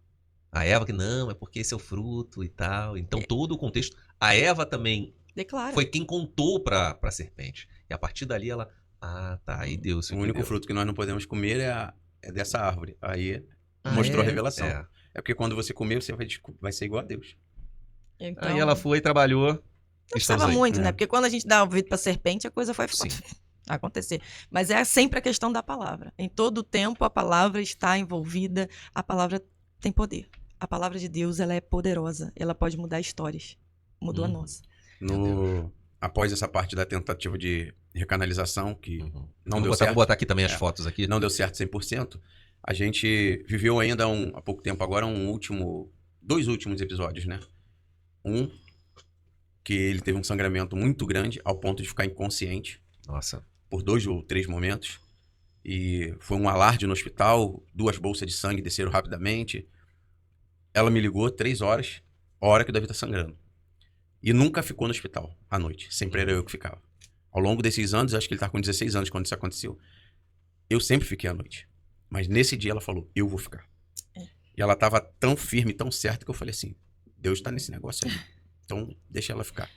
Speaker 1: A Eva que não, é porque esse é o fruto e tal. Então todo o contexto. A Eva também
Speaker 3: Declara.
Speaker 1: foi quem contou para a serpente. E a partir dali ela, tá, aí Deus.
Speaker 4: O único fruto que nós não podemos comer é dessa árvore. Aí
Speaker 1: Ah,
Speaker 4: mostrou a
Speaker 1: é?
Speaker 4: revelação.
Speaker 1: É.
Speaker 4: É porque quando você comer, você vai ser igual a Deus.
Speaker 3: Então,
Speaker 1: Aí ela foi, trabalhou.
Speaker 3: não
Speaker 1: Estamos
Speaker 3: precisava
Speaker 1: aí.
Speaker 3: muito, né?
Speaker 4: É.
Speaker 3: Porque quando a gente dá ouvido pra serpente, a coisa vai
Speaker 1: Sim.
Speaker 3: acontecer. Mas é sempre a questão da palavra. Em todo tempo, a palavra está envolvida, a palavra tem poder. A palavra de Deus, ela é poderosa. Ela pode mudar histórias. Mudou a nossa.
Speaker 4: Após essa parte da tentativa de recanalização, que
Speaker 1: Uhum.
Speaker 4: não
Speaker 1: Vou
Speaker 4: deu
Speaker 1: botar,
Speaker 4: certo.
Speaker 1: vou botar aqui também as
Speaker 4: É.
Speaker 1: fotos aqui.
Speaker 4: Não deu certo 100%, a gente viveu ainda há pouco tempo agora dois últimos episódios, né? Um, que ele teve um sangramento muito grande, ao ponto de ficar inconsciente,
Speaker 1: Nossa.
Speaker 4: por 2 ou 3 momentos. E foi um alarde no hospital, 2 bolsas de sangue desceram rapidamente. Ela me ligou 3 horas, a hora que o Davi tá sangrando. E nunca ficou no hospital à noite, sempre era eu que ficava. Ao longo desses anos, acho que ele tá com 16 anos quando isso aconteceu, eu sempre fiquei à noite. Mas nesse dia ela falou, eu vou ficar. E ela tava tão firme, tão certa, que eu falei assim, Deus tá nesse negócio aí. Então, deixa ela ficar.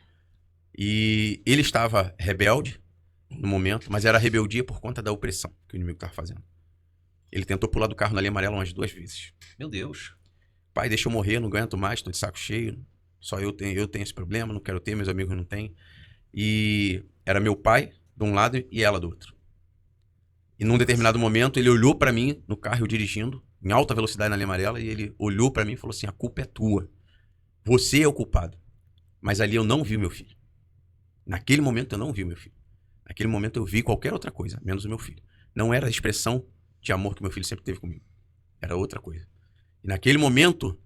Speaker 4: E ele estava rebelde no momento, mas era rebeldia por conta da opressão que o inimigo estava fazendo. Ele tentou pular do carro na linha amarela umas 2 vezes.
Speaker 1: Meu Deus.
Speaker 4: Pai, deixa eu morrer, não aguento mais, tô de saco cheio. Só eu tenho esse problema, não quero ter, meus amigos não têm. E era meu pai de um lado e ela do outro. E num determinado momento, ele olhou pra mim no carro, eu dirigindo, em alta velocidade na linha amarela, e ele olhou pra mim e falou assim, a culpa é tua. Você é o culpado. Mas ali eu não vi meu filho. Naquele momento eu não vi meu filho. Naquele momento eu vi qualquer outra coisa, menos o meu filho. Não era a expressão de amor que meu filho sempre teve comigo. Era outra coisa. E naquele momento,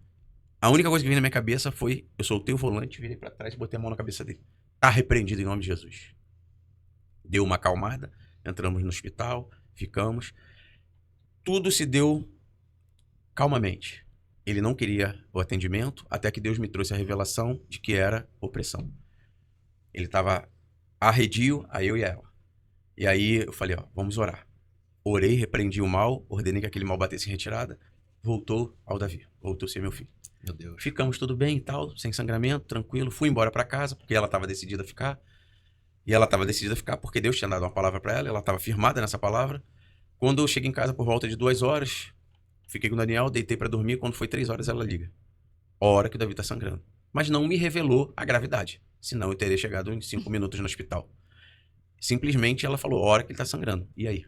Speaker 4: a única coisa que veio na minha cabeça foi, eu soltei o volante, virei pra trás e botei a mão na cabeça dele. Tá repreendido em nome de Jesus. Deu uma acalmada, entramos no hospital, ficamos. Tudo se deu calmamente. Ele não queria o atendimento, até que Deus me trouxe a revelação de que era opressão. Ele estava arredio a eu e a ela. E aí eu falei, ó, vamos orar. Orei, repreendi o mal, ordenei que aquele mal batesse em retirada, voltou ao Davi, voltou a ser meu filho.
Speaker 1: Meu Deus.
Speaker 4: Ficamos tudo bem e tal, sem sangramento, tranquilo. Fui embora pra casa, porque ela estava decidida a ficar. E ela estava decidida a ficar porque Deus tinha dado uma palavra pra ela, ela estava firmada nessa palavra. Quando eu cheguei em casa por volta de 2 horas, fiquei com o Daniel, deitei pra dormir. Quando foi 3 horas, ela liga. A hora que o Davi tá sangrando. Mas não me revelou a gravidade. Senão eu teria chegado em 5 minutos no hospital. Simplesmente ela falou, a hora que ele tá sangrando. E aí?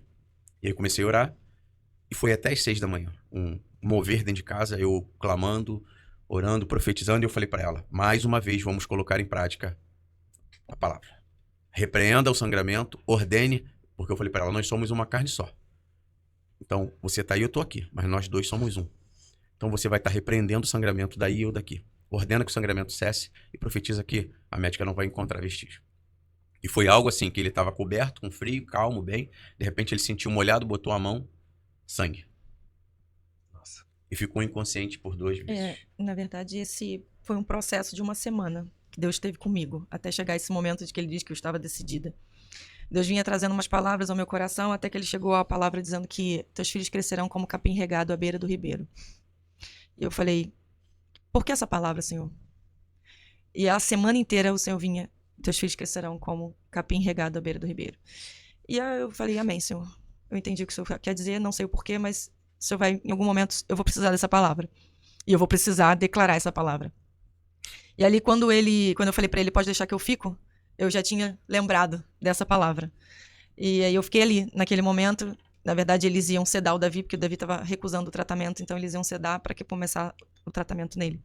Speaker 4: E aí eu comecei a orar. E foi até as 6 da manhã. Um mover dentro de casa, eu clamando, orando, profetizando. E eu falei pra ela, mais uma vez vamos colocar em prática a palavra. Repreenda o sangramento, ordene. Porque eu falei pra ela, nós somos uma carne só. Então, você tá aí, eu tô aqui. Mas nós dois somos um. Então você vai estar repreendendo o sangramento daí e eu daqui. Ordena que o sangramento cesse e profetiza que a médica não vai encontrar vestígio. E foi algo assim, que ele estava coberto, com frio, calmo, bem. De repente ele sentiu molhado, botou a mão, sangue.
Speaker 1: Nossa.
Speaker 4: e ficou inconsciente por 2 meses.
Speaker 3: Na verdade, esse foi um processo de uma semana que Deus esteve comigo, até chegar esse momento de que ele diz que eu estava decidida. Deus vinha trazendo umas palavras ao meu coração, até que ele chegou à palavra dizendo que teus filhos crescerão como capim regado à beira do ribeiro. E eu falei, por que essa palavra, Senhor? E a semana inteira o Senhor vinha, teus filhos crescerão como capim regado à beira do ribeiro. E aí eu falei, amém, Senhor. Eu entendi o que o Senhor quer dizer, não sei o porquê, mas o Senhor vai, em algum momento, eu vou precisar dessa palavra. E eu vou precisar declarar essa palavra. E ali, quando eu falei pra ele, pode deixar que eu fico, eu já tinha lembrado dessa palavra. E aí eu fiquei ali, naquele momento. Na verdade, eles iam sedar o Davi, porque o Davi estava recusando o tratamento, então eles iam sedar para que começar o tratamento nele.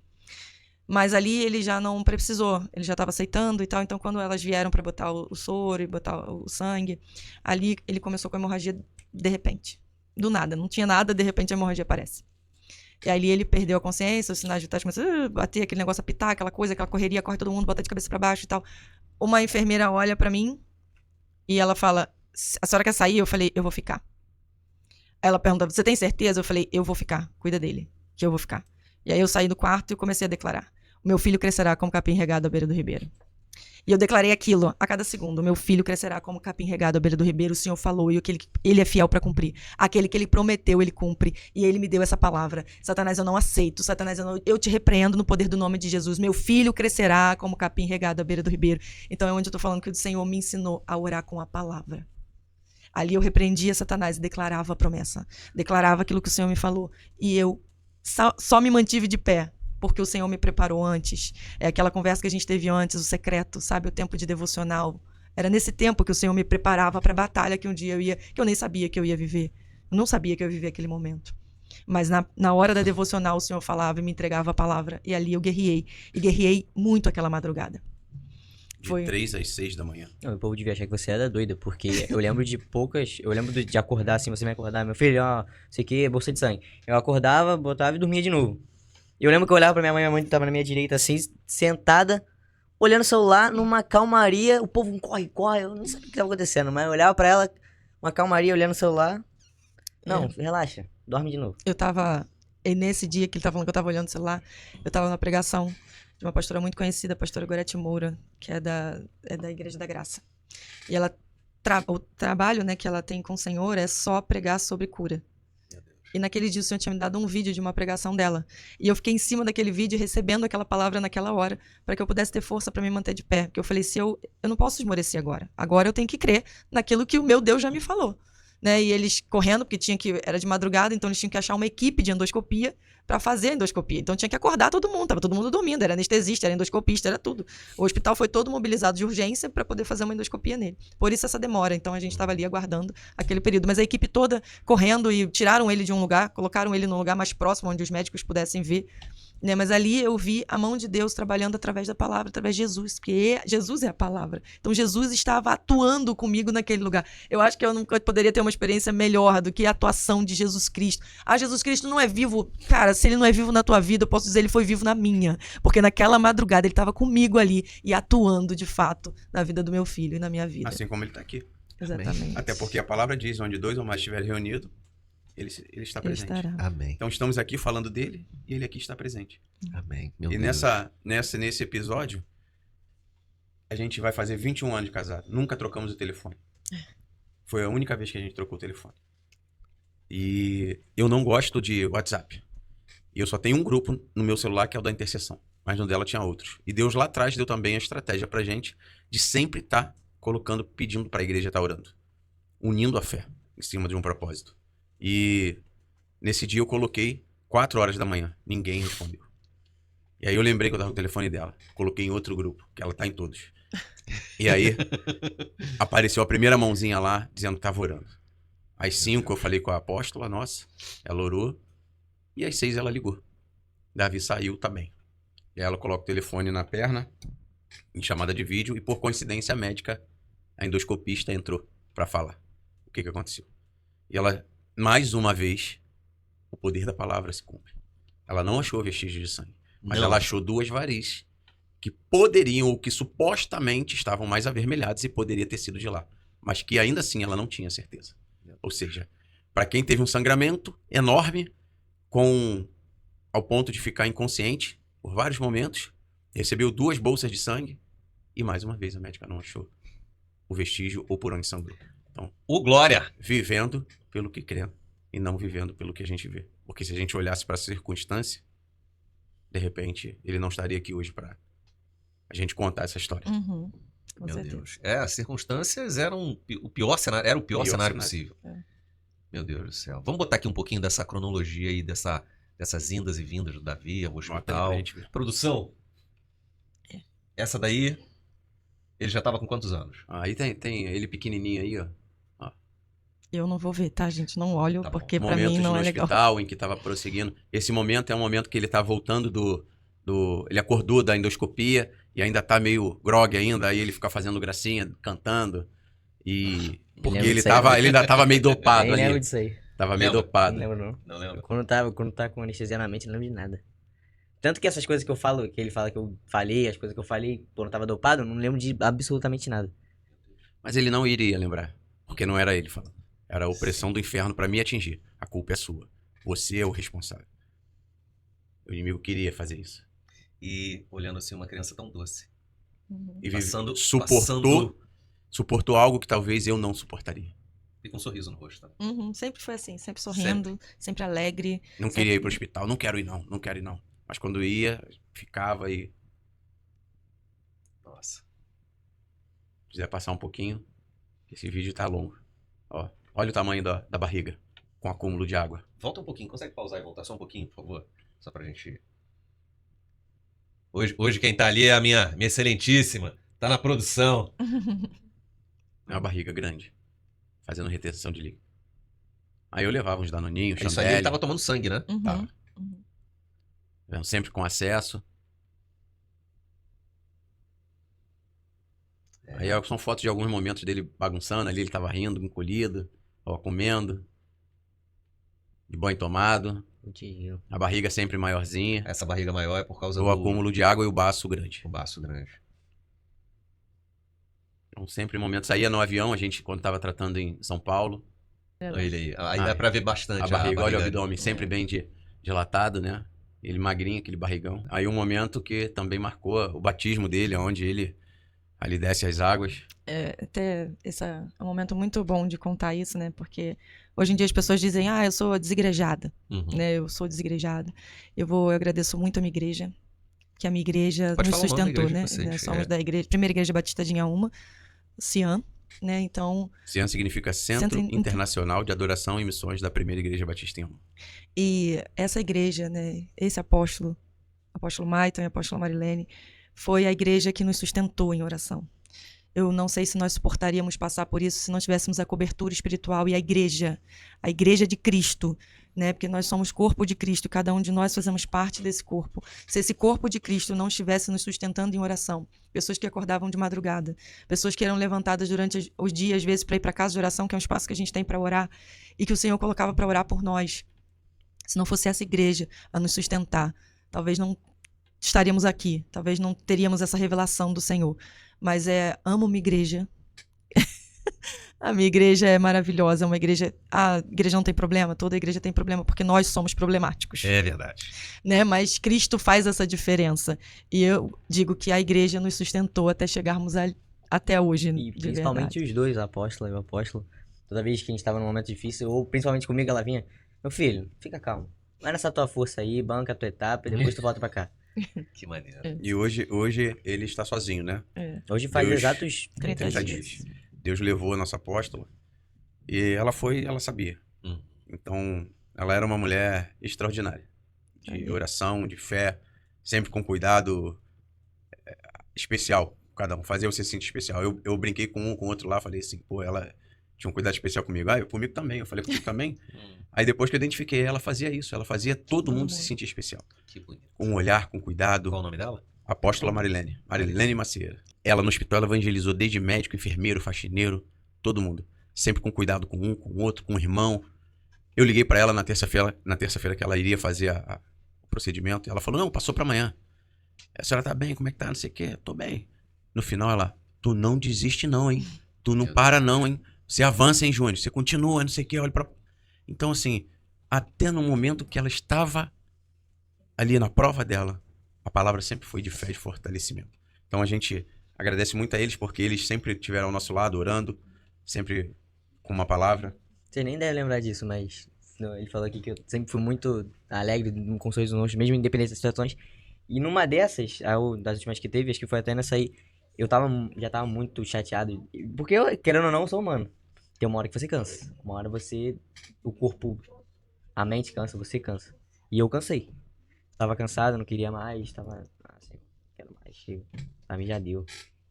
Speaker 3: Mas ali ele já não precisou, ele já estava aceitando e tal. Então, quando elas vieram para botar o soro e botar o sangue, ali ele começou com a hemorragia de repente. Do nada, não tinha nada, de repente a hemorragia aparece. E ali ele perdeu a consciência, os sinais vitais começaram a bater, aquele negócio a pitar, aquela coisa, aquela correria, corre todo mundo, bota de cabeça para baixo e tal. Uma enfermeira olha para mim e ela fala, a senhora quer sair? Eu falei, eu vou ficar. Aí ela pergunta, você tem certeza? Eu falei, eu vou ficar, cuida dele, que eu vou ficar. E aí eu saí do quarto e comecei a declarar. O meu filho crescerá como capim regado à beira do ribeiro. E eu declarei aquilo a cada segundo. O meu filho crescerá como capim regado à beira do ribeiro. O Senhor falou e ele é fiel para cumprir. Aquele que ele prometeu, ele cumpre. E ele me deu essa palavra. Satanás, eu não aceito. Satanás, eu te repreendo no poder do nome de Jesus. Meu filho crescerá como capim regado à beira do ribeiro. Então é onde eu estou falando que o Senhor me ensinou a orar com a palavra. Ali eu repreendia Satanás e declarava a promessa. Declarava aquilo que o Senhor me falou. E eu só me mantive de pé. Porque o Senhor me preparou antes. É aquela conversa que a gente teve antes, o secreto, sabe? O tempo de devocional. Era nesse tempo que o Senhor me preparava para a batalha que um dia que eu nem sabia que eu ia viver. Eu não sabia que eu ia viver aquele momento. Mas na hora da devocional o Senhor falava e me entregava a palavra. E ali eu guerriei. E guerriei muito aquela madrugada.
Speaker 4: De 3 às 6 da manhã.
Speaker 2: Não, o povo devia achar que você era doida, porque eu lembro de poucas... Eu lembro de acordar assim, você me acordar, meu filho, ó, sei que, bolsa de sangue. Eu acordava, botava e dormia de novo. Eu lembro que eu olhava pra minha mãe tava na minha direita assim, sentada, olhando o celular, numa calmaria, o povo corre, eu não sabia o que estava acontecendo, mas eu olhava pra ela, uma calmaria, olhando o celular. Não, relaxa, dorme de novo.
Speaker 3: Eu tava, e nesse dia que ele tava falando que eu tava olhando o celular, eu tava na pregação de uma pastora muito conhecida, a pastora Gorete Moura, que é da Igreja da Graça. E ela, o trabalho, né, que ela tem com o Senhor é só pregar sobre cura. E naquele dia o Senhor tinha me dado um vídeo de uma pregação dela. E eu fiquei em cima daquele vídeo recebendo aquela palavra naquela hora, para que eu pudesse ter força para me manter de pé. Porque eu falei, eu não posso esmorecer agora. Agora eu tenho que crer naquilo que o meu Deus já me falou. Né? E eles correndo, porque era de madrugada, então eles tinham que achar uma equipe de endoscopia para fazer a endoscopia. Então tinha que acordar todo mundo, tava todo mundo dormindo, era anestesista, era endoscopista, era tudo. O hospital foi todo mobilizado de urgência para poder fazer uma endoscopia nele. Por isso essa demora, então a gente estava ali aguardando aquele período. Mas a equipe toda correndo e tiraram ele de um lugar, colocaram ele num lugar mais próximo, onde os médicos pudessem ver. Né? Mas ali eu vi a mão de Deus trabalhando através da palavra, através de Jesus, porque Jesus é a palavra. Então Jesus estava atuando comigo naquele lugar. Eu acho que eu nunca poderia ter uma experiência melhor do que a atuação de Jesus Cristo. Jesus Cristo não é vivo. Cara, se ele não é vivo na tua vida, eu posso dizer ele foi vivo na minha. Porque naquela madrugada ele estava comigo ali e atuando de fato na vida do meu filho e na minha vida.
Speaker 4: Assim como ele está aqui.
Speaker 3: Exatamente.
Speaker 4: Até porque a palavra diz, onde 2 ou mais estiverem reunidos, ele está presente.
Speaker 1: Amém.
Speaker 4: Então estamos aqui falando dele e ele aqui está presente.
Speaker 1: Amém. Meu
Speaker 4: E
Speaker 1: Deus.
Speaker 4: nesse episódio, a gente vai fazer 21 anos de casado. Nunca trocamos o telefone. Foi a única vez que a gente trocou o telefone. E eu não gosto de WhatsApp. E eu só tenho um grupo no meu celular que é o da intercessão. Mas no dela tinha outros. E Deus lá atrás deu também a estratégia pra gente de sempre estar colocando, pedindo pra igreja estar orando. Unindo a fé em cima de um propósito. E nesse dia eu coloquei 4 horas da manhã. Ninguém respondeu. E aí eu lembrei que eu tava com o telefone dela. Coloquei em outro grupo, que ela tá em todos. E aí apareceu a primeira mãozinha lá, dizendo que tava orando. Às 5 eu falei com a apóstola, nossa, ela orou. E às 6 ela ligou. Davi saiu também. E aí ela coloca o telefone na perna, em chamada de vídeo, e por coincidência a médica, a endoscopista, entrou pra falar o que aconteceu. E ela, mais uma vez, o poder da palavra se cumpre. Ela não achou vestígio de sangue, mas
Speaker 1: Não.
Speaker 4: ela achou 2 varizes que poderiam, ou que supostamente estavam mais avermelhadas e poderia ter sido de lá. Mas que ainda assim ela não tinha certeza. Ou seja, para quem teve um sangramento enorme, ao ponto de ficar inconsciente por vários momentos. Recebeu 2 bolsas de sangue e mais uma vez a médica não achou o vestígio ou por onde sangrou. Então,
Speaker 1: Ô, Glória!
Speaker 4: vivendo pelo que crê e não vivendo pelo que a gente vê. Porque se a gente olhasse para a circunstância, de repente, ele não estaria aqui hoje para a gente contar essa história.
Speaker 3: Uhum, com
Speaker 1: Meu
Speaker 3: certeza.
Speaker 1: Deus. As circunstâncias eram o pior cenário, era o pior
Speaker 4: Pior
Speaker 1: cenário
Speaker 4: cenário.
Speaker 1: possível.
Speaker 3: É.
Speaker 1: Meu Deus do céu. Vamos botar aqui um pouquinho dessa cronologia aí, dessas indas e vindas do Davi ao
Speaker 4: Bota aí
Speaker 1: hospital.
Speaker 4: pra gente ver.
Speaker 1: Produção. Essa daí, ele já tava com quantos anos?
Speaker 4: Aí tem ele pequenininho aí, ó.
Speaker 3: Eu não vou ver, tá, gente? Não olho,
Speaker 1: Tá bom.
Speaker 3: porque pra
Speaker 4: Momentos
Speaker 3: mim não
Speaker 4: no
Speaker 3: é legal.
Speaker 4: hospital em que tava prosseguindo. Esse momento é um momento que ele tá voltando ele acordou da endoscopia e ainda tá meio grogue ainda, aí ele fica fazendo gracinha, cantando. E porque
Speaker 2: lembro
Speaker 4: ele
Speaker 2: disso aí,
Speaker 4: ele ainda tava meio dopado
Speaker 2: Nem lembro
Speaker 4: ali.
Speaker 2: disso aí.
Speaker 4: Tava meio
Speaker 1: Lembra?
Speaker 2: Não
Speaker 4: dopado.
Speaker 2: lembro, não.
Speaker 1: Não lembro.
Speaker 2: Quando tá com anestesia na mente, eu não lembro de nada. Tanto que essas coisas que eu falo, que ele fala que eu falei, as coisas que eu falei quando eu tava dopado, eu não lembro de absolutamente nada.
Speaker 4: Mas ele não iria lembrar, porque não era ele falando. Era a opressão do inferno pra me atingir. A culpa é sua. Você é o responsável. O inimigo queria fazer isso.
Speaker 1: E olhando assim, uma criança tão doce.
Speaker 3: Uhum.
Speaker 4: E
Speaker 1: Passando-
Speaker 4: suportou algo que talvez eu não suportaria.
Speaker 1: Fica um sorriso no rosto. Tá?
Speaker 3: Uhum, sempre foi assim, sempre sorrindo, sempre alegre.
Speaker 4: Não queria ir pro hospital, não quero ir não, não quero ir não. Mas quando ia, ficava e
Speaker 1: Nossa.
Speaker 4: se quiser passar um pouquinho, esse vídeo tá longo. Ó, olha o tamanho da barriga, com acúmulo de água.
Speaker 1: Volta um pouquinho. Consegue pausar e voltar só um pouquinho, por favor? Só pra gente... Hoje quem tá ali é a minha excelentíssima. Tá na produção.
Speaker 4: É uma barriga grande, fazendo retenção de líquido. Aí eu levava uns danoninhos,
Speaker 1: Isso aí ele tava tomando sangue, né?
Speaker 3: Uhum,
Speaker 4: Tá.
Speaker 3: uhum.
Speaker 4: sempre com acesso. Aí são fotos de alguns momentos dele bagunçando ali, ele tava rindo, encolhido, ó, comendo, de banho tomado,
Speaker 2: Putz,
Speaker 4: a barriga sempre maiorzinha,
Speaker 1: Essa barriga maior é por causa
Speaker 4: o
Speaker 1: do
Speaker 4: acúmulo de água e o baço grande.
Speaker 1: o baço grande.
Speaker 4: Então sempre momentos. Saía no avião, a gente, quando tava tratando em São Paulo,
Speaker 1: Olha ele aí. Aí
Speaker 4: Ah,
Speaker 1: dá pra ver bastante
Speaker 4: a barriga, olha o abdômen sempre bem dilatado, né? Ele magrinho, aquele barrigão. Aí um momento que também marcou o batismo dele, onde ele ali desce as águas.
Speaker 3: Até esse é um momento muito bom de contar isso, né? Porque hoje em dia as pessoas dizem, eu sou desigrejada,
Speaker 1: Uhum.
Speaker 3: né? Eu sou desigrejada. Eu agradeço muito a minha igreja, que a minha igreja
Speaker 1: Pode
Speaker 3: nos
Speaker 1: falar o nome da
Speaker 3: sustentou,
Speaker 1: igreja
Speaker 3: né?
Speaker 1: de vocês,
Speaker 3: Nós somos da igreja, primeira igreja batista de Inhaúma, Cian, né? Então,
Speaker 4: CIAN significa Centro
Speaker 3: Centro
Speaker 4: Internacional de Adoração e Missões da Primeira Igreja Batista em Roma.
Speaker 3: e essa igreja, né? Esse apóstolo Maiton e apóstolo Marilene, foi a igreja que nos sustentou em oração. Eu não sei se nós suportaríamos passar por isso se não tivéssemos a cobertura espiritual e a igreja de Cristo, né? Porque nós somos corpo de Cristo, cada um de nós fazemos parte desse corpo. Se esse corpo de Cristo não estivesse nos sustentando em oração, pessoas que acordavam de madrugada, pessoas que eram levantadas durante os dias, às vezes, para ir para casa de oração, que é um espaço que a gente tem para orar, e que o Senhor colocava para orar por nós. Se não fosse essa igreja a nos sustentar, talvez não estaríamos aqui, talvez não teríamos essa revelação do Senhor. Mas amo minha igreja. A minha igreja é maravilhosa, a igreja não tem problema, toda igreja tem problema, porque nós somos problemáticos,
Speaker 1: É verdade.
Speaker 3: né? Mas Cristo faz essa diferença. E eu digo que a igreja nos sustentou até chegarmos até hoje,
Speaker 2: E
Speaker 3: de
Speaker 2: principalmente
Speaker 3: verdade.
Speaker 2: os dois, a apóstola e o apóstolo, toda vez que a gente tava num momento difícil, ou principalmente comigo, ela vinha, meu filho, fica calmo, vai nessa tua força aí, banca a tua etapa e depois tu volta pra cá.
Speaker 1: Que maneiro.
Speaker 4: E hoje ele está sozinho, né?
Speaker 2: Hoje faz
Speaker 4: Deus-
Speaker 2: exatos
Speaker 3: 30
Speaker 4: 30
Speaker 3: dias.
Speaker 4: dias. Deus levou a nossa apóstola e ela sabia.
Speaker 1: Hum.
Speaker 4: Então, ela era uma mulher extraordinária. De
Speaker 3: Amém.
Speaker 4: oração, de fé, sempre com cuidado especial. Cada um fazia você se sentir especial. Eu brinquei com um, com o outro lá, falei assim, pô, ela tinha um cuidado especial comigo. Comigo também. Eu falei, comigo também. Aí depois que eu identifiquei, ela fazia isso. Ela fazia todo mundo se sentir especial.
Speaker 1: Que bonito.
Speaker 4: Com um olhar, com cuidado.
Speaker 1: Qual o nome dela?
Speaker 4: Apóstola Marilene Macieira. Ela no hospital ela evangelizou desde médico, enfermeiro, faxineiro, todo mundo. Sempre com cuidado com um, com o outro, com o irmão. Eu liguei pra ela na terça-feira que ela iria fazer o procedimento. E ela falou, não, passou pra amanhã. A senhora tá bem? Como é que tá? Não sei o quê. Tô bem. No final ela, tu não desiste não, hein? Tu não
Speaker 1: Meu
Speaker 4: para não, hein? Você avança, hein, Júnior? Você continua, não sei o quê. Olha pra... Então, assim, até no momento que ela estava ali na prova dela, a palavra sempre foi de fé e de fortalecimento. Então a gente agradece muito a eles, porque eles sempre estiveram ao nosso lado, orando, sempre com uma palavra.
Speaker 2: Você nem deve lembrar disso, mas não, ele falou aqui que eu sempre fui muito alegre, com um sorriso no rosto, mesmo independente das situações. E numa dessas, das últimas que teve, acho que foi até nessa aí, já tava muito chateado. Porque eu, querendo ou não, eu sou humano. Tem uma hora que você cansa. Uma hora o corpo, a mente cansa, você cansa. E eu cansei. Tava cansado, não queria mais, tava assim, quero mais, chega. Pra mim já deu.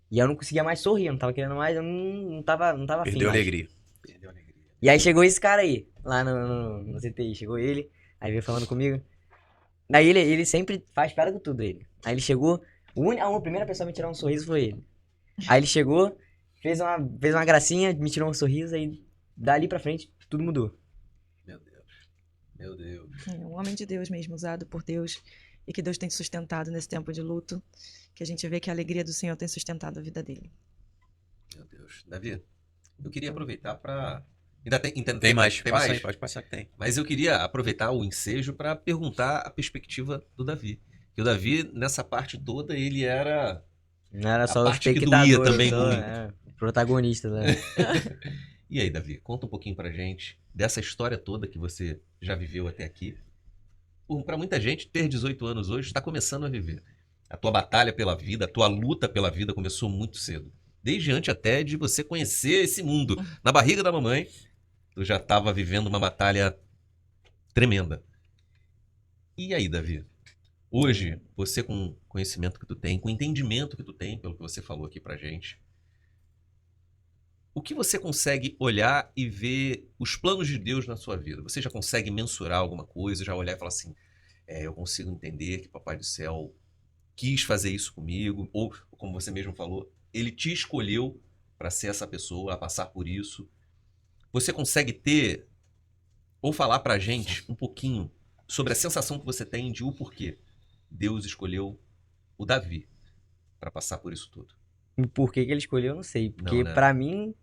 Speaker 2: E eu não conseguia mais sorrir, eu não tava querendo mais, eu não tava afim
Speaker 4: Perdeu a
Speaker 2: mais.
Speaker 4: alegria.
Speaker 2: E aí chegou esse cara aí, lá no CTI, chegou ele, aí veio falando comigo. Daí ele sempre faz piada com tudo, ele. Aí ele chegou, a primeira pessoa a me tirar um sorriso foi ele. Aí ele chegou, fez uma gracinha, me tirou um sorriso, aí dali pra frente tudo mudou.
Speaker 1: Meu Deus. Meu Deus.
Speaker 3: É um homem de Deus mesmo, usado por Deus, e que Deus tem sustentado nesse tempo de luto, que a gente vê que a alegria do Senhor tem sustentado a vida dele.
Speaker 1: Meu Deus. Davi, eu queria aproveitar para...
Speaker 4: Tem mais,
Speaker 1: Tem
Speaker 4: passa
Speaker 1: mais?
Speaker 4: aí, pode passar que tem.
Speaker 1: Mas eu queria aproveitar o ensejo para perguntar a perspectiva do Davi. Que o Davi, nessa parte toda, ele era...
Speaker 2: Não era
Speaker 1: A
Speaker 2: só o
Speaker 1: parte que
Speaker 2: espectador,
Speaker 1: doía também
Speaker 2: só,
Speaker 1: muito.
Speaker 2: Protagonista, né?
Speaker 1: E aí, Davi, conta um pouquinho pra gente dessa história toda que você já viveu até aqui. Para muita gente, ter 18 anos hoje está começando a viver. A tua batalha pela vida, a tua luta pela vida começou muito cedo. Desde antes até de você conhecer esse mundo. Na barriga da mamãe, tu já estava vivendo uma batalha tremenda. E aí, Davi? Hoje, você com o conhecimento que tu tem, com o entendimento que tu tem, pelo que você falou aqui pra gente, o que você consegue olhar e ver os planos de Deus na sua vida? Você já consegue mensurar alguma coisa, já olhar e falar assim, eu consigo entender que Papai do Céu quis fazer isso comigo, ou, como você mesmo falou, ele te escolheu para ser essa pessoa, a passar por isso. Você consegue ter, ou falar pra gente um pouquinho sobre a sensação que você tem de o porquê Deus escolheu o Davi para passar por isso tudo?
Speaker 2: Por que ele escolheu, eu não sei. Porque
Speaker 1: Não, né?
Speaker 2: pra mim,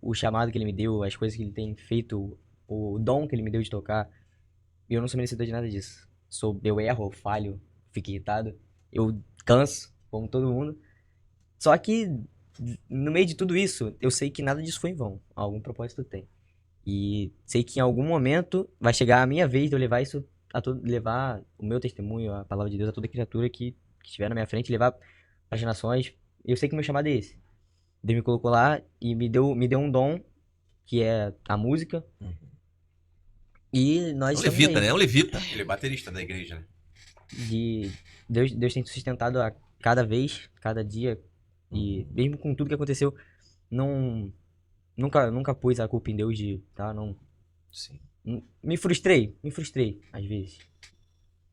Speaker 2: o chamado que ele me deu, as coisas que ele tem feito, o dom que ele me deu de tocar, eu não sou merecedor de nada disso. Eu erro, eu falho, fico irritado, eu canso, como todo mundo. Só que, no meio de tudo isso, eu sei que nada disso foi em vão. Algum propósito tem. E sei que em algum momento vai chegar a minha vez de eu levar isso levar o meu testemunho, a palavra de Deus a toda criatura que estiver na minha frente, levar para as nações. Eu sei que o meu chamado é esse. Deus me colocou lá e me deu um dom, que é a música. E nós
Speaker 1: É um
Speaker 2: estamos
Speaker 1: levita,
Speaker 2: aí.
Speaker 1: né? É um levita.
Speaker 4: Ele é baterista da igreja, né?
Speaker 2: Deus tem sustentado a cada vez, cada dia. E mesmo com tudo que aconteceu, nunca pus a culpa em Deus não.
Speaker 1: Sim.
Speaker 2: Me frustrei, às vezes.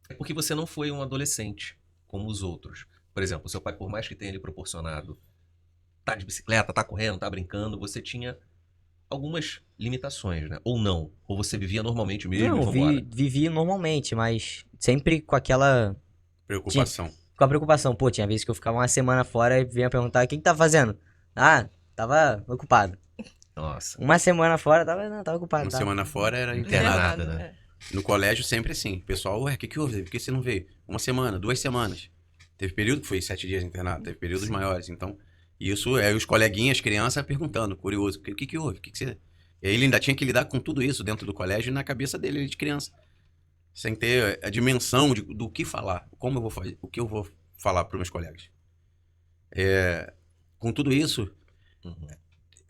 Speaker 1: É porque você não foi um adolescente como os outros. Por exemplo, seu pai, por mais que tenha lhe proporcionado tá de bicicleta, tá correndo, tá brincando, você tinha algumas limitações, né? Ou não. Ou você vivia normalmente mesmo e
Speaker 2: Não,
Speaker 1: vambora.
Speaker 2: vivi normalmente, mas sempre com aquela.
Speaker 4: Preocupação.
Speaker 2: Com a preocupação. Pô, tinha vezes que eu ficava uma semana fora e vinha perguntar: o que tava fazendo? Ah, tava ocupado.
Speaker 1: Nossa.
Speaker 2: Uma semana fora, tava ocupado.
Speaker 4: Uma
Speaker 2: tava.
Speaker 4: semana fora era
Speaker 1: Internado,
Speaker 4: internado.
Speaker 1: né?
Speaker 4: No colégio sempre assim. O pessoal, o que houve? Por que você não veio? Uma semana, 2 semanas. Teve período que foi 7 dias internado, teve períodos maiores. Então, isso é os coleguinhas, crianças perguntando, curioso, o que houve? O que você... E aí ele ainda tinha que lidar com tudo isso dentro do colégio e na cabeça dele de criança. Sem ter a dimensão do que falar, como eu vou fazer, o que eu vou falar para os meus colegas. Com tudo isso,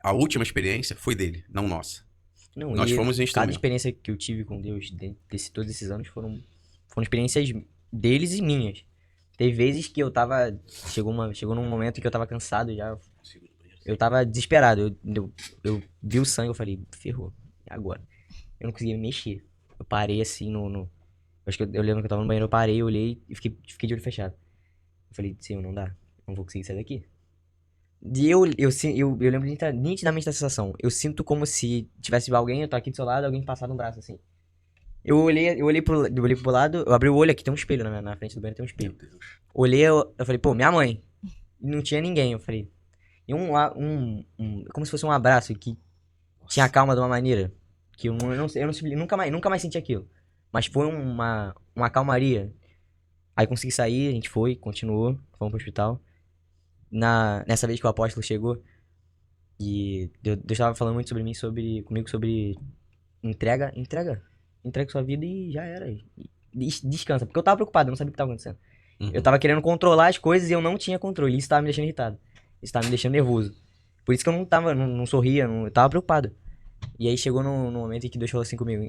Speaker 4: a última experiência foi dele, não nossa.
Speaker 2: Não,
Speaker 4: Nós
Speaker 2: e
Speaker 4: fomos
Speaker 2: cada
Speaker 4: instrumento.
Speaker 2: experiência que eu tive com Deus todos esses anos foram experiências deles e minhas. Teve vezes que eu tava. Chegou num momento que eu tava cansado já. Eu tava desesperado. Eu vi o sangue, eu falei, ferrou. E agora? Eu não conseguia me mexer. Eu parei assim acho que eu lembro que eu tava no banheiro, eu parei, olhei e fiquei de olho fechado. Eu falei, Senhor, não dá. Não vou conseguir sair daqui. E eu lembro nitidamente da sensação. Eu sinto como se tivesse alguém, eu tô aqui do seu lado, alguém passar no braço, assim. Eu olhei pro lado, eu abri o olho, aqui tem um espelho na frente do banheiro, tem um espelho.
Speaker 1: Meu Deus.
Speaker 2: Olhei, eu falei, pô, minha mãe. E não tinha ninguém, eu falei. E como se fosse um abraço que tinha calma de uma maneira Porque nunca mais senti aquilo. Mas foi uma calmaria. Aí consegui sair, a gente foi, continuou, fomos pro hospital. Nessa vez que o apóstolo chegou, e Deus estava falando muito comigo sobre entrega sua vida e já era. E descansa, porque eu tava preocupado, eu não sabia o que tava acontecendo.
Speaker 1: Uhum.
Speaker 2: Eu tava querendo controlar as coisas e eu não tinha controle, isso tava me deixando irritado. Isso tava me deixando nervoso. Por isso que eu não sorria, eu tava preocupado. E aí chegou no momento em que Deus falou assim comigo,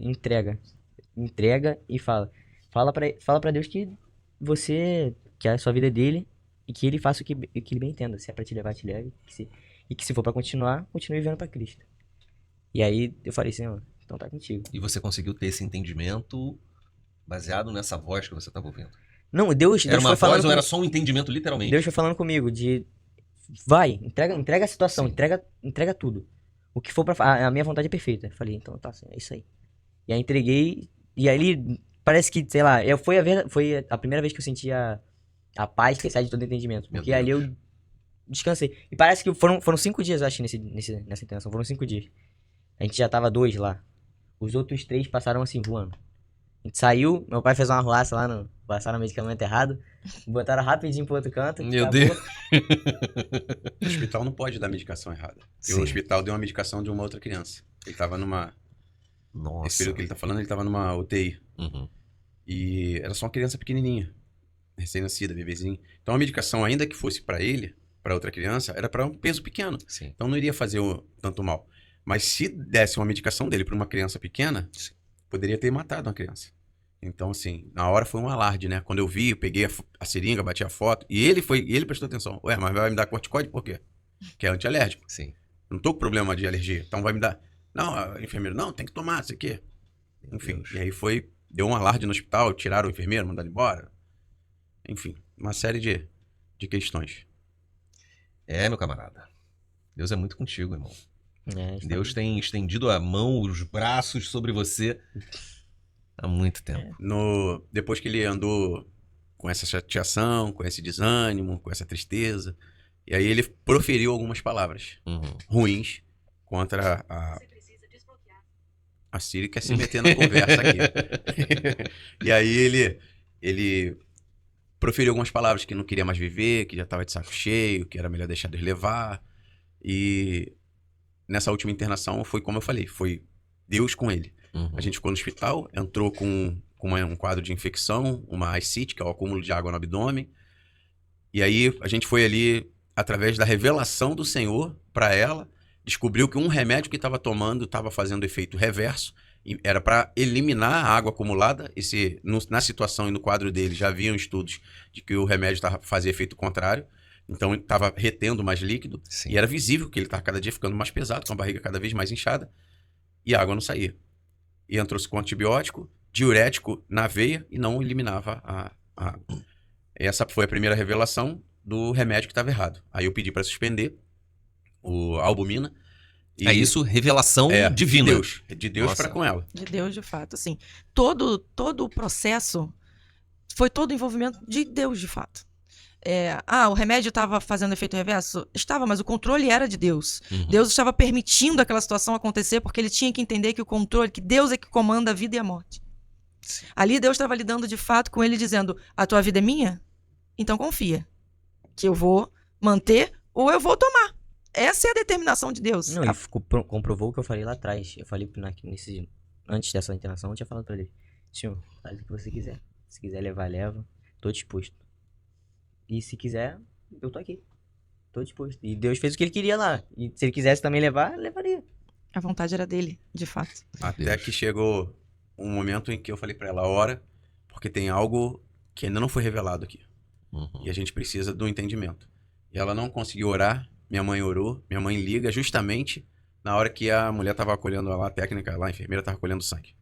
Speaker 2: entrega e fala pra Deus que que a sua vida é dele e que ele faça o que ele bem entenda. Se é pra te levar, te leve. E que se for pra continuar, continue vivendo pra Cristo. E aí eu falei assim, ó, então tá contigo.
Speaker 1: E você conseguiu ter esse entendimento baseado nessa voz que você estava ouvindo?
Speaker 2: Não, Deus
Speaker 1: Era uma
Speaker 2: foi falando
Speaker 1: voz ou era só um entendimento, literalmente?
Speaker 2: Deus foi falando comigo de vai, entrega a situação, entrega tudo. O que for a minha vontade é perfeita. Eu falei, então tá assim, é isso aí. E aí entreguei, e aí parece que, sei lá, foi a primeira vez que eu senti a paz que sai de todo entendimento.
Speaker 1: Meu
Speaker 2: Porque ali
Speaker 1: Deus.
Speaker 2: eu descansei. E parece que foram 5 dias, eu acho, nessa internação. Foram 5 dias. A gente já tava 2 lá. Os outros 3 passaram assim, voando. A gente saiu, meu pai fez uma arruaça lá, passaram o medicamento errado, botaram rapidinho pro outro canto.
Speaker 1: Meu
Speaker 2: acabou.
Speaker 1: Deus.
Speaker 4: O hospital não pode dar medicação errada. E
Speaker 1: Sim.
Speaker 4: o hospital deu uma medicação de uma outra criança. Ele tava numa... Esse
Speaker 1: Nossa.
Speaker 4: período que ele tá falando, ele tava numa UTI.
Speaker 1: Uhum.
Speaker 4: E era só uma criança pequenininha. Recém-nascida, bebezinho. Então a medicação, ainda que fosse pra ele, pra outra criança, era pra um peso pequeno.
Speaker 1: Sim.
Speaker 4: Então não iria fazer tanto mal. Mas se desse uma medicação dele pra uma criança pequena,
Speaker 1: Sim.
Speaker 4: poderia ter matado uma criança. Então, assim, na hora foi um alarde, né? Quando eu vi, eu peguei a seringa, bati a foto, e ele prestou atenção. Ué, mas vai me dar corticóide por quê? Que é antialérgico.
Speaker 1: Sim.
Speaker 4: Eu não tô com problema de alergia, então vai me dar... Não, a enfermeira, não, tem que tomar, isso aqui.
Speaker 1: Meu
Speaker 4: Enfim,
Speaker 1: Deus.
Speaker 4: e aí deu um alarde no hospital, tiraram o enfermeiro, mandaram embora. Enfim, uma série de questões.
Speaker 1: É, meu camarada. Deus é muito contigo, irmão. Deus
Speaker 2: Tem
Speaker 1: tem estendido a mão, os braços sobre você há muito tempo.
Speaker 4: Depois que ele andou com essa chateação, com esse desânimo, com essa tristeza, e aí ele proferiu algumas palavras
Speaker 1: Uhum.
Speaker 4: ruins contra a Siri quer se meter na conversa aqui. E aí ele proferiu algumas palavras que não queria mais viver, que já estava de saco cheio, que era melhor deixar Deus levar. E nessa última internação foi como eu falei, foi Deus com ele.
Speaker 1: Uhum.
Speaker 4: A gente ficou no hospital, entrou com um quadro de infecção, uma ascite, que é o acúmulo de água no abdômen. E aí a gente foi ali, através da revelação do Senhor para ela, descobriu que um remédio que estava tomando estava fazendo efeito reverso. E era para eliminar a água acumulada. Na situação e no quadro dele já haviam estudos de que o remédio fazia efeito contrário. Então ele estava retendo mais líquido.
Speaker 1: Sim.
Speaker 4: E era visível que ele estava cada dia ficando mais pesado, com a barriga cada vez mais inchada. E a água não saía. E entrou-se com antibiótico, diurético na veia e não eliminava a água. Essa foi a primeira revelação do remédio que estava errado. Aí eu pedi para suspender a albumina. E
Speaker 1: É isso, revelação divina.
Speaker 4: De Deus
Speaker 1: Nossa.
Speaker 4: para com ela.
Speaker 3: De Deus, de fato, assim. Todo o processo foi todo envolvimento de Deus, de fato. O remédio estava fazendo efeito reverso? Estava, mas o controle era de Deus.
Speaker 1: Uhum.
Speaker 3: Deus estava permitindo aquela situação acontecer porque ele tinha que entender que que Deus é que comanda a vida e a morte.
Speaker 1: Sim.
Speaker 3: Ali Deus estava lidando de fato com ele, dizendo: a tua vida é minha? Então confia. Que eu vou manter ou eu vou tomar. Essa é a determinação de Deus.
Speaker 2: Não, ele comprovou o que eu falei lá atrás. Eu falei antes dessa internação, eu tinha falado pra ele: Senhor, faz o que você quiser. Se quiser levar, leva. Tô disposto. E se quiser, eu tô aqui. Tô disposto. E Deus fez o que ele queria lá. E se ele quisesse também levar, levaria.
Speaker 3: A vontade era dele, de fato.
Speaker 4: Até
Speaker 1: Deus.
Speaker 4: que chegou um momento em que eu falei para ela: ora, porque tem algo que ainda não foi revelado aqui.
Speaker 1: Uhum.
Speaker 4: E a gente precisa do entendimento. E ela não conseguiu orar. Minha mãe orou. Minha mãe liga justamente na hora que a mulher estava colhendo lá, a técnica lá, a enfermeira estava colhendo sangue.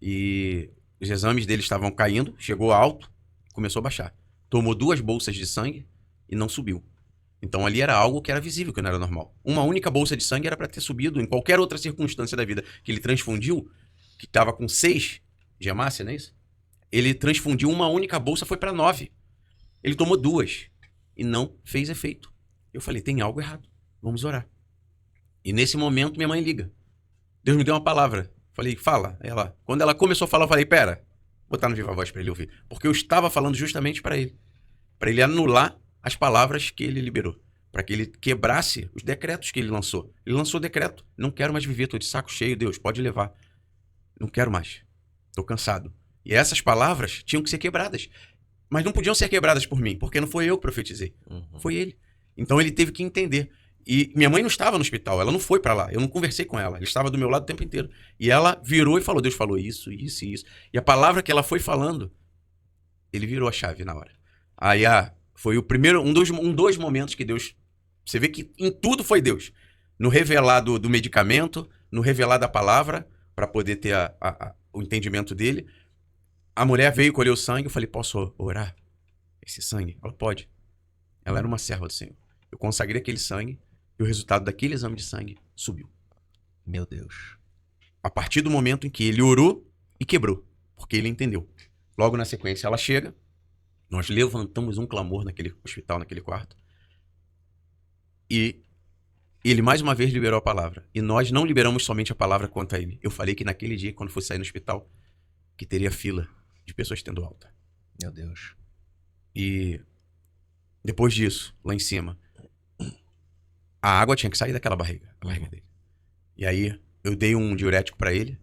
Speaker 4: E os exames dele estavam caindo, chegou alto, começou a baixar. Tomou 2 bolsas de sangue e não subiu. Então ali era algo que era visível, que não era normal. Uma única bolsa de sangue era para ter subido em qualquer outra circunstância da vida. Que ele transfundiu, que estava com 6 de hemácia, não é isso? Ele transfundiu uma única bolsa, foi para 9. Ele tomou 2 e não fez efeito. Eu falei: tem algo errado, vamos orar. E nesse momento minha mãe liga. Deus me deu uma palavra. Falei, fala. Quando ela começou a falar, eu falei, pera, vou botar no viva voz pra ele ouvir. Porque eu estava falando justamente pra ele. Pra ele anular as palavras que ele liberou. Pra que ele quebrasse os decretos que ele lançou. Ele lançou decreto. Não quero mais viver, tô de saco cheio, Deus, pode levar. Não quero mais. Tô cansado. E essas palavras tinham que ser quebradas. Mas não podiam ser quebradas por mim, porque não foi eu que profetizei. Foi ele. Então ele teve que entender. E minha mãe não estava no hospital, ela não foi pra lá. Eu não conversei com ela, ela estava do meu lado o tempo inteiro. E ela virou e falou, Deus falou isso, isso e isso. E a palavra que ela foi falando, ele virou a chave na hora. Aí foi o primeiro, um dos momentos que Deus... Você vê que em tudo foi Deus. No revelar do medicamento, no revelar da palavra, para poder ter o entendimento dele. A mulher veio colher o sangue, eu falei, posso orar esse sangue? Ela pode. Ela era uma serva do Senhor. Eu consagrei aquele sangue e o resultado daquele exame de sangue subiu.
Speaker 1: Meu Deus.
Speaker 4: A partir do momento em que ele orou e quebrou, porque ele entendeu. Logo na sequência ela chega, nós levantamos um clamor naquele hospital, naquele quarto, e ele mais uma vez liberou a palavra. E nós não liberamos somente a palavra quanto a ele. Eu falei que naquele dia, quando fosse sair no hospital, que teria fila de pessoas tendo alta.
Speaker 1: Meu Deus.
Speaker 4: E depois disso, lá em cima, a água tinha que sair daquela barriga, a barriga dele. E aí eu dei um diurético pra ele,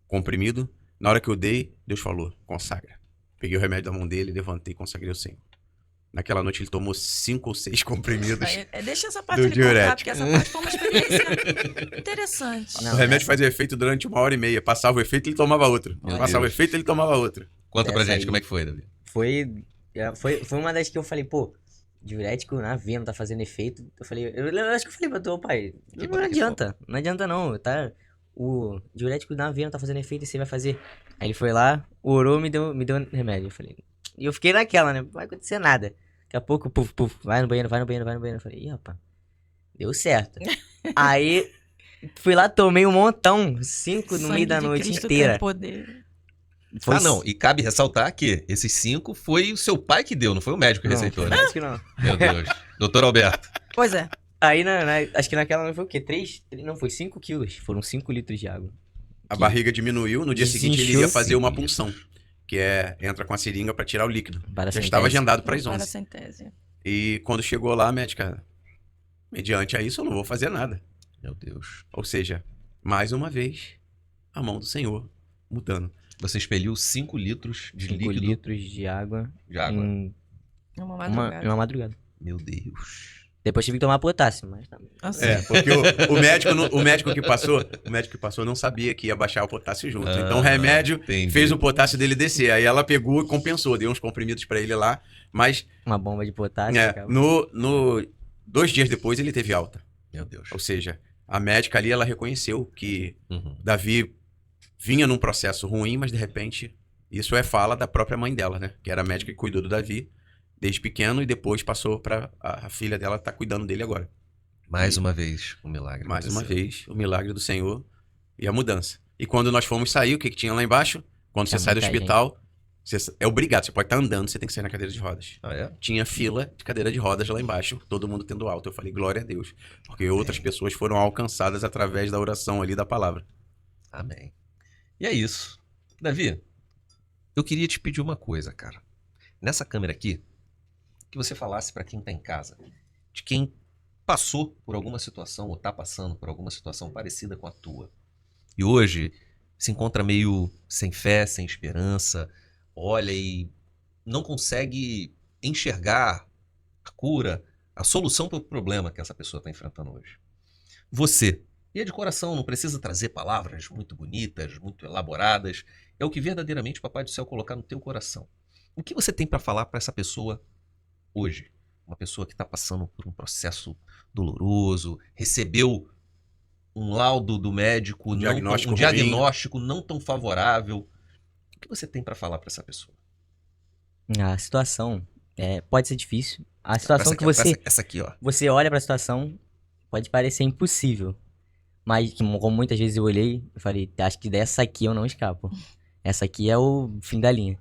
Speaker 4: comprimido. Na hora que eu dei, Deus falou, consagra. Peguei o remédio da mão dele, levantei e consagrei o Senhor. Naquela noite ele tomou 5 ou 6 comprimidos.
Speaker 3: Deixa essa parte
Speaker 4: Do
Speaker 3: ele contar,
Speaker 4: diurético.
Speaker 3: porque essa parte foi uma experiência interessante.
Speaker 2: Não,
Speaker 4: O remédio fazia efeito durante 1h30. Passava o efeito, ele tomava outro.
Speaker 1: Meu
Speaker 4: Passava o
Speaker 1: Deus.
Speaker 4: efeito, ele tomava outro.
Speaker 1: Conta pra
Speaker 2: Essa
Speaker 1: gente,
Speaker 2: aí.
Speaker 1: como é que foi, Davi?
Speaker 2: Foi uma das que eu falei, pô, diurético na veia não tá fazendo efeito. Eu acho que eu falei pra tu, pai,
Speaker 1: Que
Speaker 2: não adianta. Não adianta não, tá? O diurético na veia não tá fazendo efeito e você vai fazer. Aí ele foi lá, orou, me deu remédio. Eu falei, e eu fiquei naquela, né? Não vai acontecer nada. Daqui a pouco, puf, vai no banheiro, vai no banheiro, vai no banheiro. Eu falei, ih, rapaz, deu certo. Aí, fui lá, tomei um montão, 5 no meio da noite inteira.
Speaker 3: Tem poder.
Speaker 2: Foi
Speaker 1: Não, e cabe ressaltar que esses 5 foi o seu pai que deu, não foi o médico que receitou,
Speaker 2: não,
Speaker 1: né?
Speaker 2: acho que não.
Speaker 1: Meu Deus. Doutor Alberto.
Speaker 3: Pois é.
Speaker 2: Aí, acho que naquela foi o quê? 3? Não, foi 5 quilos. Foram 5 litros de água.
Speaker 4: A barriga diminuiu. No dia seguinte ele ia
Speaker 2: Desinchou,
Speaker 4: fazer uma
Speaker 1: sim.
Speaker 4: punção. Que entra com a seringa pra tirar o líquido. Já
Speaker 2: Paracentese.
Speaker 4: estava agendado para as 11.
Speaker 3: Paracentese.
Speaker 4: E quando chegou lá, a médica, mediante a isso, eu não vou fazer nada.
Speaker 1: Meu Deus.
Speaker 4: Ou seja, mais uma vez, a mão do Senhor mudando.
Speaker 1: Você expeliu 5 litros de
Speaker 2: 5
Speaker 1: líquido
Speaker 2: litros de água
Speaker 1: de água.
Speaker 2: em
Speaker 3: Uma
Speaker 2: uma
Speaker 3: madrugada.
Speaker 2: madrugada.
Speaker 1: Meu Deus.
Speaker 2: Depois tive que tomar potássio, mas tá.
Speaker 3: Assim.
Speaker 4: Porque o médico que passou não sabia que ia baixar o potássio junto. Então o
Speaker 1: Ah,
Speaker 4: remédio
Speaker 1: entendi.
Speaker 4: fez o potássio dele descer. Aí ela pegou e compensou, deu uns comprimidos pra ele lá. Mas
Speaker 2: Uma bomba de potássio. cara.
Speaker 4: 2 dias depois ele teve alta.
Speaker 1: Meu Deus.
Speaker 4: Ou seja, a médica ali ela reconheceu que
Speaker 1: Uhum.
Speaker 4: Davi vinha num processo ruim, mas de repente, isso é fala da própria mãe dela, né? Que era a médica que cuidou do Davi desde pequeno e depois passou pra a filha dela tá cuidando dele agora.
Speaker 1: Mais uma vez, o milagre.
Speaker 4: Mais uma
Speaker 1: aconteceu.
Speaker 4: vez, o milagre do Senhor e a mudança. E quando nós fomos sair, o que tinha lá embaixo? Quando você
Speaker 2: Tinha
Speaker 4: sai do
Speaker 2: muita
Speaker 4: hospital, você é obrigado, você pode estar andando, você tem que sair na cadeira de rodas.
Speaker 1: Ah, é?
Speaker 4: Tinha fila de cadeira de rodas lá embaixo, todo mundo tendo alta. Eu falei, glória a Deus. Porque outras pessoas foram alcançadas através da oração ali da palavra.
Speaker 1: Amém. E é isso. Davi, eu queria te pedir uma coisa, cara. Nessa câmera aqui, que você falasse pra quem tá em casa, de quem passou por alguma situação ou tá passando por alguma situação parecida com a tua. E hoje se encontra meio sem fé, sem esperança, olha e não consegue enxergar a cura, a solução para o problema que essa pessoa está enfrentando hoje. Você, e é de coração, não precisa trazer palavras muito bonitas, muito elaboradas, é o que verdadeiramente o Papai do Céu colocar no teu coração. O que você tem para falar para essa pessoa hoje? Uma pessoa que está passando por um processo doloroso, recebeu um laudo do médico,
Speaker 4: Um diagnóstico
Speaker 1: um
Speaker 4: ruim.
Speaker 1: diagnóstico não tão favorável. O que você tem para falar para essa pessoa?
Speaker 2: A situação pode ser difícil. A situação
Speaker 1: Essa
Speaker 2: que
Speaker 1: aqui, essa aqui, ó.
Speaker 2: você olha pra situação, pode parecer impossível. Mas, como muitas vezes eu olhei, eu falei, acho que dessa aqui eu não escapo. Essa aqui é o fim da linha.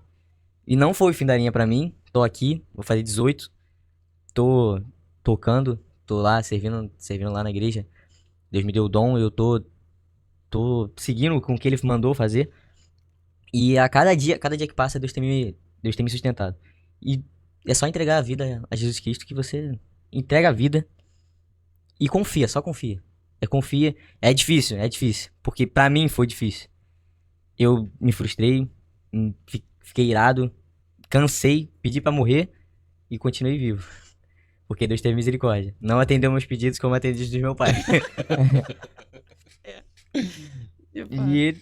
Speaker 2: E não foi o fim da linha pra mim. Tô aqui, vou fazer 18. Tô tocando, tô lá servindo lá na igreja. Deus me deu o dom, eu tô tô seguindo com o que ele mandou fazer. E a cada dia que passa, Deus tem me sustentado. E é só entregar a vida a Jesus Cristo que você entrega a vida e confia, só confia. Confia. É difícil. Porque pra mim foi difícil. Eu me frustrei, fiquei irado, cansei, pedi pra morrer e continuei vivo. Porque Deus teve misericórdia. Não atendeu meus pedidos como atendeu os do meu pai. E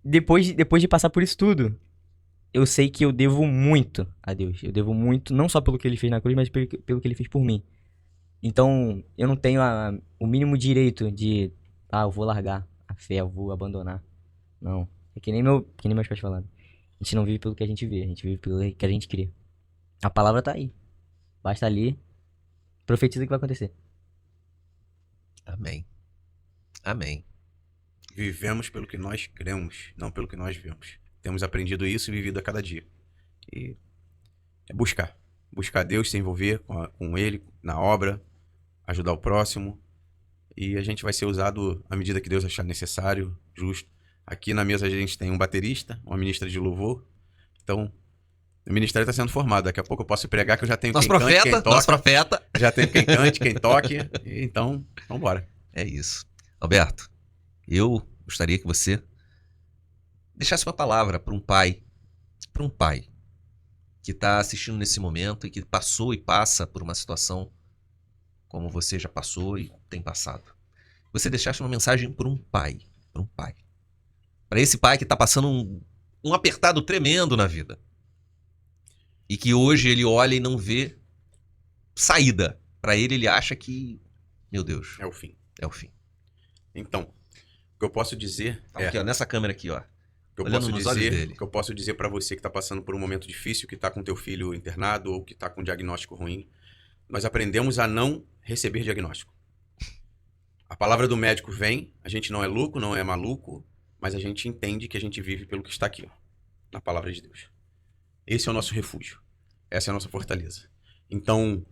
Speaker 2: depois de passar por isso tudo, eu sei que eu devo muito a Deus. Eu devo muito, não só pelo que ele fez na cruz, mas pelo que ele fez por mim. Então, eu não tenho o mínimo direito de, eu vou largar a fé, eu vou abandonar. Não. É que nem meus pais falaram. A gente não vive pelo que a gente vê, a gente vive pelo que a gente crê. A palavra tá aí. Basta ler, profetiza o que vai acontecer.
Speaker 1: Amém. Amém.
Speaker 4: Vivemos pelo que nós cremos, não pelo que nós vemos. Temos aprendido isso e vivido a cada dia. E é buscar. Buscar Deus, se envolver com Ele na obra, ajudar o próximo. E a gente vai ser usado à medida que Deus achar necessário, justo. Aqui na mesa a gente tem um baterista, uma ministra de louvor. Então, o ministério está sendo formado. Daqui a pouco eu posso pregar que eu já tenho
Speaker 1: Nosso
Speaker 4: quem cante, quem toque.
Speaker 1: Nosso profeta.
Speaker 4: Já tenho quem cante, quem toque. Então, vamos embora.
Speaker 1: É isso. Alberto, eu gostaria que você deixasse uma palavra para um pai que está assistindo nesse momento e que passou e passa por uma situação como você já passou e tem passado. Você deixasse uma mensagem para um pai. Para esse pai que está passando um apertado tremendo na vida. E que hoje ele olha e não vê saída. Para ele acha que, meu Deus,
Speaker 4: É o fim.
Speaker 1: é o fim.
Speaker 4: Então, o que eu posso dizer
Speaker 1: Aqui, ó, nessa câmera aqui, ó.
Speaker 4: O que eu
Speaker 1: olhando
Speaker 4: posso
Speaker 1: nos olhos
Speaker 4: dizer,
Speaker 1: dele.
Speaker 4: o que eu posso dizer para você que está passando por um momento difícil, que está com teu filho internado ou que está com um diagnóstico ruim, nós aprendemos a não receber diagnóstico. A palavra do médico vem, a gente não é louco, não é maluco, mas a gente entende que a gente vive pelo que está aqui, ó, na palavra de Deus. Esse é o nosso refúgio. Essa é a nossa fortaleza. Então,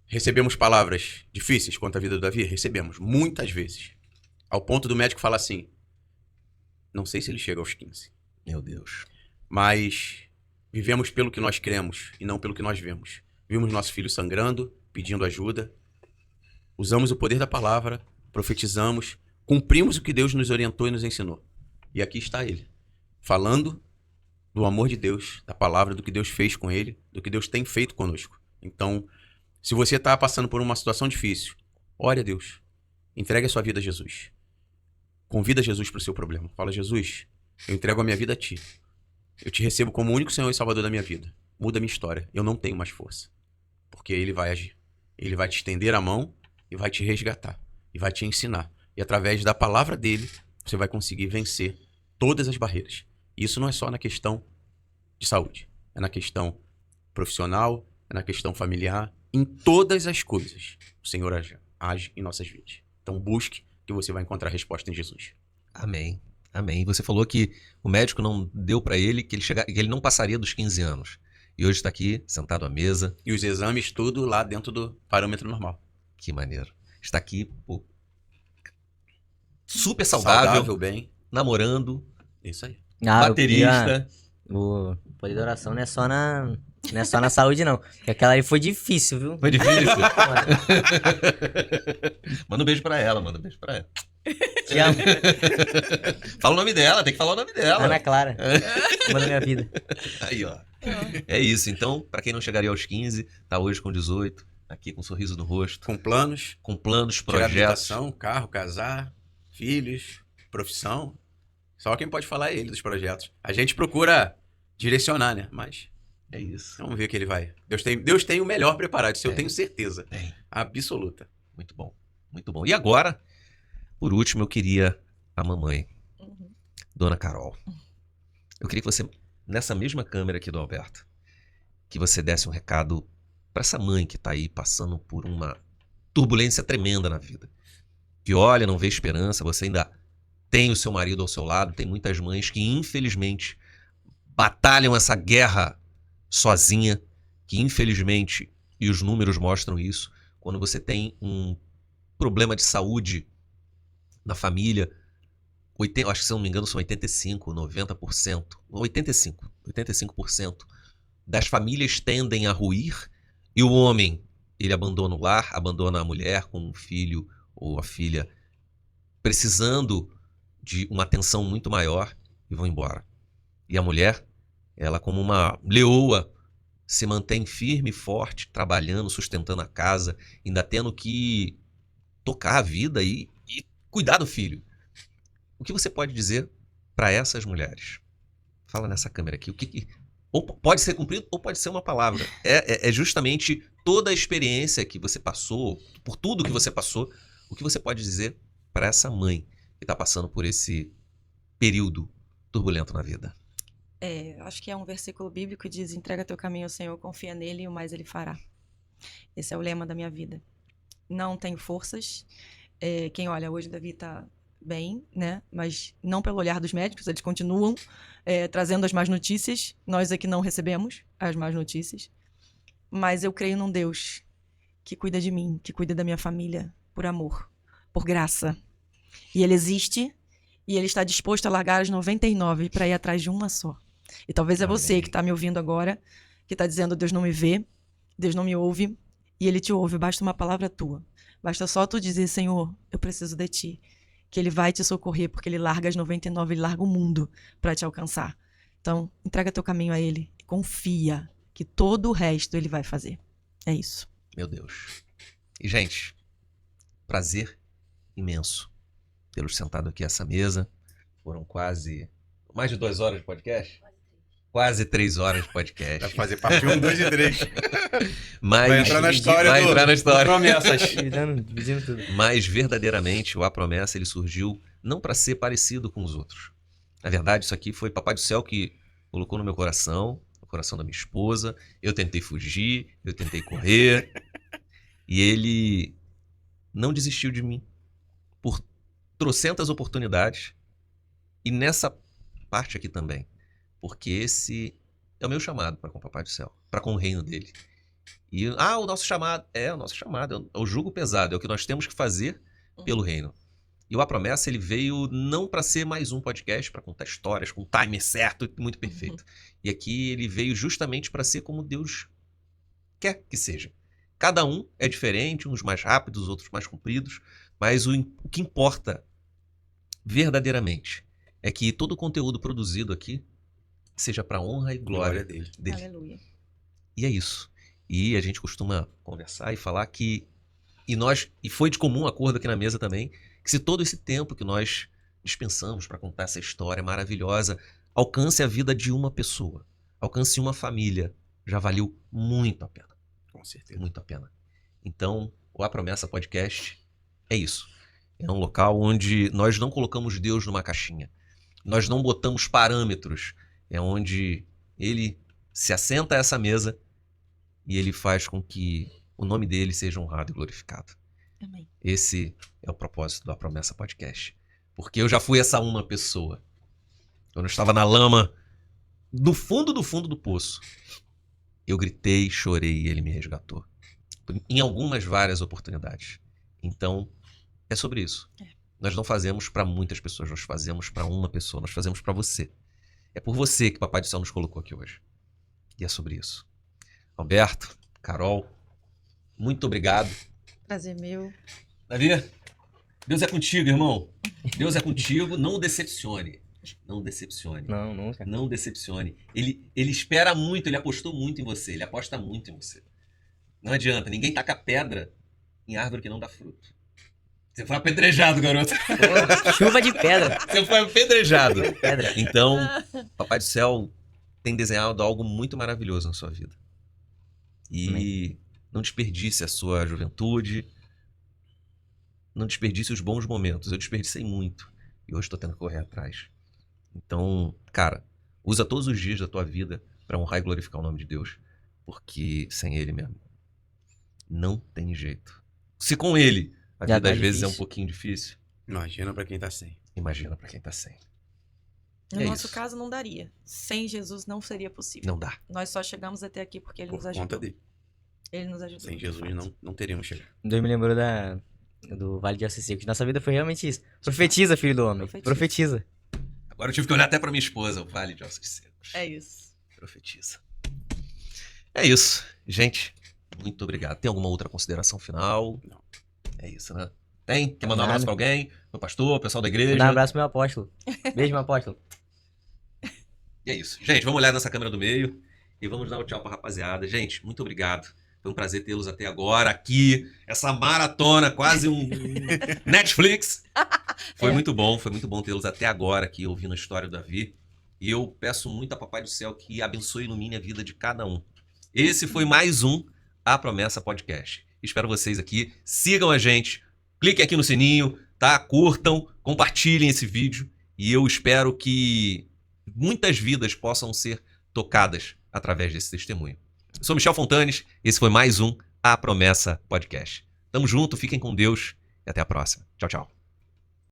Speaker 4: recebemos palavras difíceis quanto à vida do Davi? Recebemos, muitas vezes. Ao ponto do médico falar assim, não sei se ele chega aos 15.
Speaker 1: Meu Deus.
Speaker 4: Mas vivemos pelo que nós cremos e não pelo que nós vemos. Vimos nosso filho sangrando, pedindo ajuda. Usamos o poder da palavra, profetizamos, cumprimos o que Deus nos orientou e nos ensinou. E aqui está ele, falando do amor de Deus, da palavra, do que Deus fez com ele, do que Deus tem feito conosco. Então, se você está passando por uma situação difícil, ore a Deus. Entregue a sua vida a Jesus. Convida Jesus para o seu problema. Fala, Jesus, eu entrego a minha vida a ti. Eu te recebo como o único Senhor e Salvador da minha vida. Muda a minha história. Eu não tenho mais força. Porque Ele vai agir. Ele vai te estender a mão e vai te resgatar. E vai te ensinar. E através da palavra dele, você vai conseguir vencer todas as barreiras. E isso não é só na questão de saúde. É na questão profissional, é na questão familiar. Em todas as coisas, o Senhor age em nossas vidas. Então busque que você vai encontrar resposta em Jesus.
Speaker 1: Amém. Amém. Você falou que o médico não deu para ele, que ele não passaria dos 15 anos. E hoje está aqui, sentado à mesa.
Speaker 4: E os exames, tudo lá dentro do parâmetro normal.
Speaker 1: Que maneiro. Está aqui, pô, super saudável,
Speaker 4: Bem.
Speaker 1: namorando,
Speaker 4: Isso aí.
Speaker 1: baterista.
Speaker 2: O poder da oração não é só na saúde, não. Porque aquela ali foi difícil, viu?
Speaker 1: Foi difícil? Manda um beijo pra ela,
Speaker 2: Te amo.
Speaker 1: Fala o nome dela, tem que falar o nome dela.
Speaker 2: Ana Clara. Manda minha vida.
Speaker 1: Aí, ó. É isso. Então, pra quem não chegaria aos 15, tá hoje com 18, aqui com um sorriso no rosto,
Speaker 4: Com planos,
Speaker 1: com planos,
Speaker 4: tirar
Speaker 1: projetos.
Speaker 4: habilitação, carro, casar, filhos, profissão. Só quem pode falar é ele dos projetos. A gente procura direcionar, né? Mas
Speaker 1: É isso.
Speaker 4: vamos ver o que ele vai. Deus tem o melhor preparado, isso eu tenho certeza.
Speaker 1: Tem.
Speaker 4: Absoluta.
Speaker 1: Muito bom. Muito bom. E agora, por último, eu queria a mamãe, Dona Carol. Eu queria que você, nessa mesma câmera aqui do Alberto, que você desse um recado para essa mãe que tá aí passando por uma turbulência tremenda na vida. Que olha, não vê esperança, você ainda tem o seu marido ao seu lado, tem muitas mães que, infelizmente, batalham essa guerra sozinha, que infelizmente, e os números mostram isso, quando você tem um problema de saúde na família, acho que se eu não me engano são 85, 90%, 85% das famílias tendem a ruir e o homem, ele abandona o lar, abandona a mulher com um filho ou a filha precisando de uma atenção muito maior e vão embora. E a mulher, ela como uma leoa, se mantém firme e forte, trabalhando, sustentando a casa, ainda tendo que tocar a vida e cuidar do filho. O que você pode dizer para essas mulheres? Fala nessa câmera aqui. Ou pode ser cumprido ou pode ser uma palavra. É justamente toda a experiência que você passou, por tudo que você passou, o que você pode dizer para essa mãe que está passando por esse período turbulento na vida?
Speaker 3: Acho que é um versículo bíblico que diz: entrega teu caminho ao Senhor, confia nele e o mais ele fará. Esse é o lema da minha vida. Não tenho forças. Quem olha hoje, Davi está bem, né? Mas não pelo olhar dos médicos, eles continuam trazendo as más notícias. Nós aqui não recebemos as más notícias. Mas eu creio num Deus que cuida de mim, que cuida da minha família, por amor, por graça. E ele existe e ele está disposto a largar as 99 para ir atrás de uma só. E talvez é você que está me ouvindo agora, que está dizendo: Deus não me vê, Deus não me ouve, e ele te ouve, basta uma palavra tua. Basta só tu dizer: Senhor, eu preciso de ti. Que ele vai te socorrer, porque ele larga as 99, ele larga o mundo para te alcançar. Então, entrega teu caminho a ele, confia que todo o resto ele vai fazer. É isso.
Speaker 1: Meu Deus. E, gente, prazer imenso tê-los sentado aqui a essa mesa. Foram quase mais de 2 horas de podcast? Quase 3 horas de podcast.
Speaker 4: Vai fazer parte 1, 2 e 3.
Speaker 1: Mas,
Speaker 4: Vai entrar na história
Speaker 1: vai entrar na história.
Speaker 4: Promessas.
Speaker 2: Dividindo tudo.
Speaker 1: Mas, verdadeiramente, o A Promessa ele surgiu não para ser parecido com os outros. Na verdade, isso aqui foi Papai do Céu que colocou no meu coração, no coração da minha esposa. Eu tentei fugir, eu tentei correr. E ele não desistiu de mim por trocentas oportunidades. E nessa parte aqui também. Porque esse é o meu chamado para com o Papai do Céu, para com o reino dele. E, o nosso chamado, o nosso chamado, é o jugo pesado, é o que nós temos que fazer pelo reino. E o A Promessa, ele veio não para ser mais um podcast, para contar histórias, com o timer certo, muito perfeito. E aqui ele veio justamente para ser como Deus quer que seja. Cada um é diferente, uns mais rápidos, outros mais compridos, mas o que importa verdadeiramente é que todo o conteúdo produzido aqui seja para honra e glória dele.
Speaker 3: Aleluia.
Speaker 1: E é isso. E a gente costuma conversar e falar que e foi de comum acordo aqui na mesa também, que se todo esse tempo que nós dispensamos para contar essa história maravilhosa alcance a vida de uma pessoa, alcance uma família, já valeu muito a pena.
Speaker 4: Com certeza.
Speaker 1: Muito a pena. Então, o A Promessa Podcast é isso. É um local onde nós não colocamos Deus numa caixinha. Nós não botamos parâmetros. É onde ele se assenta a essa mesa e ele faz com que o nome dele seja honrado e glorificado.
Speaker 3: Amém.
Speaker 1: Esse é o propósito do A Promessa Podcast. Porque eu já fui essa uma pessoa. Quando eu estava na lama, do fundo do poço, eu gritei, chorei e ele me resgatou. Em algumas várias oportunidades. Então, é sobre isso. Nós não fazemos para muitas pessoas, nós fazemos para uma pessoa, nós fazemos para você. É por você que o Papai do Céu nos colocou aqui hoje. E é sobre isso. Alberto, Carol, muito obrigado.
Speaker 3: Prazer meu.
Speaker 1: Davi, Deus é contigo, irmão. Deus é contigo, não o decepcione. Não o decepcione.
Speaker 2: Não, nunca.
Speaker 1: Não o decepcione. Ele espera muito, ele apostou muito em você, ele aposta muito em você. Não adianta, ninguém taca pedra em árvore que não dá fruto. Você foi apedrejado, garoto.
Speaker 2: Chuva de pedra.
Speaker 1: Você foi apedrejado.
Speaker 2: Pedra.
Speaker 1: Então, Papai do Céu tem desenhado algo muito maravilhoso na sua vida. E
Speaker 2: Amém.
Speaker 1: não desperdice a sua juventude. Não desperdice os bons momentos. Eu desperdicei muito. E hoje estou tendo que correr atrás. Então, cara, usa todos os dias da tua vida para honrar e glorificar o nome de Deus. Porque sem Ele mesmo, não tem jeito. Se com Ele a
Speaker 2: Já
Speaker 1: vida
Speaker 2: tá
Speaker 1: às vezes é um
Speaker 2: difícil.
Speaker 1: pouquinho difícil,
Speaker 4: Imagina pra quem tá sem.
Speaker 1: imagina para quem tá sem.
Speaker 3: No
Speaker 1: É
Speaker 3: nosso
Speaker 1: isso.
Speaker 3: caso, não daria. Sem Jesus, não seria possível.
Speaker 1: Não dá.
Speaker 3: Nós só chegamos até aqui porque ele
Speaker 4: Por
Speaker 3: nos
Speaker 4: conta
Speaker 3: ajudou.
Speaker 4: dele.
Speaker 3: Ele nos ajudou.
Speaker 4: Sem
Speaker 3: de
Speaker 4: Jesus
Speaker 3: fato.
Speaker 4: não teríamos chegado.
Speaker 2: Deus me lembrou do Vale de Ossos Secos. Nossa vida foi realmente isso. Profetiza, filho do homem. Profetiza.
Speaker 1: Agora eu tive que olhar até pra minha esposa, o Vale de Ossos Secos.
Speaker 3: É isso.
Speaker 1: Profetiza. É isso. Gente, muito obrigado. Tem alguma outra consideração final?
Speaker 4: Não.
Speaker 1: É isso, né? Tem? Quer mandar um
Speaker 2: Nada.
Speaker 1: abraço pra alguém? Meu pastor, pessoal da igreja?
Speaker 2: Dá um abraço pro meu apóstolo. Beijo, meu apóstolo.
Speaker 1: E é isso. Gente, vamos olhar nessa câmera do meio e vamos dar um tchau pra rapaziada. Gente, muito obrigado. Foi um prazer tê-los até agora aqui. Essa maratona, quase um Netflix. Foi muito bom tê-los até agora aqui ouvindo a história do Davi. E eu peço muito a Papai do Céu que abençoe e ilumine a vida de cada um. Esse foi mais um A Promessa Podcast. Espero vocês aqui. Sigam a gente. Cliquem aqui no sininho, tá? Curtam, compartilhem esse vídeo. E eu espero que muitas vidas possam ser tocadas através desse testemunho. Eu sou Michel Fontanes, esse foi mais um A Promessa Podcast. Tamo junto, fiquem com Deus e até a próxima. Tchau, tchau.